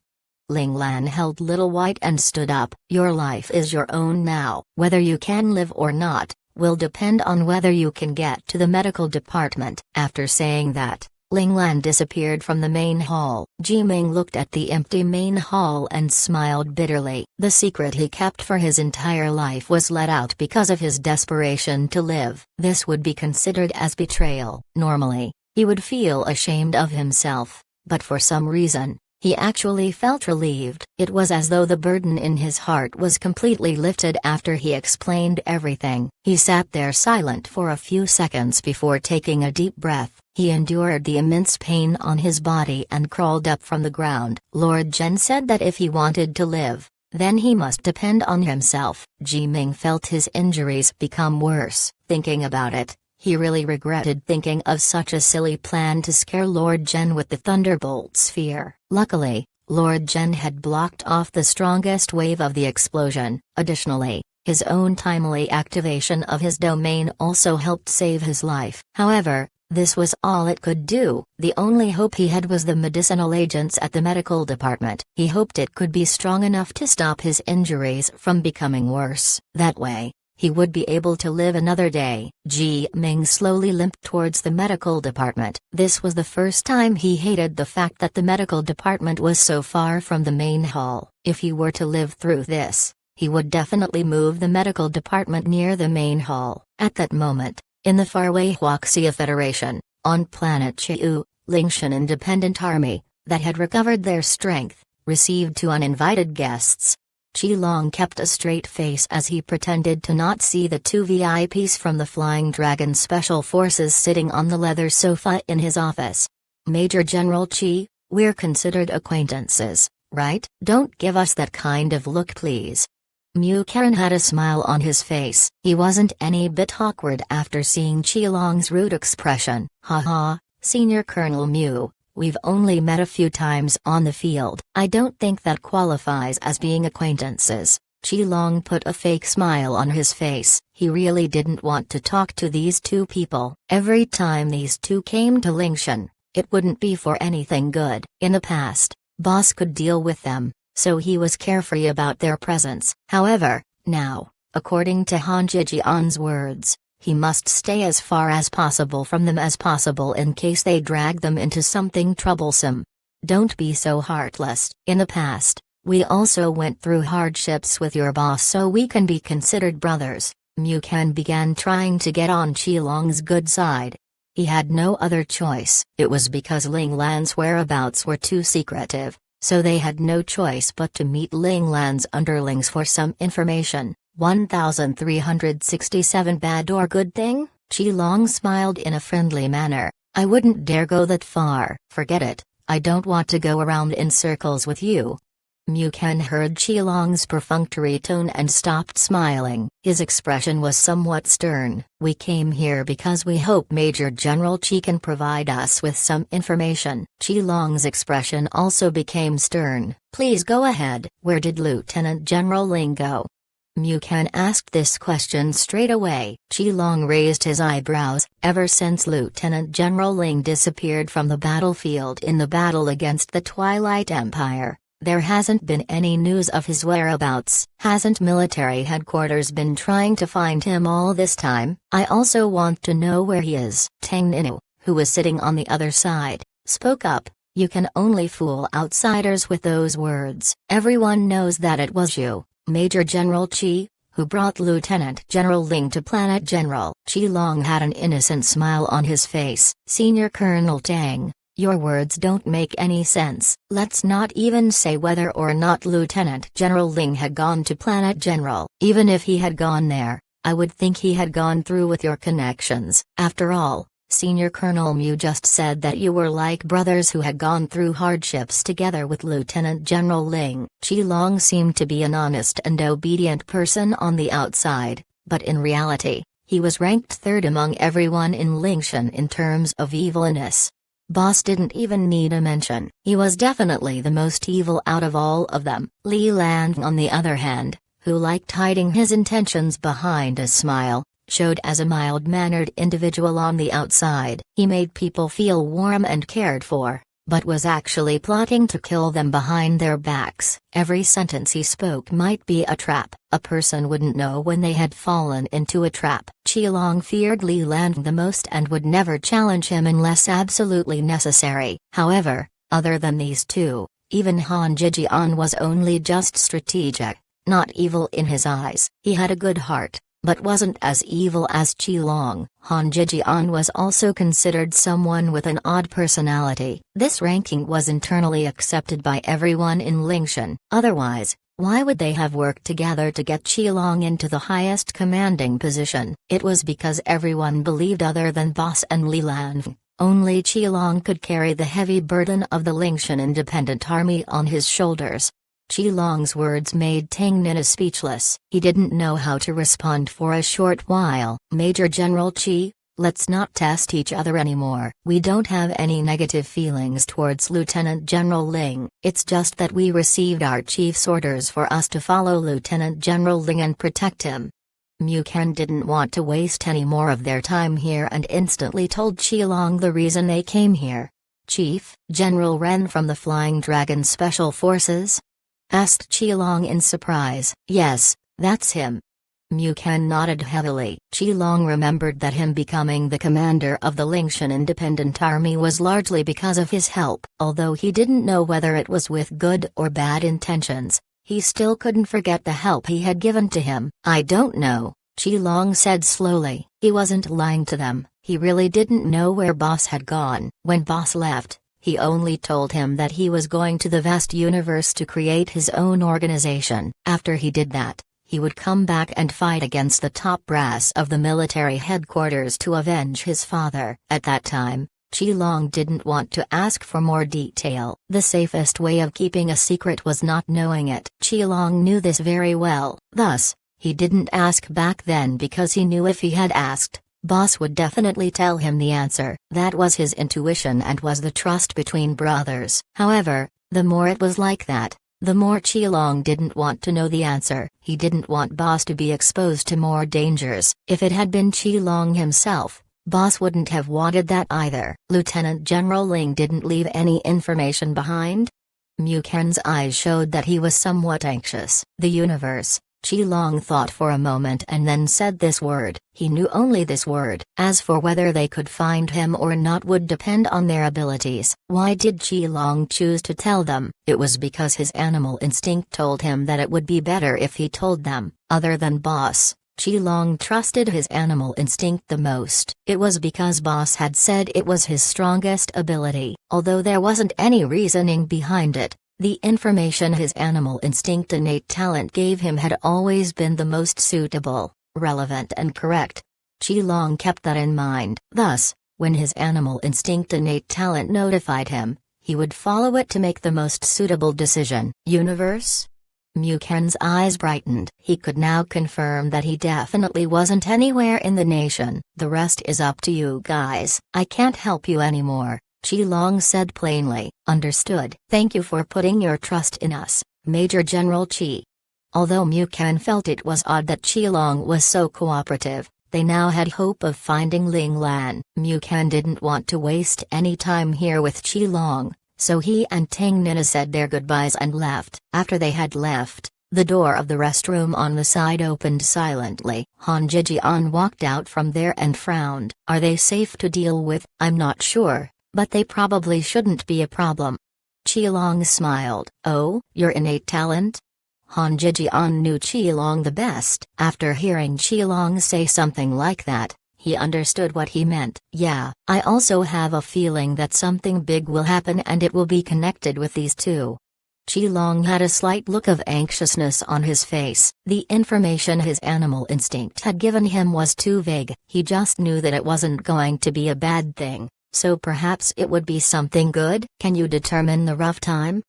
Ling Lan held Little White and stood up. Your life is your own now. Whether you can live or not, will depend on whether you can get to the medical department. After saying that, Ling Lan disappeared from the main hall. Ji Ming looked at the empty main hall and smiled bitterly. The secret he kept for his entire life was let out because of his desperation to live. This would be considered as betrayal. Normally, he would feel ashamed of himself, but for some reason, He actually felt relieved. It was as though the burden in his heart was completely lifted after he explained everything. He sat there silent for a few seconds before taking a deep breath. He endured the immense pain on his body and crawled up from the ground. Lord Jen said that if he wanted to live, then he must depend on himself. Ji Ming felt his injuries become worse. Thinking about it, he really regretted thinking of such a silly plan to scare Lord Jen with the Thunderbolt sphere. Luckily, Lord Jen had blocked off the strongest wave of the explosion. Additionally, his own timely activation of his domain also helped save his life. However, this was all it could do. The only hope he had was the medicinal agents at the medical department. He hoped it could be strong enough to stop his injuries from becoming worse. That way, he would be able to live another day. Ji Ming slowly limped towards the medical department. This was the first time he hated the fact that the medical department was so far from the main hall. If he were to live through this, he would definitely move the medical department near the main hall. At that moment, in the faraway Huaxia Federation, on planet Chiu, Lingshan Independent Army, that had recovered their strength, received two uninvited guests. Qilong kept a straight face as he pretended to not see the two VIPs from the Flying Dragon Special Forces sitting on the leather sofa in his office. Major General Qi, we're considered acquaintances, right? Don't give us that kind of look, please. Mu Karen had a smile on his face. He wasn't any bit awkward after seeing Qilong's rude expression. Haha, Senior Colonel Mu, we've only met a few times on the field. I don't think that qualifies as being acquaintances. Qilong put a fake smile on his face. He really didn't want to talk to these two people. Every time these two came to Lingshan, it wouldn't be for anything good. In the past, Boss could deal with them, so he was carefree about their presence. However, now, according to Han Jijian's words, he must stay as far as possible from them as possible in case they drag them into something troublesome. Don't be so heartless. In the past, we also went through hardships with your boss so we can be considered brothers. Mu Ken began trying to get on Qilong's good side. He had no other choice. It was because Ling Lan's whereabouts were too secretive, so they had no choice but to meet Ling Lan's underlings for some information. 1367 Bad or good thing? Qilong smiled in a friendly manner. I wouldn't dare go that far. Forget it, I don't want to go around in circles with you. Mu Ken heard Qilong's perfunctory tone and stopped smiling. His expression was somewhat stern. We came here because we hope Major General Qi can provide us with some information. Qilong's expression also became stern. Please go ahead. Where did Lieutenant General Ling go? Mu Ken asked this question straight away. Qilong raised his eyebrows. Ever since Lieutenant General Ling disappeared from the battlefield in the battle against the Twilight Empire, there hasn't been any news of his whereabouts. Hasn't military headquarters been trying to find him all this time? I also want to know where he is. Tang Ninu, who was sitting on the other side, spoke up. You can only fool outsiders with those words. Everyone knows that it was you, Major General Qi, who brought Lieutenant General Ling to Planet General. Qilong had an innocent smile on his face. Senior Colonel Tang, your words don't make any sense. Let's not even say whether or not Lieutenant General Ling had gone to Planet General. Even if he had gone there, I would think he had gone through with your connections. After all, Senior Colonel Mu just said that you were like brothers who had gone through hardships together with Lieutenant General Ling. Qilong seemed to be an honest and obedient person on the outside, but in reality, he was ranked third among everyone in Lingshan in terms of evilness. Boss didn't even need a mention. He was definitely the most evil out of all of them. Li Lan, on the other hand, who liked hiding his intentions behind a smile, showed as a mild-mannered individual on the outside. He made people feel warm and cared for, but was actually plotting to kill them behind their backs. Every sentence he spoke might be a trap. A person wouldn't know when they had fallen into a trap. Qilong feared Li Lan the most and would never challenge him unless absolutely necessary. However, other than these two, even Han Jijian was only just strategic, not evil in his eyes. He had a good heart, but wasn't as evil as Qilong. Han Jijian was also considered someone with an odd personality. This ranking was internally accepted by everyone in Lingshan. Otherwise, why would they have worked together to get Qilong into the highest commanding position? It was because everyone believed other than Boss and Li Lanfeng, only Qilong could carry the heavy burden of the Lingshan Independent Army on his shoulders. Qilong's words made Tang Nina speechless. He didn't know how to respond for a short while. Major General Qi, let's not test each other anymore. We don't have any negative feelings towards Lieutenant General Ling. It's just that we received our chief's orders for us to follow Lieutenant General Ling and protect him. Mu Ken didn't want to waste any more of their time here and instantly told Qilong the reason they came here. Chief, General Ren from the Flying Dragon Special Forces? Asked Qilong in surprise. Yes, that's him. Mu Ken nodded heavily. Qilong remembered that him becoming the commander of the Lingshan Independent Army was largely because of his help. Although he didn't know whether it was with good or bad intentions, he still couldn't forget the help he had given to him. I don't know, Qilong said slowly. He wasn't lying to them, he really didn't know where Boss had gone. When Boss left, he only told him that he was going to the vast universe to create his own organization. After he did that, he would come back and fight against the top brass of the military headquarters to avenge his father. At that time, Qilong didn't want to ask for more detail. The safest way of keeping a secret was not knowing it. Qilong knew this very well. Thus, he didn't ask back then because he knew if he had asked, Boss would definitely tell him the answer. That was his intuition and was the trust between brothers. However, the more it was like that, the more Qilong didn't want to know the answer. He didn't want Boss to be exposed to more dangers. If it had been Qilong himself, Boss wouldn't have wanted that either. Lieutenant General Ling didn't leave any information behind? Mu Ken's eyes showed that he was somewhat anxious. The universe. Qilong thought for a moment and then said this word. He knew only this word. As for whether they could find him or not would depend on their abilities. Why did Qilong choose to tell them? It was because his animal instinct told him that it would be better if he told them. Other than Boss, Qilong trusted his animal instinct the most. It was because Boss had said it was his strongest ability. Although there wasn't any reasoning behind it, the information his animal instinct innate talent gave him had always been the most suitable, relevant and correct. Qilong kept that in mind. Thus, when his animal instinct innate talent notified him, he would follow it to make the most suitable decision. Universe? Mu Ken's eyes brightened. He could now confirm that he definitely wasn't anywhere in the nation. The rest is up to you guys. I can't help you anymore, Qilong said plainly. Understood. Thank you for putting your trust in us, Major General Qi. Although Mu Ken felt it was odd that Qilong was so cooperative, they now had hope of finding Ling Lan. Mu Ken didn't want to waste any time here with Qilong, so he and Tang Nina said their goodbyes and left. After they had left, the door of the restroom on the side opened silently. Han Jijian walked out from there and frowned. Are they safe to deal with? I'm not sure, but they probably shouldn't be a problem. Qilong smiled. Oh, your innate talent? Han Jijian knew Qilong the best. After hearing Qilong say something like that, he understood what he meant. Yeah, I also have a feeling that something big will happen and it will be connected with these two. Qilong had a slight look of anxiousness on his face. The information his animal instinct had given him was too vague. He just knew that it wasn't going to be a bad thing, so perhaps it would be something good. Can you determine the rough time?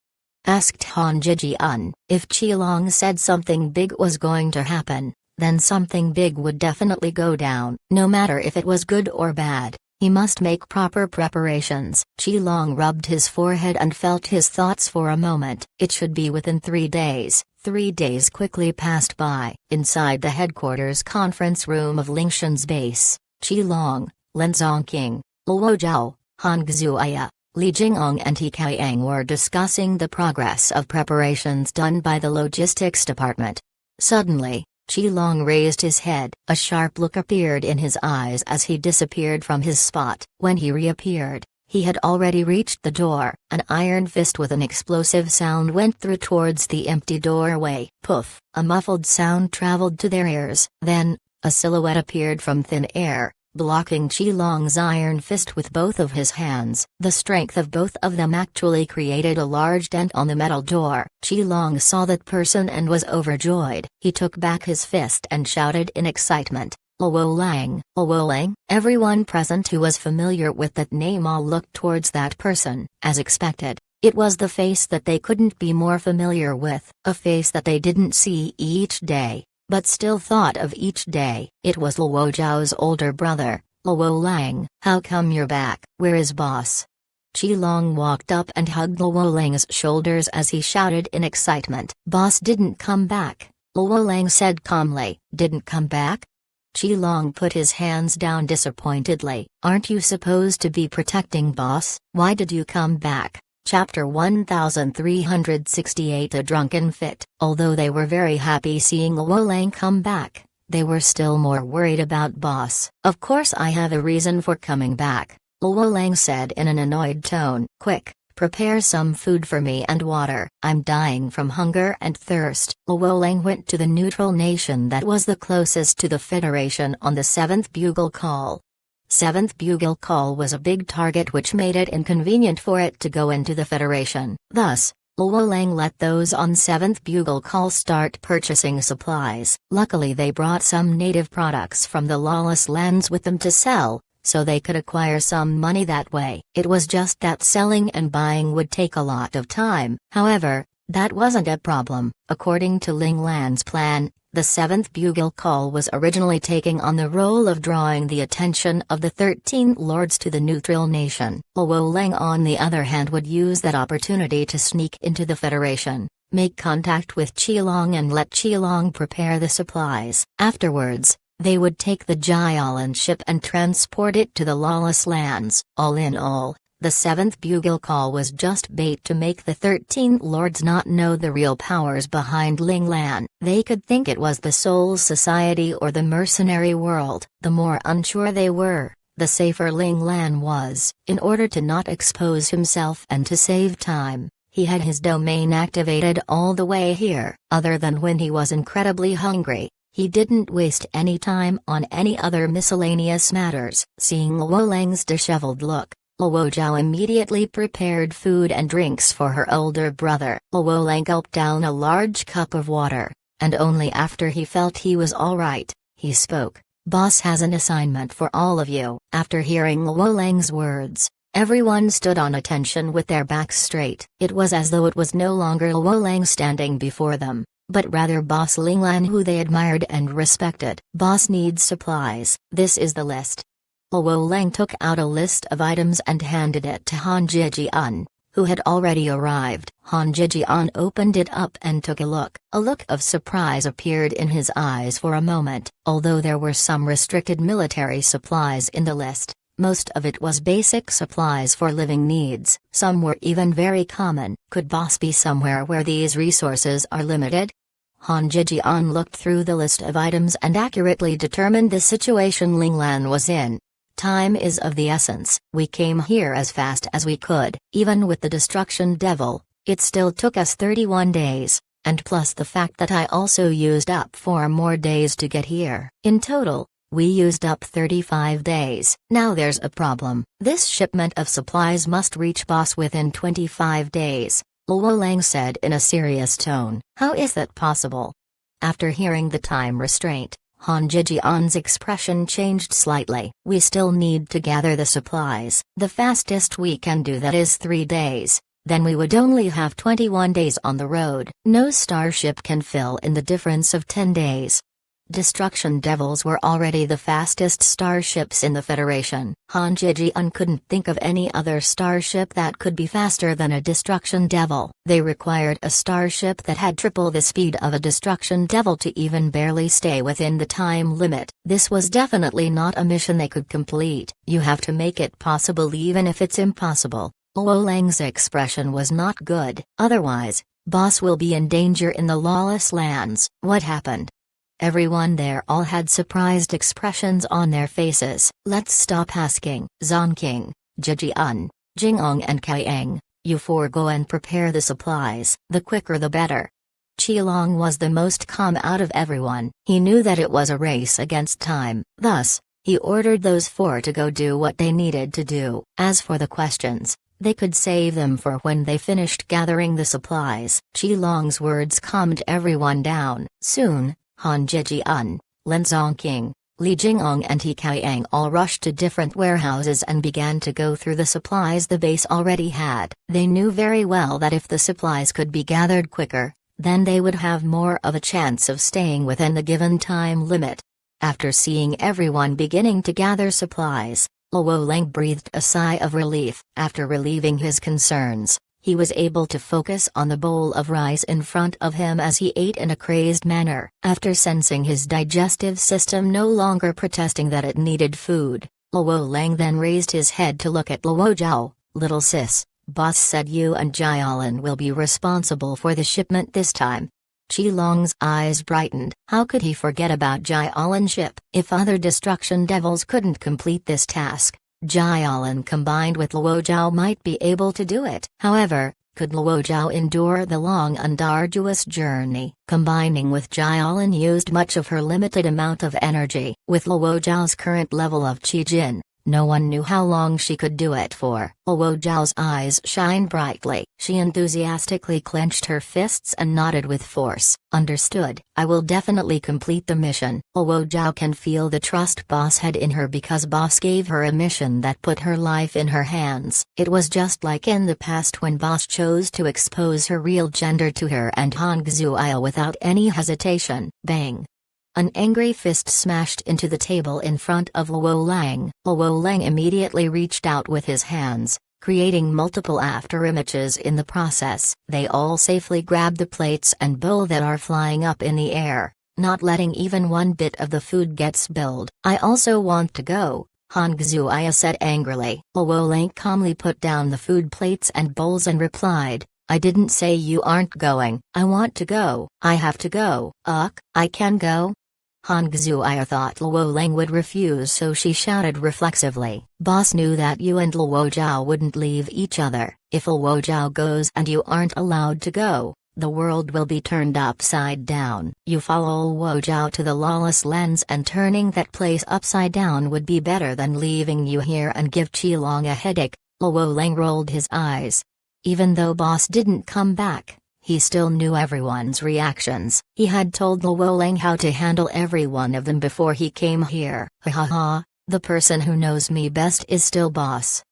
Asked Han Jijian. If Qilong said something big was going to happen, then something big would definitely go down. No matter if it was good or bad, he must make proper preparations. Qilong rubbed his forehead and felt his thoughts for a moment. It should be within 3 days. 3 days quickly passed by. Inside the headquarters conference room of Lingshan's base, Qilong, Lin Zongqing, Luo Zhao, Han Xuaya, Li Jingong and He Kaiang were discussing the progress of preparations done by the logistics department. Suddenly, Qilong raised his head. A sharp look appeared in his eyes as he disappeared from his spot. When he reappeared, he had already reached the door. An iron fist with an explosive sound went through towards the empty doorway. Poof! A muffled sound traveled to their ears. Then, A silhouette appeared from thin air, blocking Qilong's iron fist with both of his hands. The strength of both of them actually created a large dent on the metal door. Qilong saw that person and was overjoyed. He took back his fist and shouted in excitement, Luo Lang, Luo Lang. Everyone present who was familiar with that name all looked towards that person. As expected, it was the face that they couldn't be more familiar with, a face that they didn't see each day, but still thought of each day. It was Luo Zhao's older brother, Luo Lang. How come you're back? Where is boss? Qilong walked up and hugged Luo Lang's shoulders as he shouted in excitement. Boss didn't come back, Luo Lang said calmly. Didn't come back? Qilong put his hands down disappointedly. Aren't you supposed to be protecting boss? Why did you come back? Chapter 1368. A drunken fit. Although they were very happy seeing Luo Lang come back, they were still more worried about boss. Of course I have a reason for coming back, Luo Lang said in an annoyed tone. Quick, prepare some food for me and water. I'm dying from hunger and thirst. Luo Lang went to the neutral nation that was the closest to the Federation on the 7th bugle call. 7th bugle call was a big target which made it inconvenient for it to go into the Federation. Thus, Luo Lang let those on 7th bugle call start purchasing supplies. Luckily they brought some native products from the lawless lands with them to sell, so they could acquire some money that way. It was just that selling and buying would take a lot of time. However, that wasn't a problem. According to Ling Lan's plan, the 7th bugle call was originally taking on the role of drawing the attention of the 13 lords to the neutral nation. Luo Lang on the other hand would use that opportunity to sneak into the Federation, make contact with Qilong and let Qilong prepare the supplies. Afterwards, they would take the Jialan ship and transport it to the lawless lands. All in all, the 7th bugle call was just bait to make the 13 lords not know the real powers behind Ling Lan. They could think it was the Soul Society or the mercenary world. The more unsure they were, the safer Ling Lan was. In order to not expose himself and to save time, he had his domain activated all the way here. Other than when he was incredibly hungry, he didn't waste any time on any other miscellaneous matters. Seeing Luo Lang's disheveled look, Luo Zhao immediately prepared food and drinks for her older brother. Luo Lang gulped down a large cup of water, and only after he felt he was alright, he spoke. Boss has an assignment for all of you. After hearing Luo Lang's words, everyone stood on attention with their backs straight. It was as though it was no longer Luo Lang standing before them, but rather Boss Ling Lan who they admired and respected. Boss needs supplies. This is the list. Luo Lang took out a list of items and handed it to Han Zhijian, who had already arrived. Han Zhijian opened it up and took a look. A look of surprise appeared in his eyes for a moment. Although there were some restricted military supplies in the list, most of it was basic supplies for living needs. Some were even very common. Could boss be somewhere where these resources are limited? Han Zhijian looked through the list of items and accurately determined the situation Ling Lan was in. Time is of the essence. We came here as fast as we could. Even with the Destruction Devil, it still took us 31 days, and plus the fact that I also used up 4 more days to get here. In total, we used up 35 days. Now there's a problem. This shipment of supplies must reach boss within 25 days, Luo Lang said in a serious tone. How is that possible? After hearing the time restraint, Han Zhijian's expression changed slightly. We still need to gather the supplies. The fastest we can do that is 3 days. Then we would only have 21 days on the road. No starship can fill in the difference of 10 days. Destruction Devils were already the fastest starships in the Federation. Han Zhijian couldn't think of any other starship that could be faster than a Destruction Devil. They required a starship that had triple the speed of a Destruction Devil to even barely stay within the time limit. This was definitely not a mission they could complete. You have to make it possible even if it's impossible. Luo Lang's expression was not good. Otherwise, boss will be in danger in the lawless lands. What happened? Everyone there all had surprised expressions on their faces. Let's stop asking. Zonking, Zhijian, Jingong and Kaiang, you four go and prepare the supplies. The quicker the better. Qilong was the most calm out of everyone. He knew that it was a race against time, thus, he ordered those four to go do what they needed to do. As for the questions, they could save them for when they finished gathering the supplies. Qilong's words calmed everyone down. Soon, Han Zhijian, Lin Zongqing, Li Jingong and He Kaiyang all rushed to different warehouses and began to go through the supplies the base already had. They knew very well that if the supplies could be gathered quicker, then they would have more of a chance of staying within the given time limit. After seeing everyone beginning to gather supplies, Luo Lang breathed a sigh of relief. After relieving his concerns, he was able to focus on the bowl of rice in front of him as he ate in a crazed manner. After sensing his digestive system no longer protesting that it needed food, Luo Lang then raised his head to look at Luo Zhao. "Little sis, boss said you and Jialan will be responsible for the shipment this time." Qilong's eyes brightened. How could he forget about Jialan's ship? If other destruction devils couldn't complete this task, Jialan combined with Luo Zhao might be able to do it. However, could Luo Zhao endure the long and arduous journey? Combining with Jialan used much of her limited amount of energy. With Luo Zhao's current level of Qi Jin, no one knew how long she could do it for. Luo Zhao's eyes shined brightly. She enthusiastically clenched her fists and nodded with force. "Understood. I will definitely complete the mission." Luo Zhao can feel the trust boss had in her because boss gave her a mission that put her life in her hands. It was just like in the past when boss chose to expose her real gender to her and Han Xuaya without any hesitation. Bang! An angry fist smashed into the table in front of Luo Lang. Luo Lang immediately reached out with his hands, creating multiple afterimages in the process. They all safely grab the plates and bowl that are flying up in the air, not letting even one bit of the food get spilled. "I also want to go," Han Xuaya said angrily. Luo Lang calmly put down the food plates and bowls and replied, "I didn't say you aren't going. I want to go. I have to go." I can go?" Han Xuaya thought Luo Lang would refuse, so she shouted reflexively, "Boss knew that you and Luo Zhao wouldn't leave each other. If Luo Zhao goes and you aren't allowed to go, the world will be turned upside down. You follow Luo Zhao to the lawless lands and turning that place upside down would be better than leaving you here and give Qilong a headache." Luo Lang rolled his eyes. Even though boss didn't come back, he still knew everyone's reactions. He had told Luo Lang how to handle every one of them before he came here. "Ha ha ha, the person who knows me best is still boss."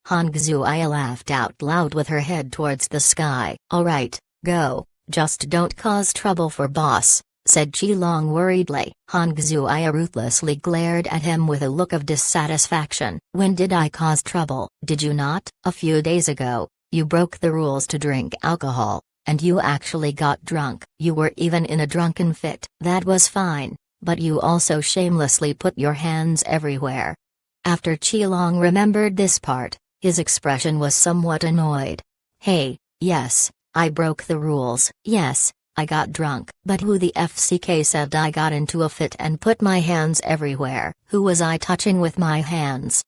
Han Xuaya laughed out loud with her head towards the sky. "Alright, go, just don't cause trouble for boss," said Qilong worriedly. Han Xuaya ruthlessly glared at him with a look of dissatisfaction. "When did I cause trouble? Did you not? A few days ago, you broke the rules to drink alcohol. And you actually got drunk. You were even in a drunken fit. That was fine, but you also shamelessly put your hands everywhere." After Qilong remembered this part, his expression was somewhat annoyed. "Hey, yes, I broke the rules. Yes, I got drunk. But who the FCK said I got into a fit and put my hands everywhere? Who was I touching with my hands?"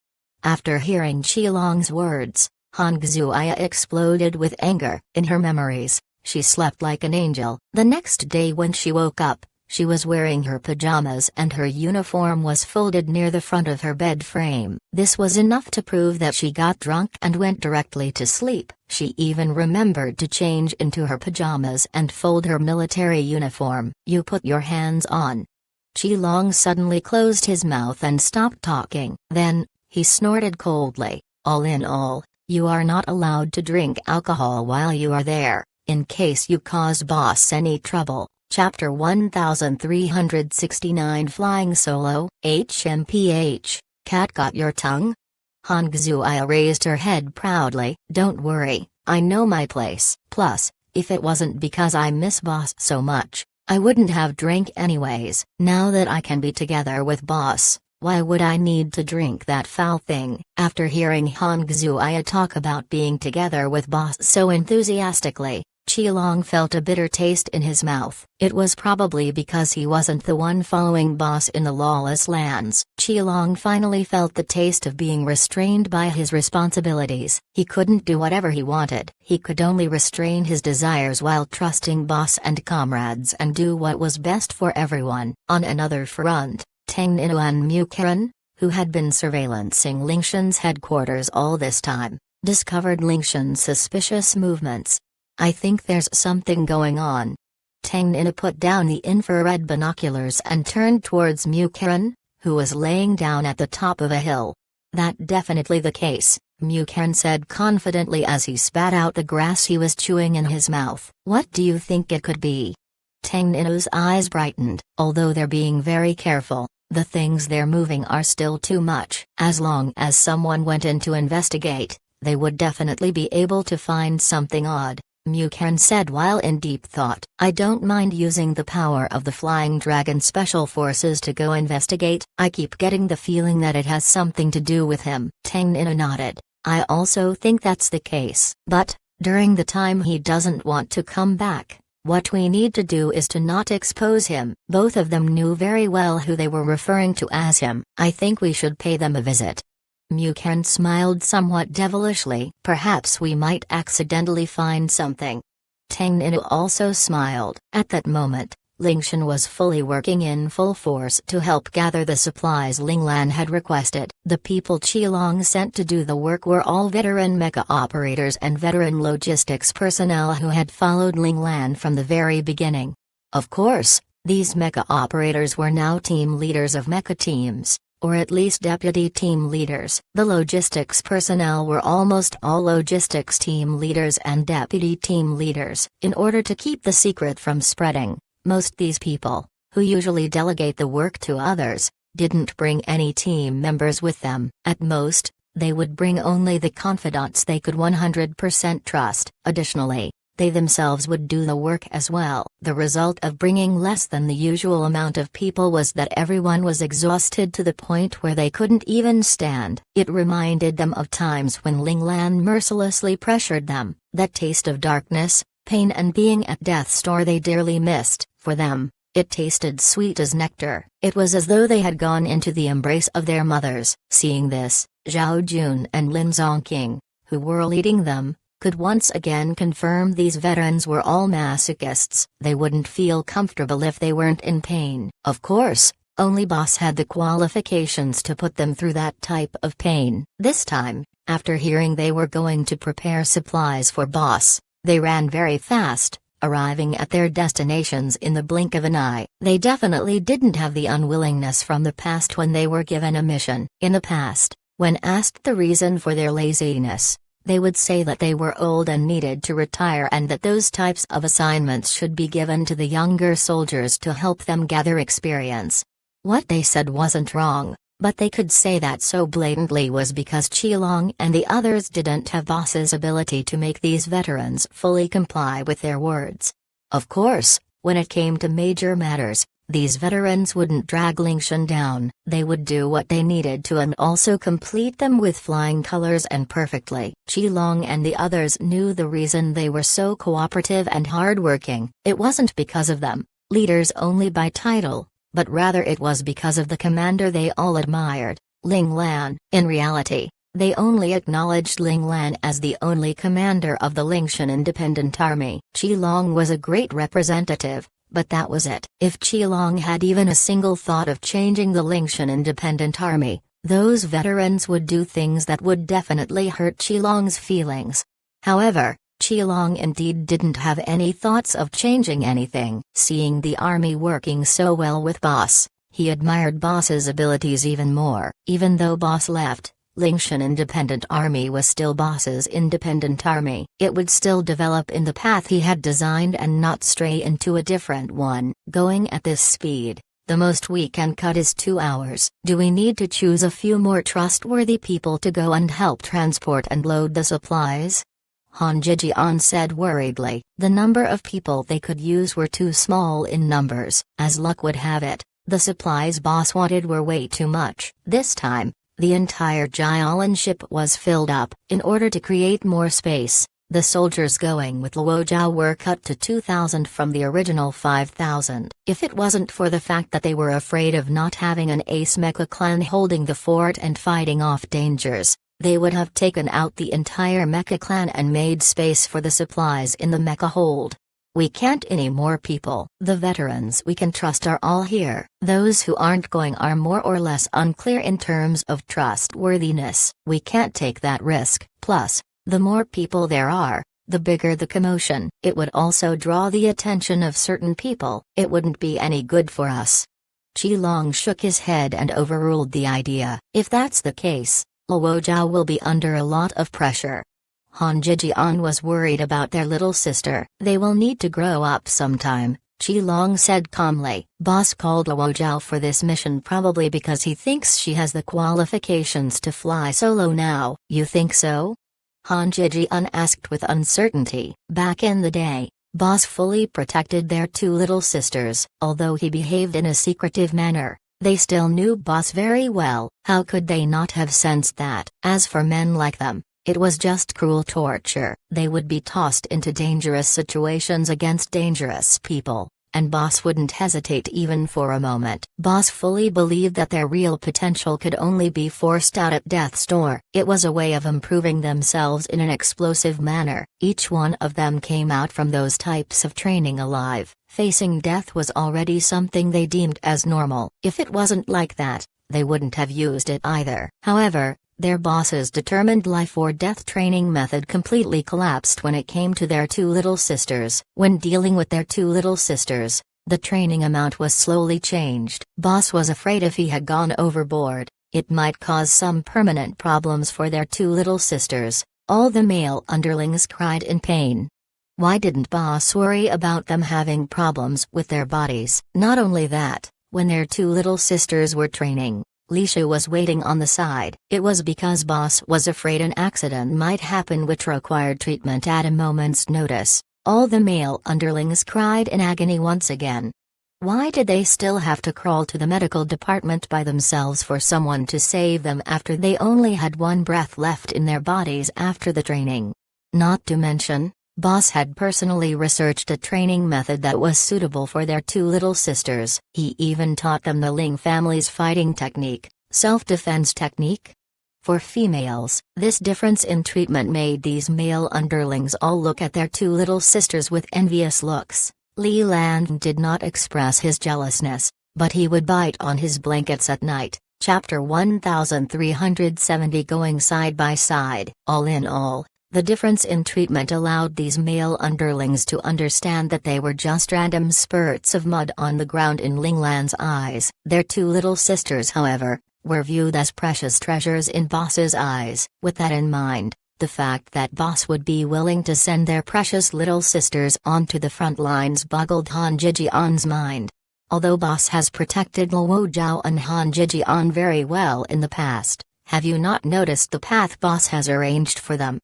After hearing Qilong's words, Han Xuaya exploded with anger. In her memories, she slept like an angel. The next day when she woke up, she was wearing her pajamas and her uniform was folded near the front of her bed frame. This was enough to prove that she got drunk and went directly to sleep. She even remembered to change into her pajamas and fold her military uniform. "You put your hands on." Qilong suddenly closed his mouth and stopped talking. Then, he snorted coldly, "All in all, you are not allowed to drink alcohol while you are there, in case you cause boss any trouble." Chapter 1369 Flying Solo. HMPH, cat got your tongue? Han Xuaya raised her head proudly. "Don't worry, I know my place. Plus, if it wasn't because I miss boss so much, I wouldn't have drank anyways. Now that I can be together with boss, why would I need to drink that foul thing?" After hearing Han Xuaya talk about being together with boss so enthusiastically, Qilong felt a bitter taste in his mouth. It was probably because he wasn't the one following boss in the lawless lands. Qilong finally felt the taste of being restrained by his responsibilities. He couldn't do whatever he wanted. He could only restrain his desires while trusting boss and comrades and do what was best for everyone. On another front, Tang Ninu and Mu Qiren, who had been surveillancing Lingshan's headquarters all this time, discovered Lingshan's suspicious movements. "I think there's something going on." Tang Ninu put down the infrared binoculars and turned towards Mu Qiren, who was laying down at the top of a hill. "That's definitely the case," Mu Qiren said confidently as he spat out the grass he was chewing in his mouth. "What do you think it could be?" Tang Ninu's eyes brightened. "Although they're being very careful, the things they're moving are still too much. As long as someone went in to investigate, they would definitely be able to find something odd," Mu Qiren said while in deep thought. "I don't mind using the power of the Flying Dragon Special Forces to go investigate. I keep getting the feeling that it has something to do with him." Tang Ninu nodded. "I also think that's the case. But, during the time he doesn't want to come back, what we need to do is to not expose him." Both of them knew very well who they were referring to as him. "I think we should pay them a visit." Mu Qiren smiled somewhat devilishly. "Perhaps we might accidentally find something." Tang Ninu also smiled. At that moment, Lingshan was fully working in full force to help gather the supplies Linglan had requested. The people Qilong sent to do the work were all veteran mecha operators and veteran logistics personnel who had followed Linglan from the very beginning. Of course, these mecha operators were now team leaders of mecha teams, or at least deputy team leaders. The logistics personnel were almost all logistics team leaders and deputy team leaders. In order to keep the secret from spreading, most these people, who usually delegate the work to others, didn't bring any team members with them. At most, they would bring only the confidants they could 100% trust. Additionally, they themselves would do the work as well. The result of bringing less than the usual amount of people was that everyone was exhausted to the point where they couldn't even stand. It reminded them of times when Linglan mercilessly pressured them. That taste of darkness, pain and being at death's door they dearly missed. For them, it tasted sweet as nectar. It was as though they had gone into the embrace of their mothers. Seeing this, Zhao Jun and Lin Zongqing, who were leading them, could once again confirm these veterans were all masochists. They wouldn't feel comfortable if they weren't in pain. Of course, only boss had the qualifications to put them through that type of pain. This time, after hearing they were going to prepare supplies for boss, they ran very fast, arriving at their destinations in the blink of an eye. They definitely didn't have the unwillingness from the past when they were given a mission. In the past, when asked the reason for their laziness, they would say that they were old and needed to retire and that those types of assignments should be given to the younger soldiers to help them gather experience. What they said wasn't wrong, but they could say that so blatantly was because Qilong and the others didn't have boss's ability to make these veterans fully comply with their words. Of course, when it came to major matters, these veterans wouldn't drag Lingshan down. They would do what they needed to and also complete them with flying colors and perfectly. Qilong and the others knew the reason they were so cooperative and hardworking. It wasn't because of them, leaders only by title, but rather it was because of the commander they all admired, Linglan. In reality, they only acknowledged Linglan as the only commander of the Lingshan Independent Army. Qilong was a great representative, but that was it. If Qilong had even a single thought of changing the Lingshan Independent Army, those veterans would do things that would definitely hurt Qilong's feelings. However, Qilong indeed didn't have any thoughts of changing anything. Seeing the army working so well with boss, he admired boss's abilities even more. Even though boss left, Lingshan Independent Army was still boss's independent army. It would still develop in the path he had designed and not stray into a different one. Going at this speed, the most we can cut is 2 hours. Do we need to choose a few more trustworthy people to go and help transport and load the supplies? Han Jijian said worriedly. The number of people they could use were too small in numbers. As luck would have it, the supplies boss wanted were way too much. This time, the entire Jialan ship was filled up. In order to create more space, The soldiers going with Luo Zhao were cut to 2,000 from the original 5,000. If it wasn't for the fact that they were afraid of not having an ace mecha clan holding the fort and fighting off dangers, they would have taken out the entire mecha clan and made space for the supplies in the mecha hold. We can't any more people. The veterans we can trust are all here. Those who aren't going are more or less unclear in terms of trustworthiness. We can't take that risk. Plus, the more people there are, the bigger the commotion. It would also draw the attention of certain people. It wouldn't be any good for us. Qi Long shook his head and overruled the idea. If that's the case, Luo Zhao will be under a lot of pressure. Han Jijian was worried about their little sister. They will need to grow up sometime, Qi Long said calmly. Boss called Luo Zhao for this mission probably because he thinks she has the qualifications to fly solo now. You think so? Han Jijian asked with uncertainty. Back in the day, Boss fully protected their two little sisters. Although he behaved in a secretive manner, they still knew Boss very well. How could they not have sensed that? As for men like them, it was just cruel torture. They would be tossed into dangerous situations against dangerous people, and Boss wouldn't hesitate even for a moment. Boss fully believed that their real potential could only be forced out at death's door. It was a way of improving themselves in an explosive manner. Each one of them came out from those types of training alive. Facing death was already something they deemed as normal. If it wasn't like that, they wouldn't have used it either. However, their boss's determined life-or-death training method completely collapsed when it came to their two little sisters. When dealing with their two little sisters, the training amount was slowly changed. Boss was afraid if he had gone overboard, it might cause some permanent problems for their two little sisters. All the male underlings cried in pain. Why didn't Boss worry about them having problems with their bodies? Not only that, when their two little sisters were training, Li Shu was waiting on the side. It was because Boss was afraid an accident might happen which required treatment at a moment's notice. All the male underlings cried in agony once again. Why did they still have to crawl to the medical department by themselves for someone to save them after they only had one breath left in their bodies after the training? Not to mention, Boss had personally researched a training method that was suitable for their two little sisters. He even taught them the Ling family's fighting technique, self-defense technique. For females, this difference in treatment made these male underlings all look at their two little sisters with envious looks. Li Lan did not express his jealousness, but he would bite on his blankets at night. Chapter 1370. Going side by side. All in all, the difference in treatment allowed these male underlings to understand that they were just random spurts of mud on the ground in Linglan's eyes. Their two little sisters, however, were viewed as precious treasures in Boss's eyes. With that in mind, the fact that Boss would be willing to send their precious little sisters onto the front lines boggled Han Jijian's mind. Although Boss has protected Luo Zhao and Han Jijian very well in the past, have you not noticed the path Boss has arranged for them?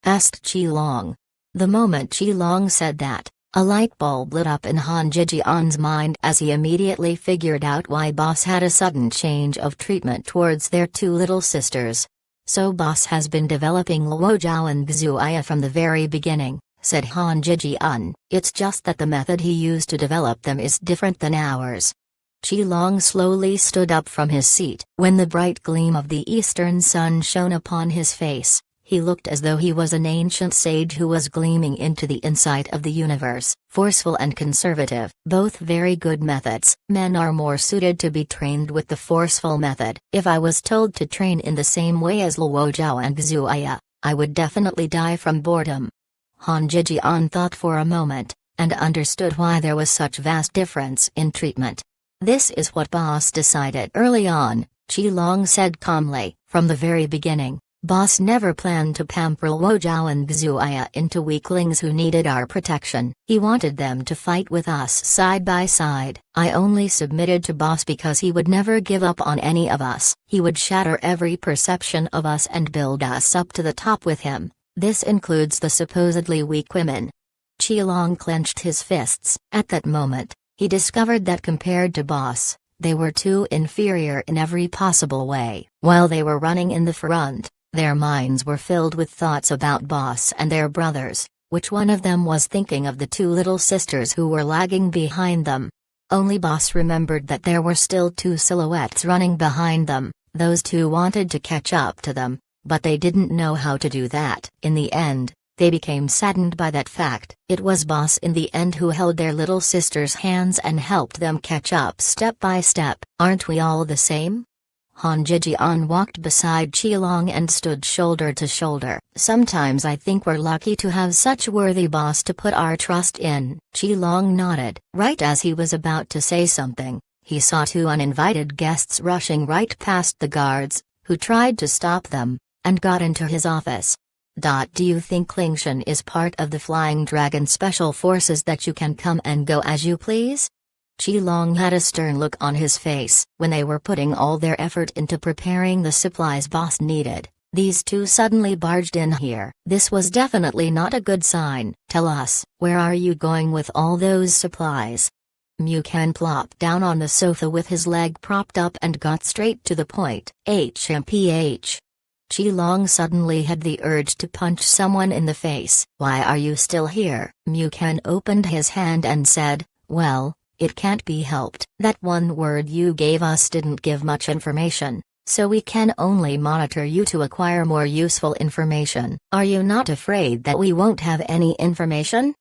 Asked Qi Long. The moment Qi Long said that, a light bulb lit up in Han Jijian's mind as he immediately figured out why Boss had a sudden change of treatment towards their two little sisters. So Boss has been developing Luo Zhao and Xuya from the very beginning, said Han Jijian. It's just that the method he used to develop them is different than ours. Qi Long slowly stood up from his seat. When the bright gleam of the eastern sun shone upon his face, he looked as though he was an ancient sage who was gleaming into the insight of the universe. Forceful and conservative. Both very good methods. Men are more suited to be trained with the forceful method. If I was told to train in the same way as Luo Zhao and Xuya, I would definitely die from boredom. Han Jijian thought for a moment, and understood why there was such vast difference in treatment. This is what Boss decided early on, Qi Long said calmly. From the very beginning, Boss never planned to pamper Luo Zhao and Xuya into weaklings who needed our protection. He wanted them to fight with us side by side. I only submitted to Boss because he would never give up on any of us. He would shatter every perception of us and build us up to the top with him. This includes the supposedly weak women. Qi Long clenched his fists. At that moment, he discovered that compared to Boss, they were too inferior in every possible way. While they were running in the front, Their minds were filled with thoughts about Boss and their brothers. Which one of them was thinking of the two little sisters who were lagging behind them? Only Boss remembered that there were still two silhouettes running behind them. Those two wanted to catch up to them, but they didn't know how to do that. In the end, they became saddened by that fact. It was Boss in the end who held their little sisters' hands and helped them catch up step by step. Aren't we all the same? Han Jijian walked beside Qilong and stood shoulder to shoulder. Sometimes I think we're lucky to have such a worthy boss to put our trust in. Qilong nodded. Right as he was about to say something, he saw two uninvited guests rushing right past the guards, who tried to stop them, and got into his office. Do you think Lingshan is part of the Flying Dragon Special Forces that you can come and go as you please? Qilong had a stern look on his face. When they were putting all their effort into preparing the supplies Boss needed, these two suddenly barged in here. This was definitely not a good sign. Tell us, where are you going with all those supplies? Mukan plopped down on the sofa with his leg propped up and got straight to the point. HMPH. Qilong suddenly had the urge to punch someone in the face. Why are you still here? Mukan opened his hand and said, well, it can't be helped. That one word you gave us didn't give much information, so we can only monitor you to acquire more useful information. Are you not afraid that we won't have any information?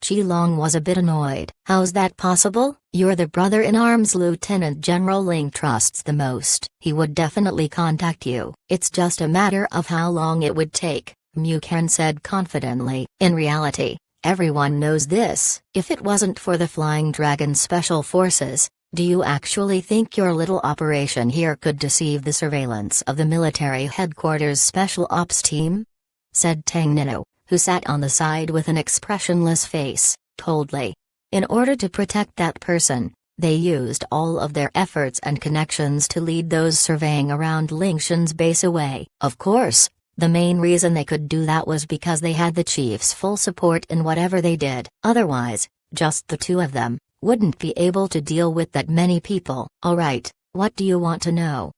Qilong was a bit annoyed. How's that possible? You're the brother-in-arms Lieutenant General Ling trusts the most. He would definitely contact you. It's just a matter of how long it would take, Mukan said confidently. In reality, everyone knows this. If it wasn't for the Flying Dragon Special Forces, do you actually think your little operation here could deceive the surveillance of the military headquarters Special Ops team? Said Tang Nino, who sat on the side with an expressionless face, coldly. In order to protect that person, they used all of their efforts and connections to lead those surveying around Lingshan's base away. Of course, the main reason they could do that was because they had the chief's full support in whatever they did. Otherwise, just the two of them wouldn't be able to deal with that many people. Alright, what do you want to know?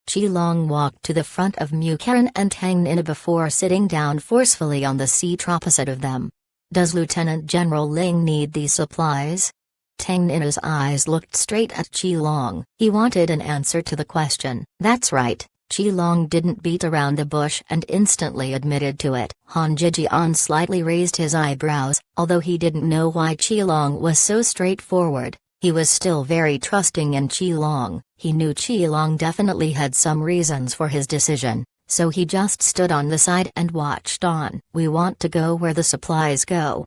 Qilong walked to the front of Mukan and Tang Nina before sitting down forcefully on the seat opposite of them. Does Lieutenant General Ling need these supplies? Tang Nina's eyes looked straight at Qilong. He wanted an answer to the question. That's right. Qilong didn't beat around the bush and instantly admitted to it. Han Jijian slightly raised his eyebrows. Although he didn't know why Qilong was so straightforward, he was still very trusting in Qilong. He knew Qilong definitely had some reasons for his decision, so he just stood on the side and watched on. We want to go where the supplies go.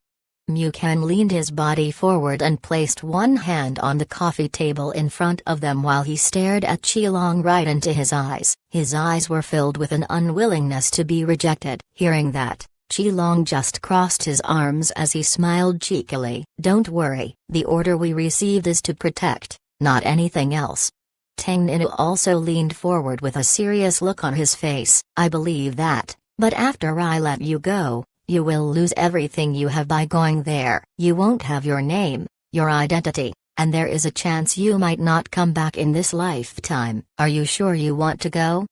Mukan leaned his body forward and placed one hand on the coffee table in front of them while he stared at Qilong right into his eyes. His eyes were filled with an unwillingness to be rejected. Hearing that, Qilong just crossed his arms as he smiled cheekily. Don't worry, the order we received is to protect, not anything else. Tang Nina also leaned forward with a serious look on his face. I believe that, but after I let you go, you will lose everything you have by going there. You won't have your name, your identity, and there is a chance you might not come back in this lifetime. Are you sure you want to go?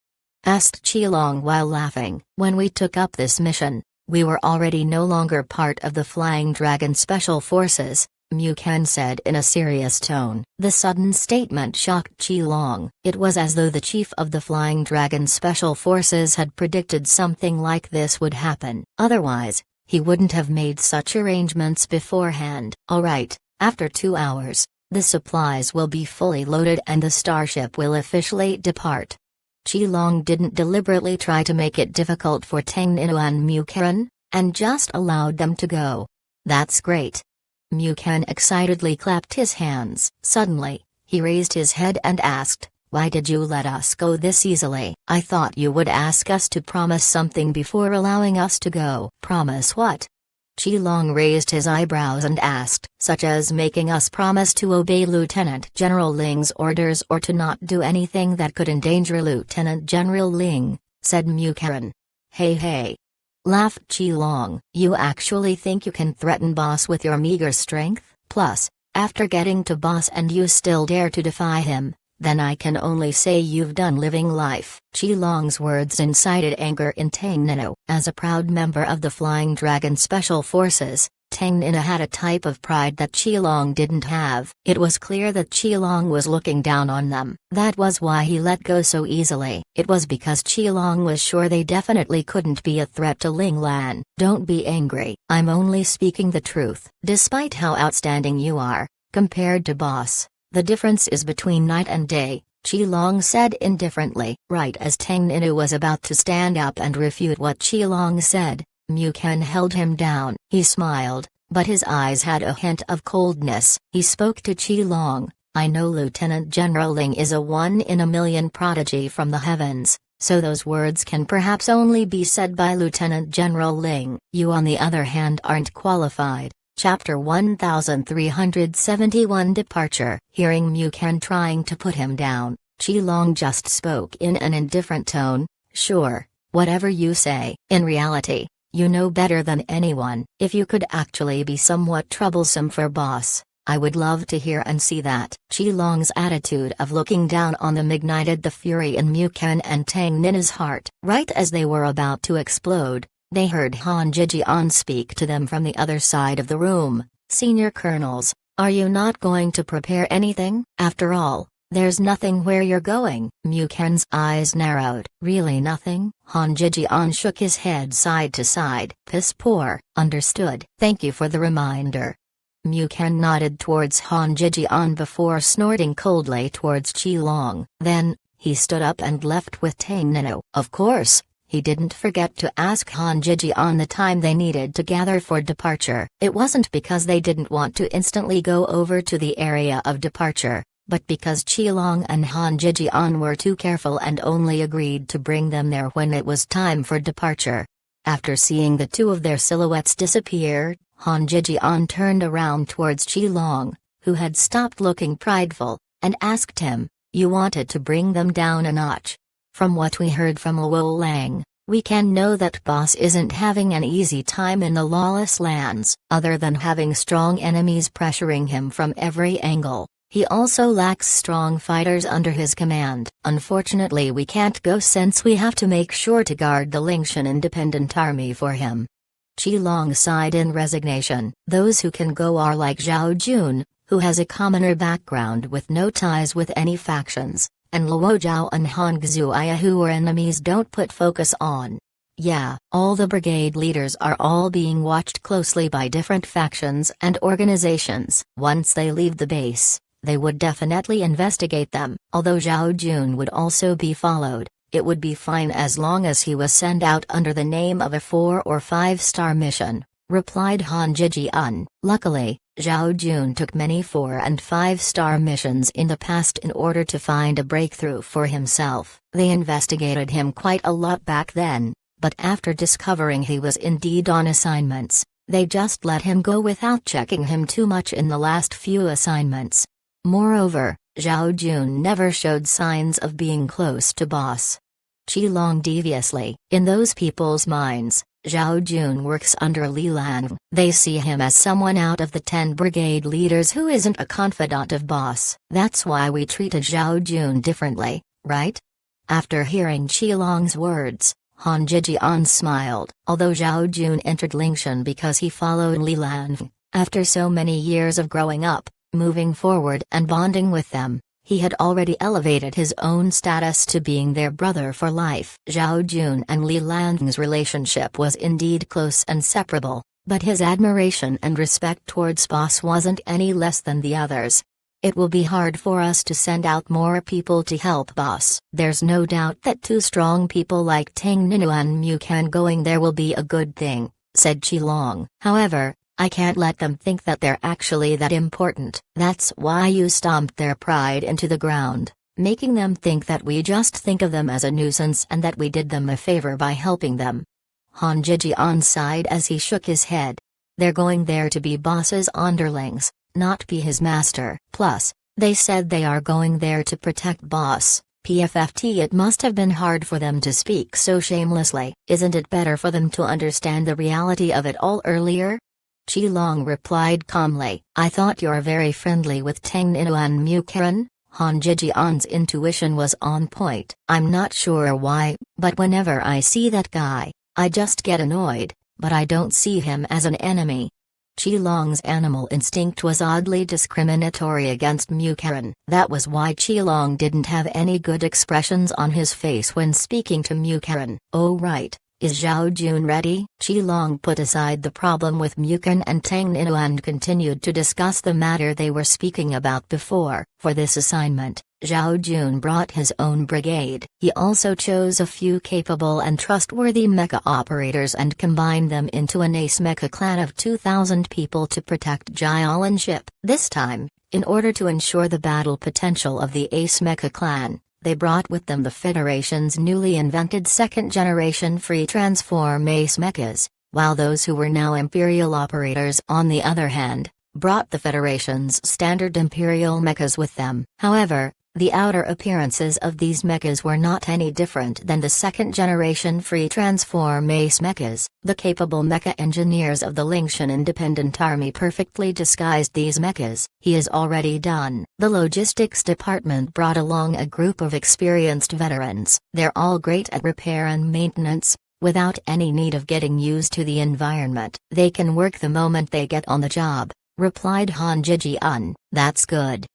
Asked Qilong while laughing. When we took up this mission, we were already no longer part of the Flying Dragon Special Forces, Mukan said in a serious tone. The sudden statement shocked Qilong. It was as though the chief of the Flying Dragon Special Forces had predicted something like this would happen. Otherwise, he wouldn't have made such arrangements beforehand. Alright, after 2 hours, the supplies will be fully loaded and the starship will officially depart. Qilong didn't deliberately try to make it difficult for Tang Nina and Mukan, and just allowed them to go. That's great. Mukan excitedly clapped his hands. Suddenly, he raised his head and asked, why did you let us go this easily? I thought you would ask us to promise something before allowing us to go. Promise what? Qilong raised his eyebrows and asked, such as making us promise to obey Lieutenant General Ling's orders or to not do anything that could endanger Lieutenant General Ling, said Mukan. Hey. Laughed Qilong. You actually think you can threaten Boss with your meager strength? Plus, after getting to Boss and you still dare to defy him, then I can only say you've done living life. Qilong's words incited anger in Tang Nino. As a proud member of the Flying Dragon Special Forces, Tang Nino had a type of pride that Qilong didn't have. It was clear that Qilong was looking down on them. That was why he let go so easily. It was because Qilong was sure they definitely couldn't be a threat to Ling Lan. Don't be angry. I'm only speaking the truth. Despite how outstanding you are, compared to Boss, the difference is between night and day, Qilong said indifferently. Right as Tang Nino was about to stand up and refute what Qilong said, Mu Ken held him down. He smiled, but his eyes had a hint of coldness. He spoke to Qilong. I know Lieutenant General Ling is a one-in-a-million prodigy from the heavens, so those words can perhaps only be said by Lieutenant General Ling. You on the other hand aren't qualified. Chapter 1371 Departure. Hearing Mu Ken trying to put him down, Qilong just spoke in an indifferent tone, sure, whatever you say. In reality, you know better than anyone. If you could actually be somewhat troublesome for Boss, I would love to hear and see that. Qilong's attitude of looking down on them ignited the fury in Mu Ken and Tang Nina's heart. Right as they were about to explode, they heard Han Jijian speak to them from the other side of the room. Senior Colonels, are you not going to prepare anything? After all, there's nothing where you're going. Mu Ken's eyes narrowed. Really nothing? Han Jijian shook his head side to side. Piss poor. Understood. Thank you for the reminder. Mu Ken nodded towards Han Jijian before snorting coldly towards Qilong. Then, he stood up and left with Tang Nino. Of course, he didn't forget to ask Han Jijian the time they needed to gather for departure. It wasn't because they didn't want to instantly go over to the area of departure, but because Qilong and Han Jijian were too careful and only agreed to bring them there when it was time for departure. After seeing the two of their silhouettes disappear, Han Jijian turned around towards Qilong, who had stopped looking prideful, and asked him, "You wanted to bring them down a notch?" From what we heard from Luo Lang, we can know that Boss isn't having an easy time in the lawless lands. Other than having strong enemies pressuring him from every angle, he also lacks strong fighters under his command. Unfortunately, we can't go since we have to make sure to guard the Lingshan Independent Army for him. Qilong sighed in resignation. Those who can go are like Zhao Jun, who has a commoner background with no ties with any factions, and Luo Zhao and Han Xuya who are enemies don't put focus on. Yeah, all the brigade leaders are all being watched closely by different factions and organizations. Once they leave the base, they would definitely investigate them. Although Zhao Jun would also be followed, it would be fine as long as he was sent out under the name of a 4- or 5-star mission, replied Han Jijian. Luckily, Zhao Jun took many 4- and 5-star missions in the past in order to find a breakthrough for himself. They investigated him quite a lot back then, but after discovering he was indeed on assignments, they just let him go without checking him too much in the last few assignments. Moreover, Zhao Jun never showed signs of being close to Boss. Qilong deviously. In those people's minds, Zhao Jun works under Li Lan. They see him as someone out of the 10 brigade leaders who isn't a confidant of Boss. That's why we treated Zhao Jun differently, right? After hearing Qilong's words, Han Jijian smiled. Although Zhao Jun entered Lingshan because he followed Li Lan, after so many years of growing up, moving forward and bonding with them, he had already elevated his own status to being their brother for life. Zhao Jun and Li Lan's relationship was indeed close and separable, but his admiration and respect towards Boss wasn't any less than the others. It will be hard for us to send out more people to help Boss. There's no doubt that 2 strong people like Tang Nino and Mu Ken going there will be a good thing, said Qilong. However, I can't let them think that they're actually that important. That's why you stomped their pride into the ground, making them think that we just think of them as a nuisance and that we did them a favor by helping them. Han Jijian sighed as he shook his head. They're going there to be Boss's underlings, not be his master. Plus, they said they are going there to protect Boss. PFFT. It must have been hard for them to speak so shamelessly. Isn't it better for them to understand the reality of it all earlier? Qilong replied calmly. I thought you're very friendly with Tang Nino and Mu Ken. Han Jijian's intuition was on point. I'm not sure why, but whenever I see that guy, I just get annoyed, but I don't see him as an enemy. Qilong's animal instinct was oddly discriminatory against Mukaren. That was why Qilong didn't have any good expressions on his face when speaking to Mukaren. Oh right, is Zhao Jun ready? Qilong put aside the problem with Mukaren and Tang Ninu and continued to discuss the matter they were speaking about before. For this assignment, Zhao Jun brought his own brigade. He also chose a few capable and trustworthy mecha operators and combined them into an ace mecha clan of 2,000 people to protect Jialan ship. This time, in order to ensure the battle potential of the ace mecha clan, they brought with them the Federation's newly invented second-generation free transform ace mechas, while those who were now Imperial operators, on the other hand, brought the Federation's standard Imperial mechas with them. However, the outer appearances of these mechas were not any different than the second-generation free transform ace mechas. The capable mecha engineers of the Lingshan Independent Army perfectly disguised these mechas. He is already done. The logistics department brought along a group of experienced veterans. They're all great at repair and maintenance, without any need of getting used to the environment. They can work the moment they get on the job, replied Han Jijian. That's good.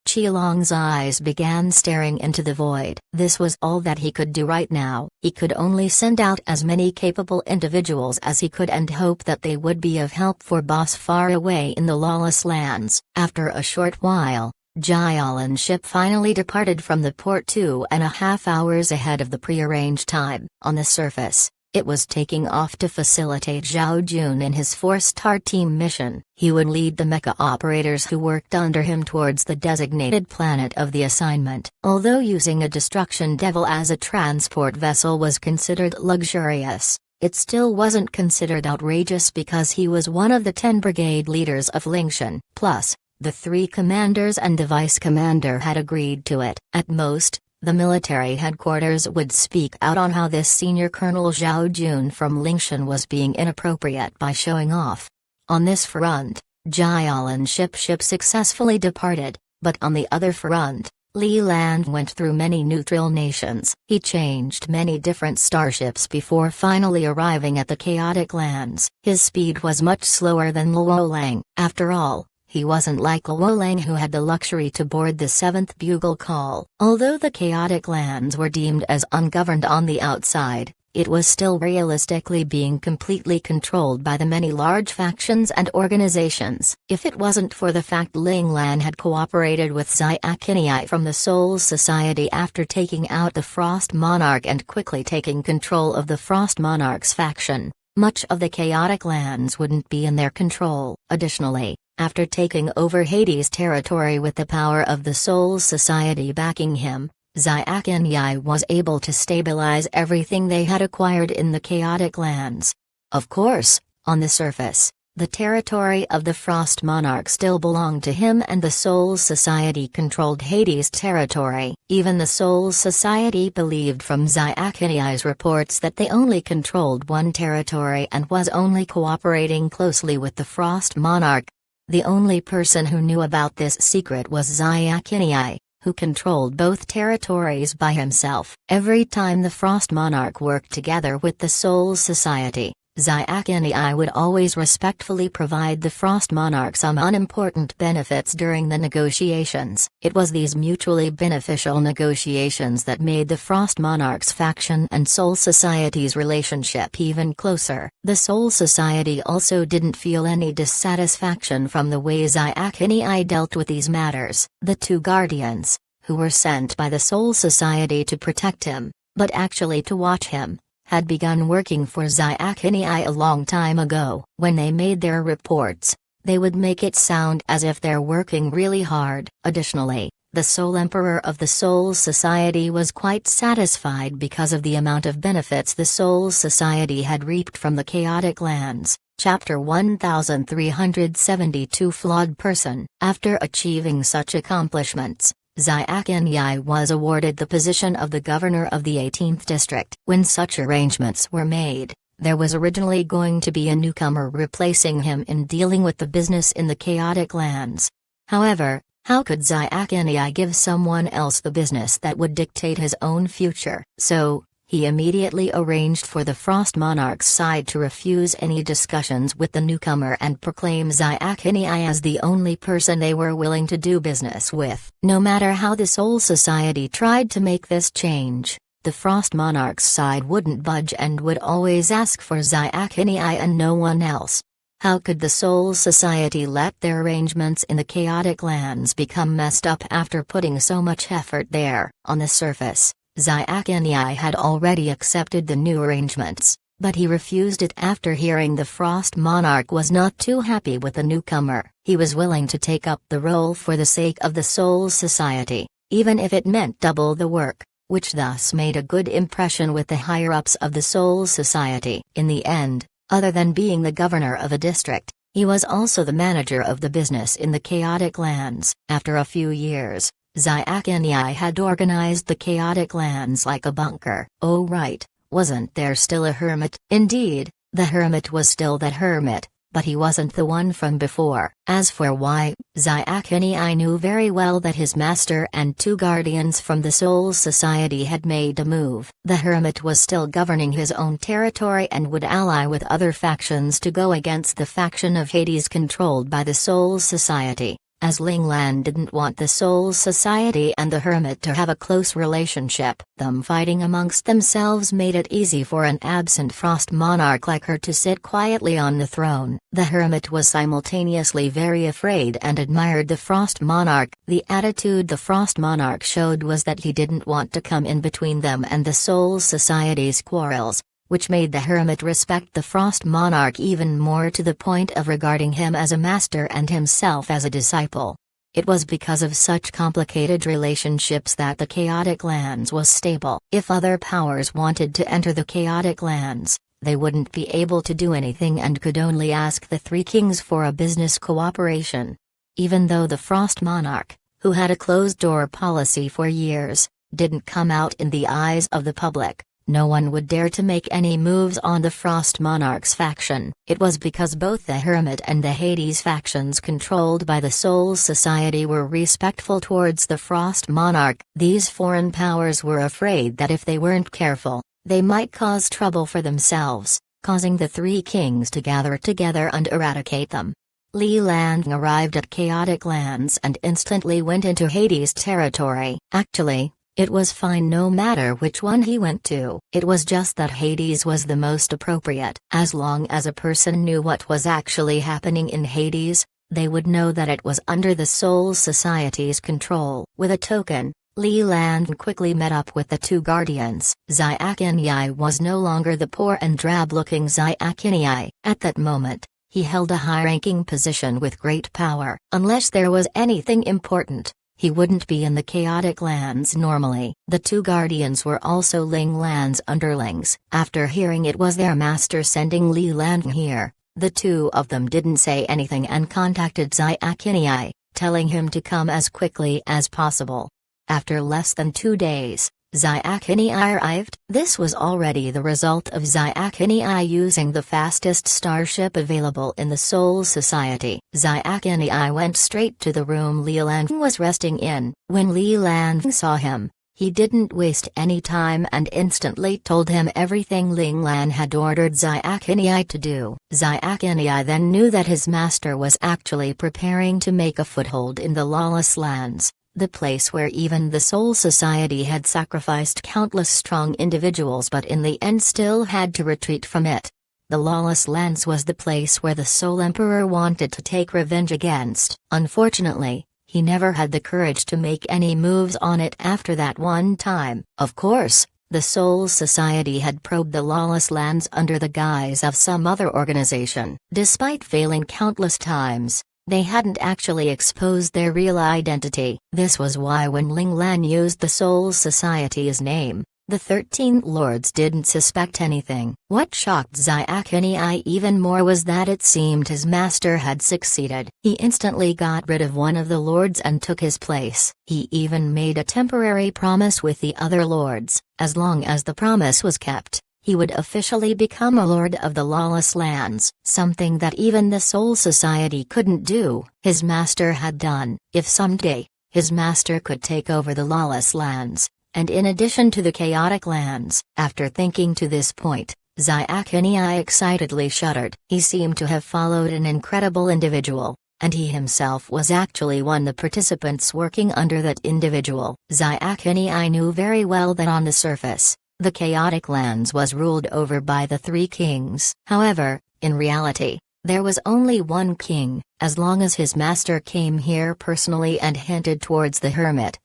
Qilong's eyes began staring into the void. This was all that he could do right now. He could only send out as many capable individuals as he could and hope that they would be of help for boss far away in the lawless lands. After a short while, Jialan ship finally departed from the port 2.5 hours ahead of the prearranged time. On the surface, it was taking off to facilitate Zhao Jun in his 4-star team mission. He would lead the mecha operators who worked under him towards the designated planet of the assignment. Although using a destruction devil as a transport vessel was considered luxurious, it still wasn't considered outrageous because he was one of the 10 brigade leaders of Lingshan. Plus, the 3 commanders and the vice commander had agreed to it. At most, the military headquarters would speak out on how this senior Colonel Zhao Jun from Lingshan was being inappropriate by showing off. On this front, Jialan ship successfully departed, but on the other front, Li Lan went through many neutral nations. He changed many different starships before finally arriving at the chaotic lands. His speed was much slower than Luo Lang. After all, he wasn't like Luo Lang who had the luxury to board the 7th bugle call. Although the chaotic lands were deemed as ungoverned on the outside, it was still realistically being completely controlled by the many large factions and organizations. If it wasn't for the fact Ling Lan had cooperated with Xiaoqinai from the Soul Society after taking out the Frost Monarch and quickly taking control of the Frost Monarch's faction, much of the chaotic lands wouldn't be in their control. Additionally, after taking over Hades' territory with the power of the Soul Society backing him, Xiaoqinai was able to stabilize everything they had acquired in the chaotic lands. Of course, on the surface, the territory of the Frost Monarch still belonged to him and the Soul Society controlled Hades' territory. Even the Soul Society believed from Xiaoqinai's reports that they only controlled one territory and was only cooperating closely with the Frost Monarch. The only person who knew about this secret was Xiaoqinai, who controlled both territories by himself. Every time the Frost Monarch worked together with the Soul Society, Xiaoqinai would always respectfully provide the Frost Monarch some unimportant benefits during the negotiations. It was these mutually beneficial negotiations that made the Frost Monarch's faction and Soul Society's relationship even closer. The Soul Society also didn't feel any dissatisfaction from the way Xiaoqinai dealt with these matters. The 2 guardians, who were sent by the Soul Society to protect him, but actually to watch him, had begun working for Xiaoqinai a long time ago. When they made their reports, they would make it sound as if they're working really hard. Additionally, the Soul Emperor of the Soul Society was quite satisfied because of the amount of benefits the Soul Society had reaped from the chaotic lands. Chapter 1372 Flawed Person. After achieving such accomplishments, Xiaoqinai was awarded the position of the governor of the 18th district. When such arrangements were made, there was originally going to be a newcomer replacing him in dealing with the business in the chaotic lands. However, How could Xiaoqianai give someone else the business that would dictate his own future? So, he immediately arranged for the Frost Monarch's side to refuse any discussions with the newcomer and proclaim Xiaoqianai as the only person they were willing to do business with. No matter how the Soul Society tried to make this change, the Frost Monarch's side wouldn't budge and would always ask for Xiaoqianai and no one else. How could the Soul Society let their arrangements in the Chaotic Lands become messed up after putting so much effort there? On the surface, Xiaoqianai had already accepted the new arrangements, but he refused it after hearing the Frost Monarch was not too happy with the newcomer. He was willing to take up the role for the sake of the Soul Society, even if it meant double the work, which thus made a good impression with the higher-ups of the Soul Society. In the end, other than being the governor of a district, he was also the manager of the business in the Chaotic Lands. After a few years, Xiaoqianai had organized the Chaotic Lands like a bunker. Oh right, wasn't there still a hermit? Indeed, the hermit was still that hermit, but he wasn't the one from before. As for why, Xiaoqianai knew very well that his master and two guardians from the Soul Society had made a move. The hermit was still governing his own territory and would ally with other factions to go against the faction of Hades controlled by the Soul Society. As Ling Lan didn't want the Soul Society and the Hermit to have a close relationship, them fighting amongst themselves made it easy for an absent Frost Monarch like her to sit quietly on the throne. The Hermit was simultaneously very afraid and admired the Frost Monarch. The attitude the Frost Monarch showed was that he didn't want to come in between them and the Soul Society's quarrels, which made the Hermit respect the Frost Monarch even more, to the point of regarding him as a master and himself as a disciple. It was because of such complicated relationships that the Chaotic Lands was stable. If other powers wanted to enter the Chaotic Lands, they wouldn't be able to do anything and could only ask the three kings for a business cooperation. Even though the Frost Monarch, who had a closed-door policy for years, didn't come out in the eyes of the public, no one would dare to make any moves on the Frost Monarch's faction. It was because both the Hermit and the Hades factions controlled by the Soul Society were respectful towards the Frost Monarch. These foreign powers were afraid that if they weren't careful, they might cause trouble for themselves, causing the three kings to gather together and eradicate them. Li Lan arrived at Chaotic Lands and instantly went into Hades' territory. Actually, it was fine no matter which one he went to. It was just that Hades was the most appropriate. As long as a person knew what was actually happening in Hades, they would know that it was under the Soul Society's control. With a token, Li Lan quickly met up with the two guardians. Xiaoqianai was no longer the poor and drab-looking Xiaoqianai. At that moment, he held a high-ranking position with great power. Unless there was anything important, he wouldn't be in the Chaotic Lands normally. The two guardians were also Ling Lan's underlings. After hearing it was their master sending Li Lan here, the two of them didn't say anything and contacted Xiaoqianai, telling him to come as quickly as possible. After less than 2 days, Xiaoqianai arrived. This was already the result of Xiaoqianai using the fastest starship available in the Soul Society. Xiaoqianai went straight to the room Li Lan was resting in. When Li Lan saw him, he didn't waste any time and instantly told him everything Ling Lan had ordered Xiaoqianai to do. Xiaoqianai then knew that his master was actually preparing to make a foothold in the Lawless Lands, the place where even the Soul Society had sacrificed countless strong individuals but in the end still had to retreat from it. The Lawless Lands was the place where the Soul Emperor wanted to take revenge against. Unfortunately, he never had the courage to make any moves on it after that one time. Of course, the Soul Society had probed the Lawless Lands under the guise of some other organization. Despite failing countless times, they hadn't actually exposed their real identity. This was why when Ling Lan used the Soul Society's name, the 13 lords didn't suspect anything. What shocked Xiaoqianai even more was that it seemed his master had succeeded. He instantly got rid of one of the lords and took his place. He even made a temporary promise with the other lords. As long as the promise was kept, he would officially become a lord of the lawless lands, something that even the Soul Society couldn't do, his master had done. If someday, his master could take over the lawless lands, and in addition to the chaotic lands. After thinking to this point, Zyakini excitedly shuddered. He seemed to have followed an incredible individual, and he himself was actually one of the participants working under that individual. Zyakini knew very well that on the surface, the chaotic lands was ruled over by the three kings. However, in reality, there was only one king. As long as his master came here personally and hinted towards the hermit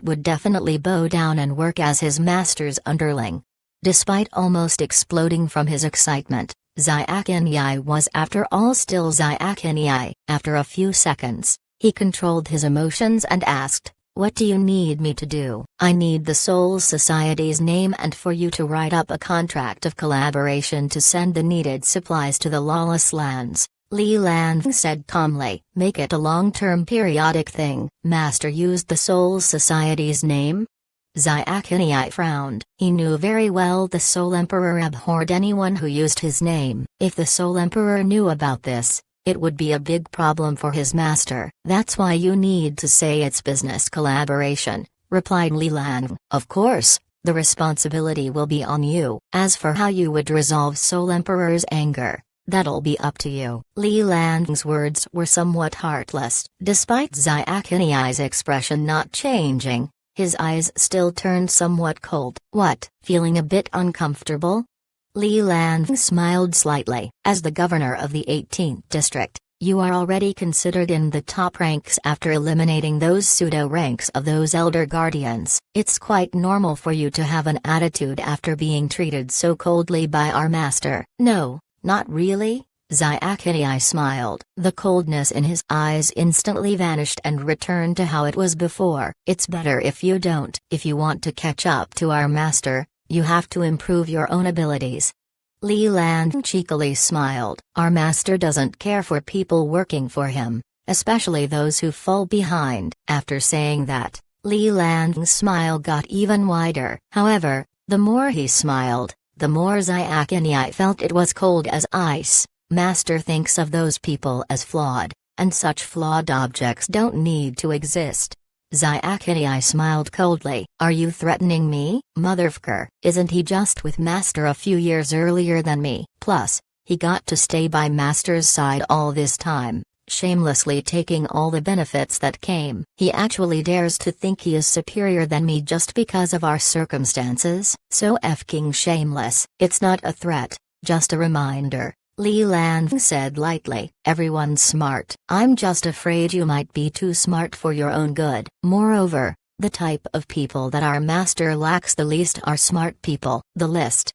would definitely bow down and work as his master's underling. Despite almost exploding from his excitement, Zyakini was after all still Zyakini. After a few seconds, he controlled his emotions and asked, "What do you need me to do?" "I need the Soul Society's name and for you to write up a contract of collaboration to send the needed supplies to the lawless lands," Li Lan said calmly. "Make it a long-term periodic thing." Master used the Soul Society's name? Zyakini frowned. He knew very well the Soul Emperor abhorred anyone who used his name. If the Soul Emperor knew about this, it would be a big problem for his master. "That's why you need to say it's business collaboration," replied Li Lan. "Of course, the responsibility will be on you. As for how you would resolve Soul Emperor's anger, that'll be up to you." Li Lan's words were somewhat heartless. Despite Zyakini's expression not changing, his eyes still turned somewhat cold. "What, feeling a bit uncomfortable?" Li Lan smiled slightly. "As the governor of the 18th district, you are already considered in the top ranks after eliminating those pseudo-ranks of those elder guardians. It's quite normal for you to have an attitude after being treated so coldly by our master." "No, not really," Zyakini smiled. The coldness in his eyes instantly vanished and returned to how it was before. "It's better if you don't. If you want to catch up to our master, you have to improve your own abilities." Li Lan cheekily smiled. "Our master doesn't care for people working for him, especially those who fall behind." After saying that, Li Lan's smile got even wider. However, the more he smiled, the more Zyakini felt it was cold as ice. Master thinks of those people as flawed, and such flawed objects don't need to exist. Zyakini smiled coldly. "Are you threatening me?" "Motherfucker, isn't he just with Master a few years earlier than me? Plus, he got to stay by Master's side all this time, shamelessly taking all the benefits that came. He actually dares to think he is superior than me just because of our circumstances? So f***ing shameless." "It's not a threat, just a reminder," Li Lan said lightly. "Everyone's smart. I'm just afraid you might be too smart for your own good. Moreover, the type of people that our master lacks the least are smart people." The list.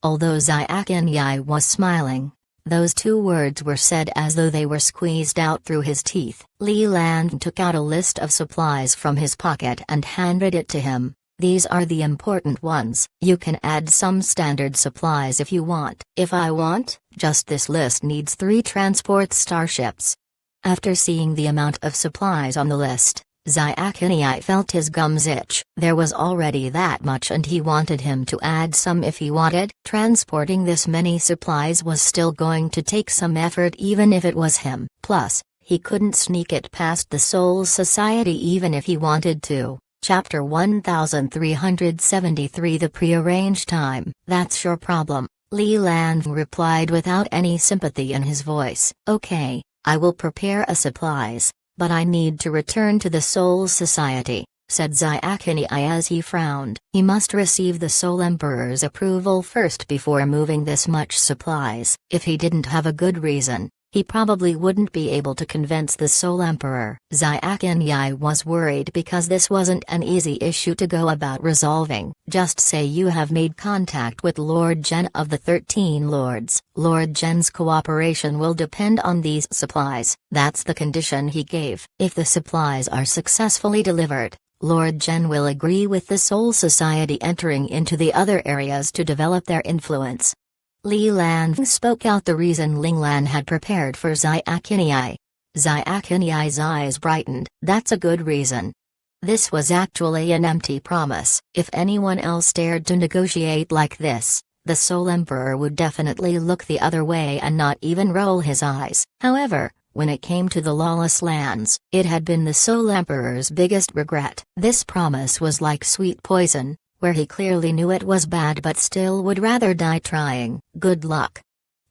Although Zyakini was smiling, those two words were said as though they were squeezed out through his teeth. Li Lan took out a list of supplies from his pocket and handed it to him. "These are the important ones. You can add some standard supplies if you want." "If I want, just this list needs 3 transport starships." After seeing the amount of supplies on the list, Zyakini felt his gums itch. There was already that much and he wanted him to add some if he wanted. Transporting this many supplies was still going to take some effort even if it was him. Plus, he couldn't sneak it past the Soul Society even if he wanted to. Chapter 1373. The prearranged time. "That's your problem," Li Lan replied without any sympathy in his voice. "Okay, I will prepare a supplies, but I need to return to the Soul Society," said Zyakini as he frowned. He must receive the Soul Emperor's approval first before moving this much supplies. If he didn't have a good reason, he probably wouldn't be able to convince the Soul Emperor. Zyakini was worried because this wasn't an easy issue to go about resolving. Just say you have made contact with Lord Gen of the 13 Lords. Lord Gen's cooperation will depend on these supplies. That's the condition he gave. If the supplies are successfully delivered, Lord Gen will agree with the Soul Society entering into the other areas to develop their influence. Li Lan spoke out the reason Ling Lan had prepared for Zyakini. Zyakini's eyes brightened. "That's a good reason." This was actually an empty promise. If anyone else dared to negotiate like this, the Soul Emperor would definitely look the other way and not even roll his eyes. However, when it came to the Lawless Lands, it had been the Soul Emperor's biggest regret. This promise was like sweet poison, where he clearly knew it was bad but still would rather die trying. Good luck.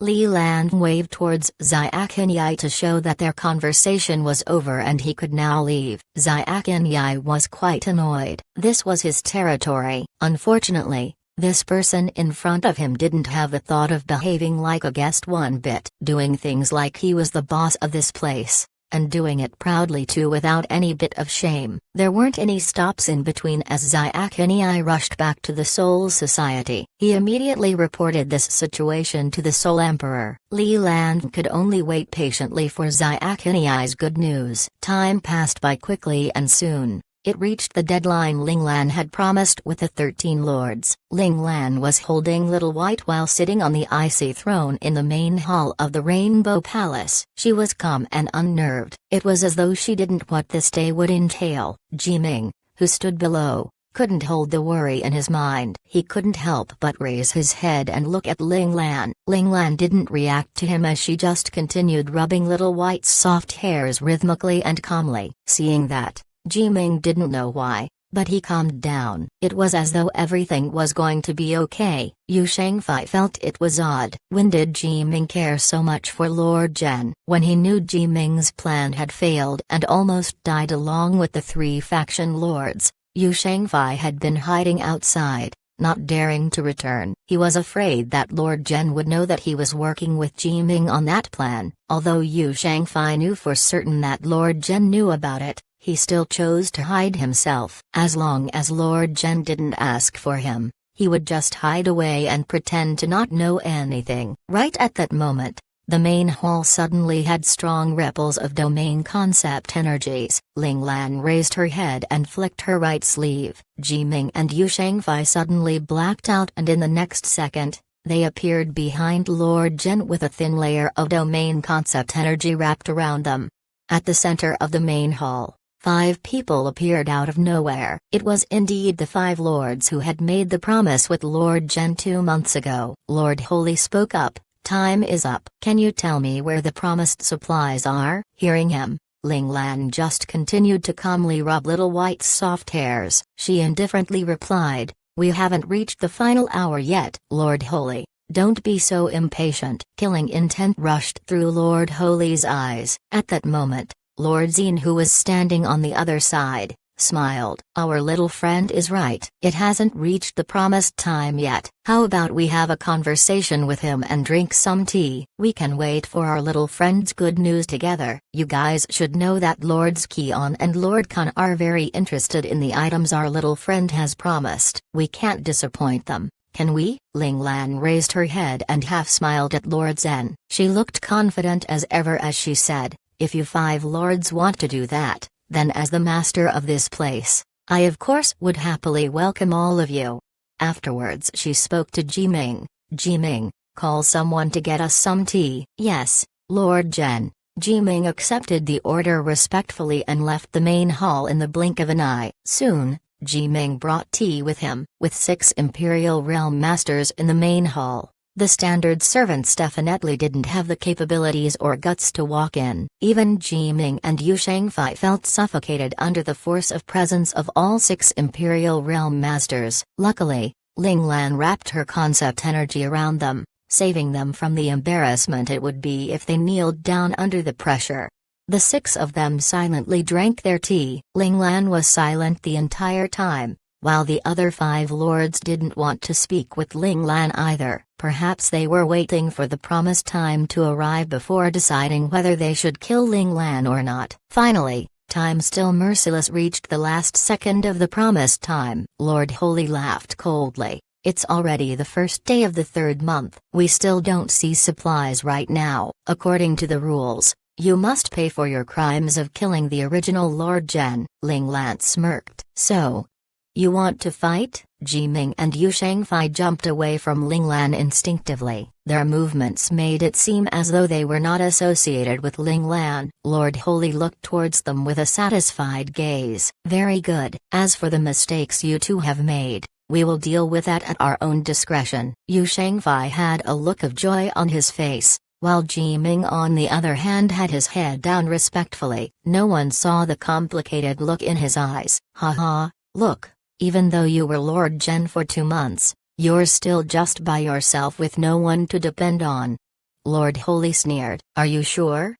Li Lan waved towards Xiaqinyai to show that their conversation was over and he could now leave. Xiaqinyai was quite annoyed. This was his territory. Unfortunately, this person in front of him didn't have the thought of behaving like a guest one bit, doing things like he was the boss of this place, and doing it proudly too without any bit of shame. There weren't any stops in between as Xiaqinyai rushed back to the Soul Society. He immediately reported this situation to the Soul Emperor. Li Lan could only wait patiently for Xiaqinyai's good news. Time passed by quickly and soon it reached the deadline Ling Lan had promised with the 13 lords. Ling Lan was holding Little White while sitting on the icy throne in the main hall of the Rainbow Palace. She was calm and unnerved. It was as though she didn't what this day would entail. Jiming, who stood below, couldn't hold the worry in his mind. He couldn't help but raise his head and look at Ling Lan. Ling Lan didn't react to him as she just continued rubbing Little White's soft hairs rhythmically and calmly. Seeing that, Jiming didn't know why, but he calmed down. It was as though everything was going to be okay. Yu Shangfei felt it was odd. When did Jiming care so much for Lord Zhen? When he knew Jiming's plan had failed and almost died along with the 3 faction lords, Yu Shangfei had been hiding outside, not daring to return. He was afraid that Lord Zhen would know that he was working with Jiming on that plan. Although Yu Shangfei knew for certain that Lord Zhen knew about it, he still chose to hide himself. As long as Lord Zhen didn't ask for him, he would just hide away and pretend to not know anything. Right at that moment, the main hall suddenly had strong ripples of domain concept energies. Ling Lan raised her head and flicked her right sleeve. Jiming and Yu Shangfei suddenly blacked out and in the next second, they appeared behind Lord Zhen with a thin layer of domain concept energy wrapped around them. At the center of the main hall, 5 people appeared out of nowhere. It was indeed the 5 lords who had made the promise with Lord Zhen 2 months ago. Lord Holy spoke up, "Time is up. Can you tell me where the promised supplies are?" Hearing him, Ling Lan just continued to calmly rub Little White's soft hairs. She indifferently replied, "We haven't reached the final hour yet." Lord Holy, don't be so impatient. Killing intent rushed through Lord Holy's eyes. At that moment, Lord Zine, who was standing on the other side, smiled. "Our little friend is right. It hasn't reached the promised time yet. How about we have a conversation with him and drink some tea? We can wait for our little friend's good news together." You guys should know that Lords Kion and Lord Khan are very interested in the items our little friend has promised. We can't disappoint them, can we? Ling Lan raised her head and half smiled at Lord Zhen. She looked confident as ever as she said, "If you 5 lords want to do that, then as the master of this place, I of course would happily welcome all of you." Afterwards she spoke to Jiming. "Jiming, call someone to get us some tea." "Yes, Lord Zhen." Jiming accepted the order respectfully and left the main hall in the blink of an eye. Soon, Jiming brought tea with him. With 6 Imperial Realm Masters in the main hall, the standard servants definitely didn't have the capabilities or guts to walk in. Even Jiming and Yu Shangfei felt suffocated under the force of presence of all 6 Imperial Realm Masters. Luckily, Ling Lan wrapped her concept energy around them, saving them from the embarrassment it would be if they kneeled down under the pressure. The 6 of them silently drank their tea. Ling Lan was silent the entire time, while the other 5 lords didn't want to speak with Ling Lan either. Perhaps they were waiting for the promised time to arrive before deciding whether they should kill Ling Lan or not. Finally, time still merciless reached the last second of the promised time. Lord Holy laughed coldly. "It's already the first day of the 3rd month. We still don't see supplies right now. According to the rules, you must pay for your crimes of killing the original Lord Zhen." Ling Lan smirked. "So, you want to fight?" Jiming and Yu Shangfei jumped away from Ling Lan instinctively. Their movements made it seem as though they were not associated with Ling Lan. Lord Holy looked towards them with a satisfied gaze. "Very good. As for the mistakes you two have made, We will deal with that at our own discretion. Yu Shangfei had a look of joy on his face, while Jiming on the other hand had his head down respectfully. No one saw the complicated look in his eyes. Haha, look, even though you were Lord Zhen for 2 months, you're still just by yourself with no one to depend on. Lord Holy sneered. Are you sure?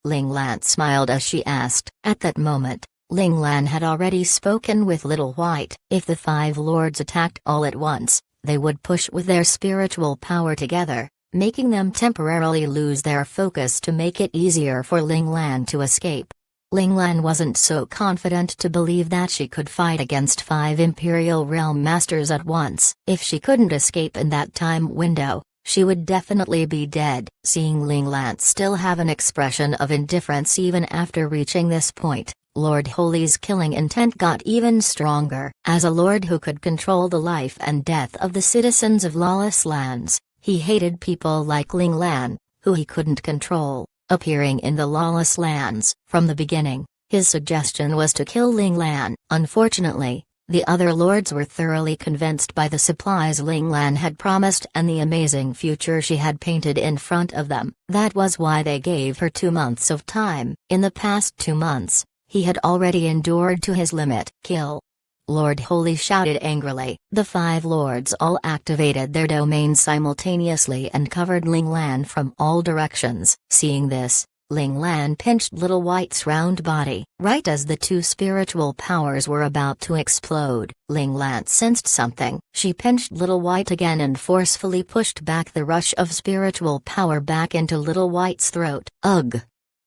Ling Lan smiled as she asked. At that moment, Ling Lan had already spoken with Little White. If the 5 lords attacked all at once, they would push with their spiritual power together, making them temporarily lose their focus to make it easier for Ling Lan to escape. Ling Lan wasn't so confident to believe that she could fight against 5 Imperial Realm Masters at once. If she couldn't escape in that time window, she would definitely be dead. Seeing Ling Lan still have an expression of indifference even after reaching this point, Lord Holy's killing intent got even stronger. As a lord who could control the life and death of the citizens of lawless lands, he hated people like Ling Lan, who he couldn't control, appearing in the lawless lands. From the beginning, his suggestion was to kill Ling Lan. Unfortunately, the other lords were thoroughly convinced by the supplies Ling Lan had promised and the amazing future she had painted in front of them. That was why they gave her 2 months of time. In the past 2 months, he had already endured to his limit. Kill! Lord Holy shouted angrily. The 5 lords all activated their domains simultaneously and covered Ling Lan from all directions. Seeing this, Ling Lan pinched Little White's round body. Right as the 2 spiritual powers were about to explode, Ling Lan sensed something. She pinched Little White again and forcefully pushed back the rush of spiritual power back into Little White's throat. Ugh!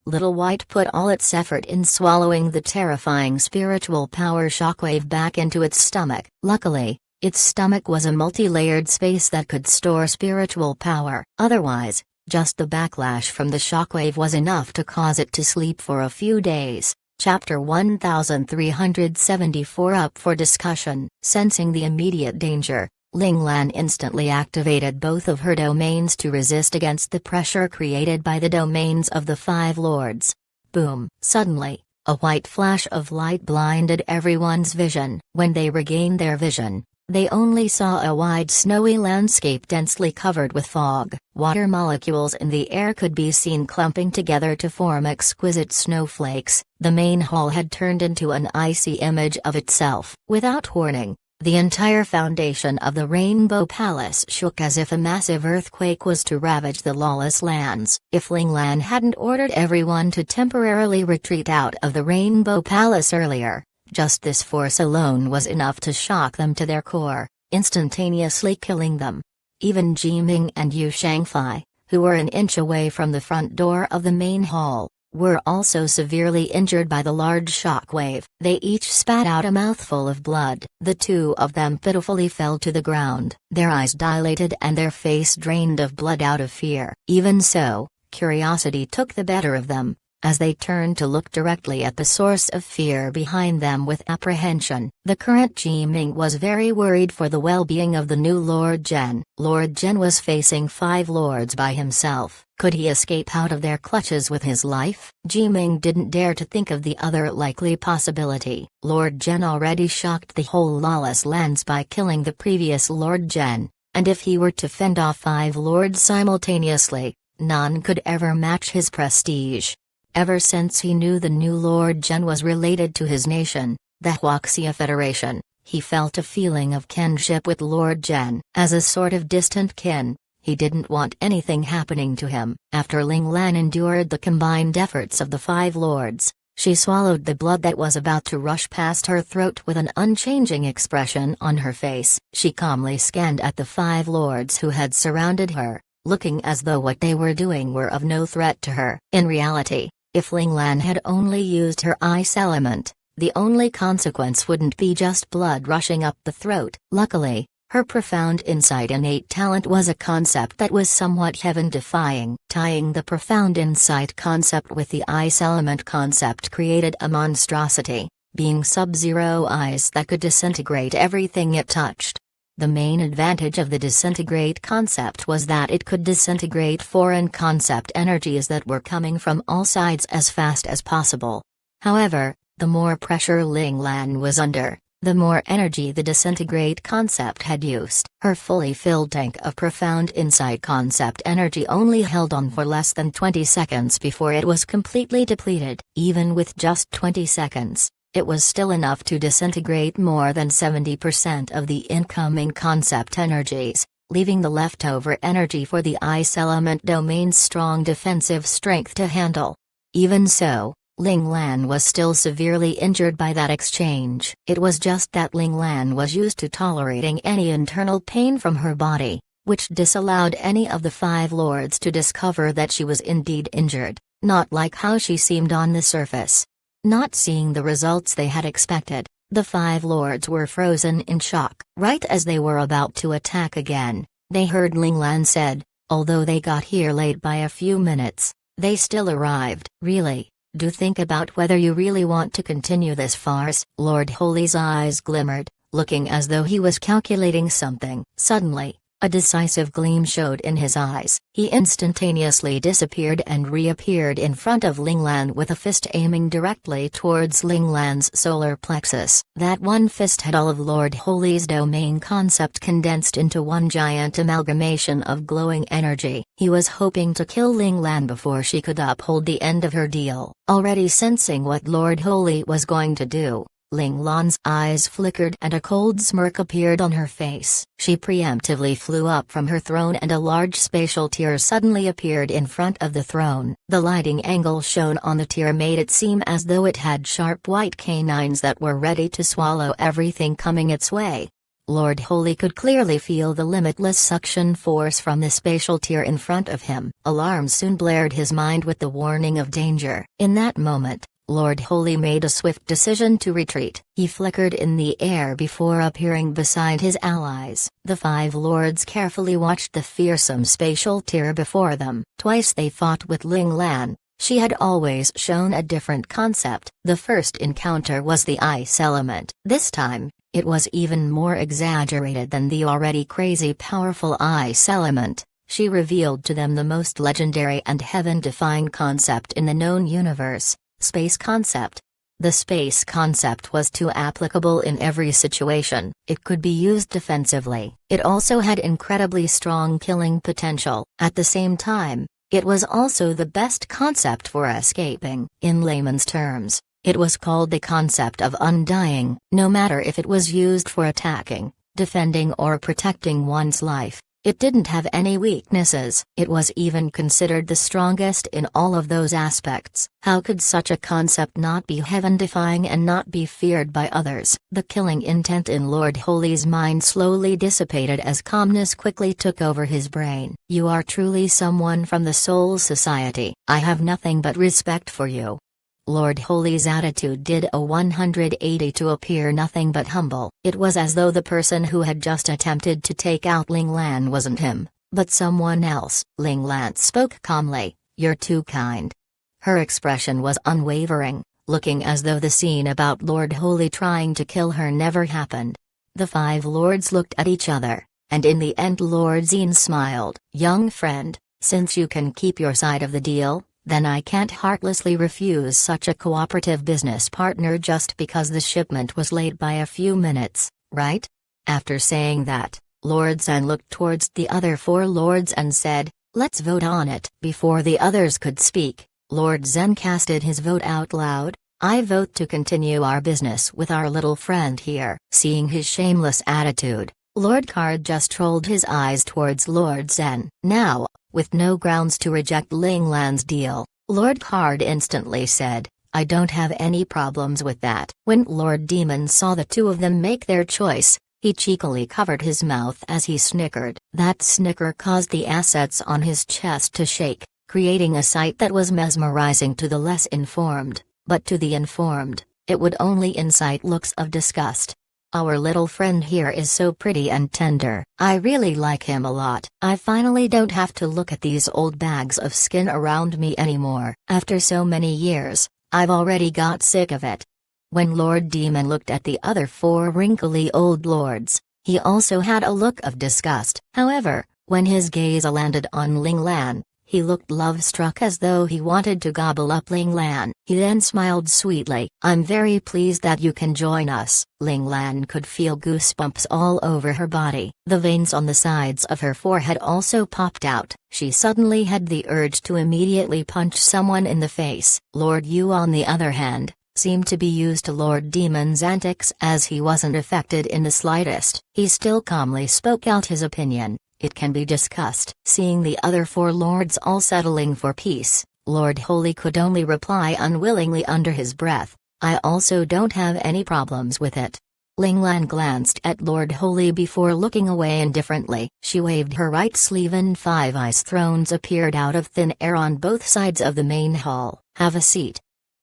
Little White put all its effort in swallowing the terrifying spiritual power shockwave back into its stomach. Luckily, its stomach was a multi-layered space that could store spiritual power. Otherwise, just the backlash from the shockwave was enough to cause it to sleep for a few days. Chapter 1374 up for discussion. Sensing the immediate danger, Ling Lan instantly activated both of her domains to resist against the pressure created by the domains of the 5 lords. Boom! Suddenly, a white flash of light blinded everyone's vision. When they regained their vision, they only saw a wide snowy landscape densely covered with fog. Water molecules in the air could be seen clumping together to form exquisite snowflakes. The main hall had turned into an icy image of itself. Without warning, the entire foundation of the Rainbow Palace shook as if a massive earthquake was to ravage the lawless lands. If Ling Lan hadn't ordered everyone to temporarily retreat out of the Rainbow Palace earlier, just this force alone was enough to shock them to their core, instantaneously killing them. Even Jiming and Yu Shangfei, who were an inch away from the front door of the main hall, were also severely injured by the large shockwave. They each spat out a mouthful of blood. The 2 of them pitifully fell to the ground, their eyes dilated and their face drained of blood out of fear. Even so, curiosity took the better of them, as they turned to look directly at the source of fear behind them with apprehension. The current Jiming was very worried for the well-being of the new Lord Zhen. Lord Zhen was facing 5 lords by himself. Could he escape out of their clutches with his life? Jiming didn't dare to think of the other likely possibility. Lord Zhen already shocked the whole lawless lands by killing the previous Lord Zhen, and if he were to fend off 5 lords simultaneously, none could ever match his prestige. Ever since he knew the new Lord Zhen was related to his nation, the Huaxia Federation, he felt a feeling of kinship with Lord Zhen. As a sort of distant kin, he didn't want anything happening to him. After Ling Lan endured the combined efforts of the 5 lords, she swallowed the blood that was about to rush past her throat with an unchanging expression on her face. She calmly scanned at the 5 lords who had surrounded her, looking as though what they were doing were of no threat to her. In reality, if Ling Lan had only used her ice element, the only consequence wouldn't be just blood rushing up the throat. Luckily, her profound insight innate talent was a concept that was somewhat heaven-defying. Tying the profound insight concept with the ice element concept created a monstrosity, being Sub-Zero ice that could disintegrate everything it touched. The main advantage of the disintegrate concept was that it could disintegrate foreign concept energies that were coming from all sides as fast as possible. However, the more pressure Ling Lan was under, the more energy the disintegrate concept had used. Her fully filled tank of profound insight concept energy only held on for less than 20 seconds before it was completely depleted. Even with just 20 seconds, it was still enough to disintegrate more than 70% of the incoming concept energies, leaving the leftover energy for the ice element domain's strong defensive strength to handle. Even so, Ling Lan was still severely injured by that exchange. It was just that Ling Lan was used to tolerating any internal pain from her body, which disallowed any of the five lords to discover that she was indeed injured, not like how she seemed on the surface. Not seeing the results they had expected, the five lords were frozen in shock. Right as they were about to attack again, they heard Ling Lan said, "Although they got here late by a few minutes, they still arrived." "Really? Do think about whether you really want to continue this farce." Lord Holy's eyes glimmered, looking as though he was calculating something. Suddenly, a decisive gleam showed in his eyes. He instantaneously disappeared and reappeared in front of Ling Lan with a fist aiming directly towards Ling Lan's solar plexus. That one fist had all of Lord Holy's domain concept condensed into one giant amalgamation of glowing energy. He was hoping to kill Ling Lan before she could uphold the end of her deal. Already sensing what Lord Holy was going to do, Ling Lan's eyes flickered and a cold smirk appeared on her face. She preemptively flew up from her throne and a large spatial tear suddenly appeared in front of the throne. The lighting angle shown on the tear made it seem as though it had sharp white canines that were ready to swallow everything coming its way. Lord Holy could clearly feel the limitless suction force from the spatial tear in front of him. Alarm soon blared his mind with the warning of danger. In that moment, Lord Holy made a swift decision to retreat. He flickered in the air before appearing beside his allies. The five lords carefully watched the fearsome spatial tear before them. Twice they fought with Ling Lan. She had always shown a different concept. The first encounter was the ice element. This time, it was even more exaggerated than the already crazy powerful ice element. She revealed to them the most legendary and heaven-defying concept in the known universe. Space concept. The space concept was too applicable in every situation. It could be used defensively. It also had incredibly strong killing potential. At the same time, it was also the best concept for escaping. In layman's terms, it was called the concept of undying. No matter if it was used for attacking, defending or protecting one's life, it didn't have any weaknesses. It was even considered the strongest in all of those aspects. How could such a concept not be heaven-defying and not be feared by others? The killing intent in Lord Holy's mind slowly dissipated as calmness quickly took over his brain. "You are truly someone from the Soul Society. I have nothing but respect for you." Lord Holy's attitude did a 180 to appear nothing but humble. It was as though the person who had just attempted to take out Ling Lan wasn't him, but someone else. Ling Lan spoke calmly, "You're too kind." Her expression was unwavering, looking as though the scene about Lord Holy trying to kill her never happened. The five lords looked at each other, and in the end Lord Zine smiled. "Young friend, since you can keep your side of the deal, then I can't heartlessly refuse such a cooperative business partner just because the shipment was late by a few minutes, right?" After saying that, Lord Zen looked towards the other four lords and said, "Let's vote on it." Before the others could speak, Lord Zen casted his vote out loud. "I vote to continue our business with our little friend here." Seeing his shameless attitude, Lord Card just rolled his eyes towards Lord Zen. Now, with no grounds to reject Ling Lan's deal, Lord Card instantly said, "I don't have any problems with that." When Lord Demon saw the two of them make their choice, he cheekily covered his mouth as he snickered. That snicker caused the assets on his chest to shake, creating a sight that was mesmerizing to the less informed, but to the informed, it would only incite looks of disgust. "Our little friend here is so pretty and tender. I really like him a lot. I finally don't have to look at these old bags of skin around me anymore. After so many years, I've already got sick of it." When Lord Demon looked at the other four wrinkly old lords, he also had a look of disgust. However, when his gaze landed on Ling Lan, He looked love-struck as though he wanted to gobble up Ling Lan. He then smiled sweetly. "I'm very pleased that you can join us." Ling Lan could feel goosebumps all over her body. The veins on the sides of her forehead also popped out. She suddenly had the urge to immediately punch someone in the face. Lord Yu, on the other hand, seemed to be used to Lord Demon's antics as he wasn't affected in the slightest. He still calmly spoke out his opinion. "It can be discussed." Seeing the other four lords all settling for peace, Lord Holy could only reply unwillingly under his breath, "I also don't have any problems with it." Ling Lan glanced at Lord Holy before looking away indifferently. She waved her right sleeve and 5 ice thrones appeared out of thin air on both sides of the main hall. "Have a seat."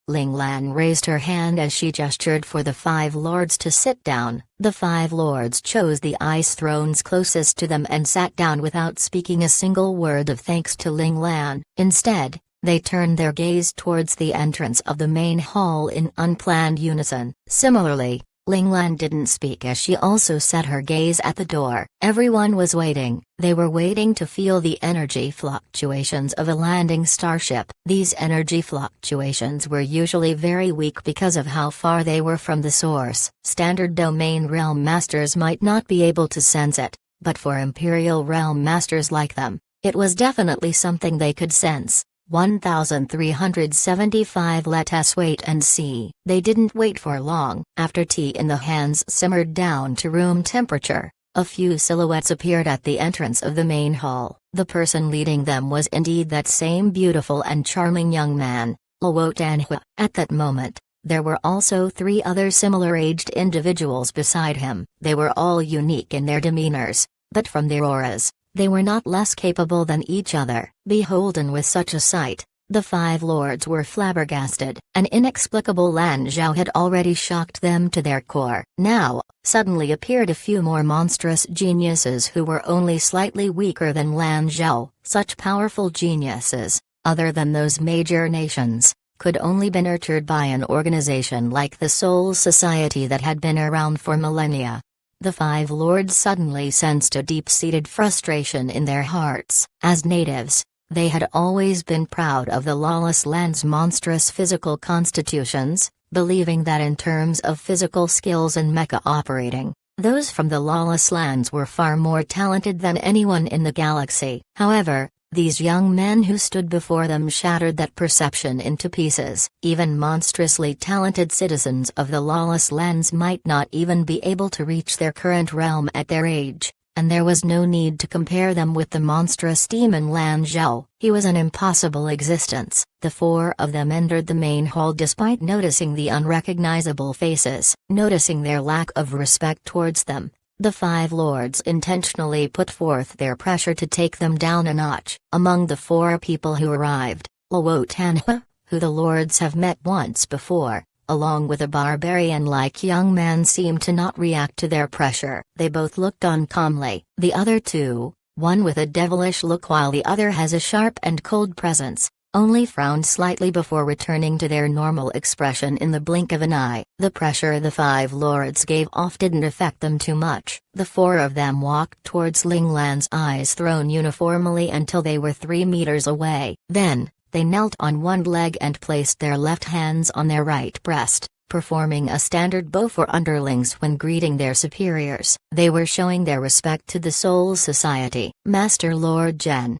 Ling Lan raised her hand as she gestured for the 5 lords to sit down. The 5 lords chose the ice thrones closest to them and sat down without speaking a single word of thanks to Ling Lan. Instead, they turned their gaze towards the entrance of the main hall in unplanned unison. Similarly, Ling Lan didn't speak as she also set her gaze at the door. Everyone was waiting. They were waiting to feel the energy fluctuations of a landing starship. These energy fluctuations were usually very weak because of how far they were from the source. Standard domain realm masters might not be able to sense it, but for Imperial realm masters like them, it was definitely something they could sense. 1375. Let us wait and see. They didn't wait for long. After tea in the hands simmered down to room temperature, a few silhouettes appeared at the entrance of the main hall. The person leading them was indeed that same beautiful and charming young man, Luo Tanhua. At that moment, there were also 3 other similar-aged individuals beside him. They were all unique in their demeanors, but from their auras, they were not less capable than each other. Beholden with such a sight, the 5 lords were flabbergasted. An inexplicable Lan Zhao had already shocked them to their core. Now, suddenly appeared a few more monstrous geniuses who were only slightly weaker than Lan Zhao. Such powerful geniuses, other than those major nations, could only be nurtured by an organization like the Soul Society that had been around for millennia. The 5 lords suddenly sensed a deep-seated frustration in their hearts. As natives, they had always been proud of the lawless land's monstrous physical constitutions, believing that in terms of physical skills and mecha operating, those from the lawless lands were far more talented than anyone in the galaxy. However, these young men who stood before them shattered that perception into pieces. Even monstrously talented citizens of the lawless lands might not even be able to reach their current realm at their age, and there was no need to compare them with the monstrous demon Lan Zhao. He was an impossible existence. The 4 of them entered the main hall despite noticing the unrecognizable faces. Noticing their lack of respect towards them, the 5 lords intentionally put forth their pressure to take them down a notch. Among the 4 people who arrived, Luo Tanhua, who the lords have met once before, along with a barbarian-like young man, seemed to not react to their pressure. They both looked on calmly. The other 2, one with a devilish look while the other has a sharp and cold presence, only frowned slightly before returning to their normal expression in the blink of an eye. The pressure the 5 lords gave off didn't affect them too much. The 4 of them walked towards Ling Lan's eyes thrown uniformly until they were 3 meters away. Then, they knelt on one leg and placed their left hands on their right breast, performing a standard bow for underlings when greeting their superiors. They were showing their respect to the Soul Society. "Master Lord Zhen,"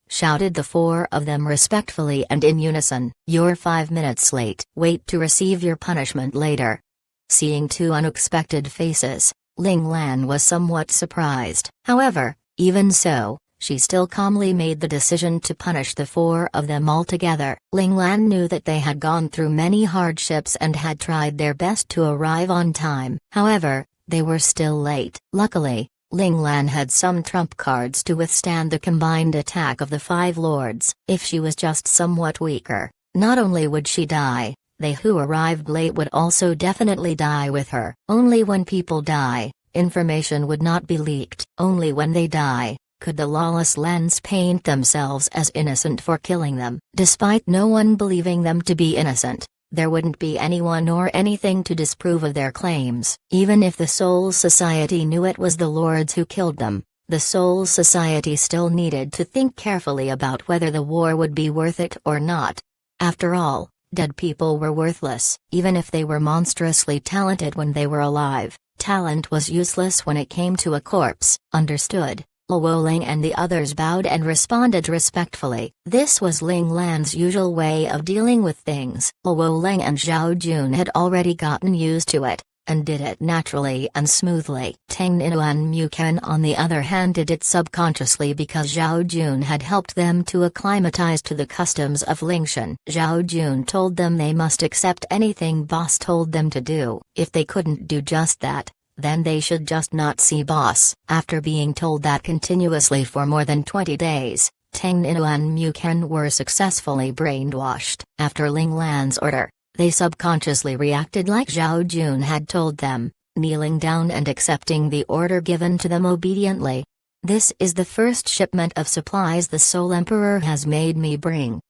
shouted the 4 of them respectfully and in unison. "You're 5 minutes late. Wait to receive your punishment later." Seeing 2 unexpected faces, Ling Lan was somewhat surprised. However, even so, she still calmly made the decision to punish the 4 of them altogether. Ling Lan knew that they had gone through many hardships and had tried their best to arrive on time. However, they were still late. Luckily, Ling Lan had some trump cards to withstand the combined attack of the 5 lords. If she was just somewhat weaker, not only would she die, they who arrived late would also definitely die with her. Only when people die, information would not be leaked. Only when they die, could the lawless lands paint themselves as innocent for killing them. Despite no one believing them to be innocent, there wouldn't be anyone or anything to disprove of their claims. Even if the Soul Society knew it was the lords who killed them, The Soul Society still needed to think carefully about whether the war would be worth it or not. After all, dead people were worthless, even if they were monstrously talented when they were alive. Talent was useless when it came to a corpse. Understood. Luo Ling and the others bowed and responded respectfully. This was Ling Lan's usual way of dealing with things. Luo Ling and Zhao Jun had already gotten used to it, and did it naturally and smoothly. Tang Ninu and Mu Ken on the other hand did it subconsciously because Zhao Jun had helped them to acclimatize to the customs of Lingshan. Zhao Jun told them they must accept anything boss told them to do. If they couldn't do just that, then they should just not see boss. After being told that continuously for more than 20 days, Tang Ninu and Mu Ken were successfully brainwashed. After Ling Lan's order, they subconsciously reacted like Zhao Jun had told them, kneeling down and accepting the order given to them obediently. This is the first shipment of supplies the Soul Emperor has made me bring.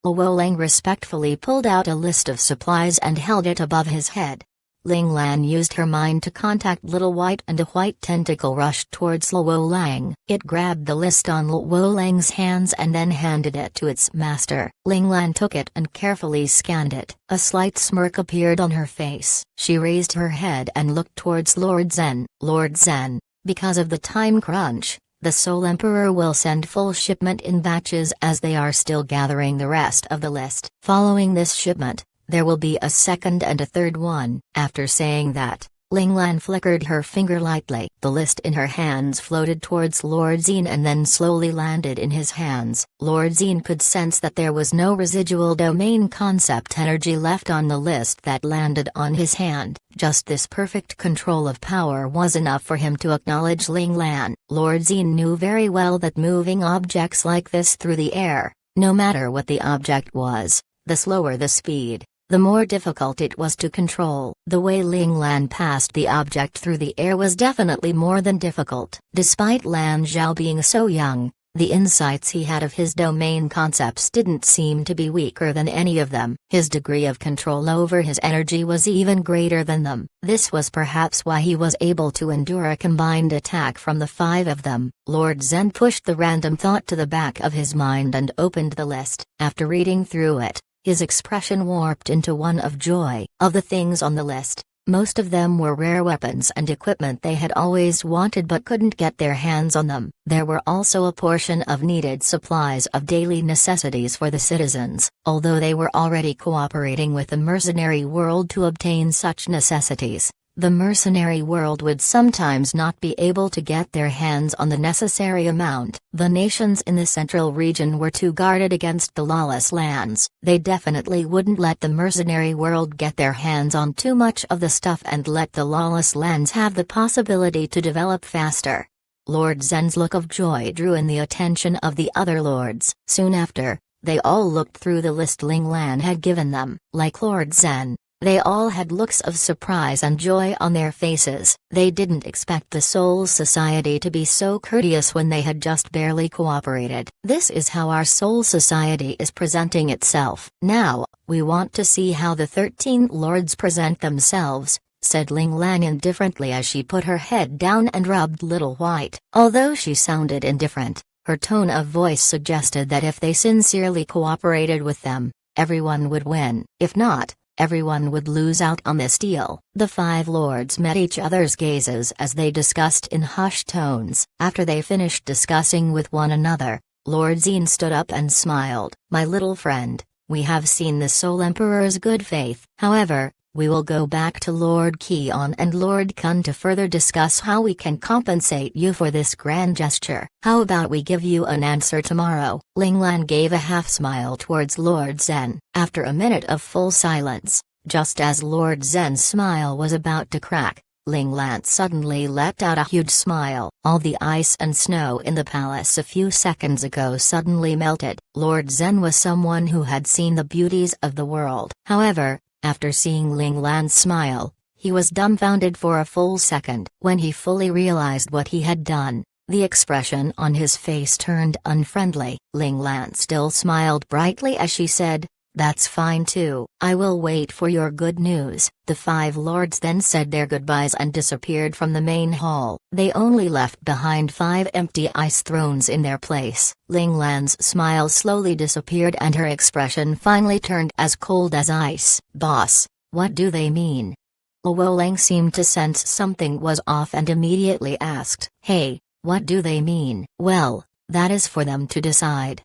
Luo Ling respectfully pulled out a list of supplies and held it above his head. Ling Lan used her mind to contact Little White and a white tentacle rushed towards Luo Lang. It grabbed the list on Luo Lang's hands and then handed it to its master. Ling Lan took it and carefully scanned it. A slight smirk appeared on her face. She raised her head and looked towards Lord Zen. Lord Zen, because of the time crunch, the Soul Emperor will send full shipment in batches as they are still gathering the rest of the list. Following this shipment, there will be a second and a third one. After saying that, Ling Lan flickered her finger lightly. The list in her hands floated towards Lord Zin and then slowly landed in his hands. Lord Zin could sense that there was no residual domain concept energy left on the list that landed on his hand. Just this perfect control of power was enough for him to acknowledge Ling Lan. Lord Zin knew very well that moving objects like this through the air, no matter what the object was, the slower the speed, the more difficult it was to control. The way Ling Lan passed the object through the air was definitely more than difficult. Despite Lan Zhao being so young, the insights he had of his domain concepts didn't seem to be weaker than any of them. His degree of control over his energy was even greater than them. This was perhaps why he was able to endure a combined attack from the 5 of them. Lord Zen pushed the random thought to the back of his mind and opened the list. After reading through it, his expression warped into one of joy. Of the things on the list, most of them were rare weapons and equipment they had always wanted but couldn't get their hands on them. There were also a portion of needed supplies of daily necessities for the citizens, although they were already cooperating with the mercenary world to obtain such necessities. The mercenary world would sometimes not be able to get their hands on the necessary amount. The nations in the central region were too guarded against the lawless lands. They definitely wouldn't let the mercenary world get their hands on too much of the stuff and let the lawless lands have the possibility to develop faster. Lord Zen's look of joy drew in the attention of the other lords. Soon after, they all looked through the list Ling Lan had given them. Like Lord Zen, they all had looks of surprise and joy on their faces. They didn't expect the Soul Society to be so courteous when they had just barely cooperated. This is how our Soul Society is presenting itself. Now, we want to see how the 13 lords present themselves, said Ling Lan indifferently as she put her head down and rubbed Little White. Although she sounded indifferent, her tone of voice suggested that if they sincerely cooperated with them, everyone would win. If not, everyone would lose out on this deal. The 5 lords met each other's gazes as they discussed in hushed tones. After they finished discussing with one another, Lord Zin stood up and smiled. My little friend, we have seen the Soul Emperor's good faith. However, we will go back to Lord Keon and Lord Kun to further discuss how we can compensate you for this grand gesture. How about we give you an answer tomorrow? Ling Lan gave a half smile towards Lord Zen. After a minute of full silence, just as Lord Zen's smile was about to crack, Ling Lan suddenly let out a huge smile. All the ice and snow in the palace a few seconds ago suddenly melted. Lord Zen was someone who had seen the beauties of the world. However, after seeing Ling Lan's smile, he was dumbfounded for a full second. When he fully realized what he had done, the expression on his face turned unfriendly. Ling Lan still smiled brightly as she said, That's fine too. I will wait for your good news." The five lords then said their goodbyes and disappeared from the main hall. They only left behind 5 empty ice thrones in their place. Ling Lan's smile slowly disappeared and her expression finally turned as cold as ice. "Boss, what do they mean?" Luo Lang seemed to sense something was off and immediately asked, "Hey, what do they mean?" "Well, that is for them to decide."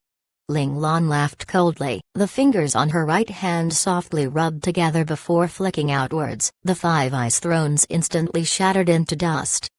Ling Lan laughed coldly. The fingers on her right hand softly rubbed together before flicking outwards. The 5 ice thrones instantly shattered into dust.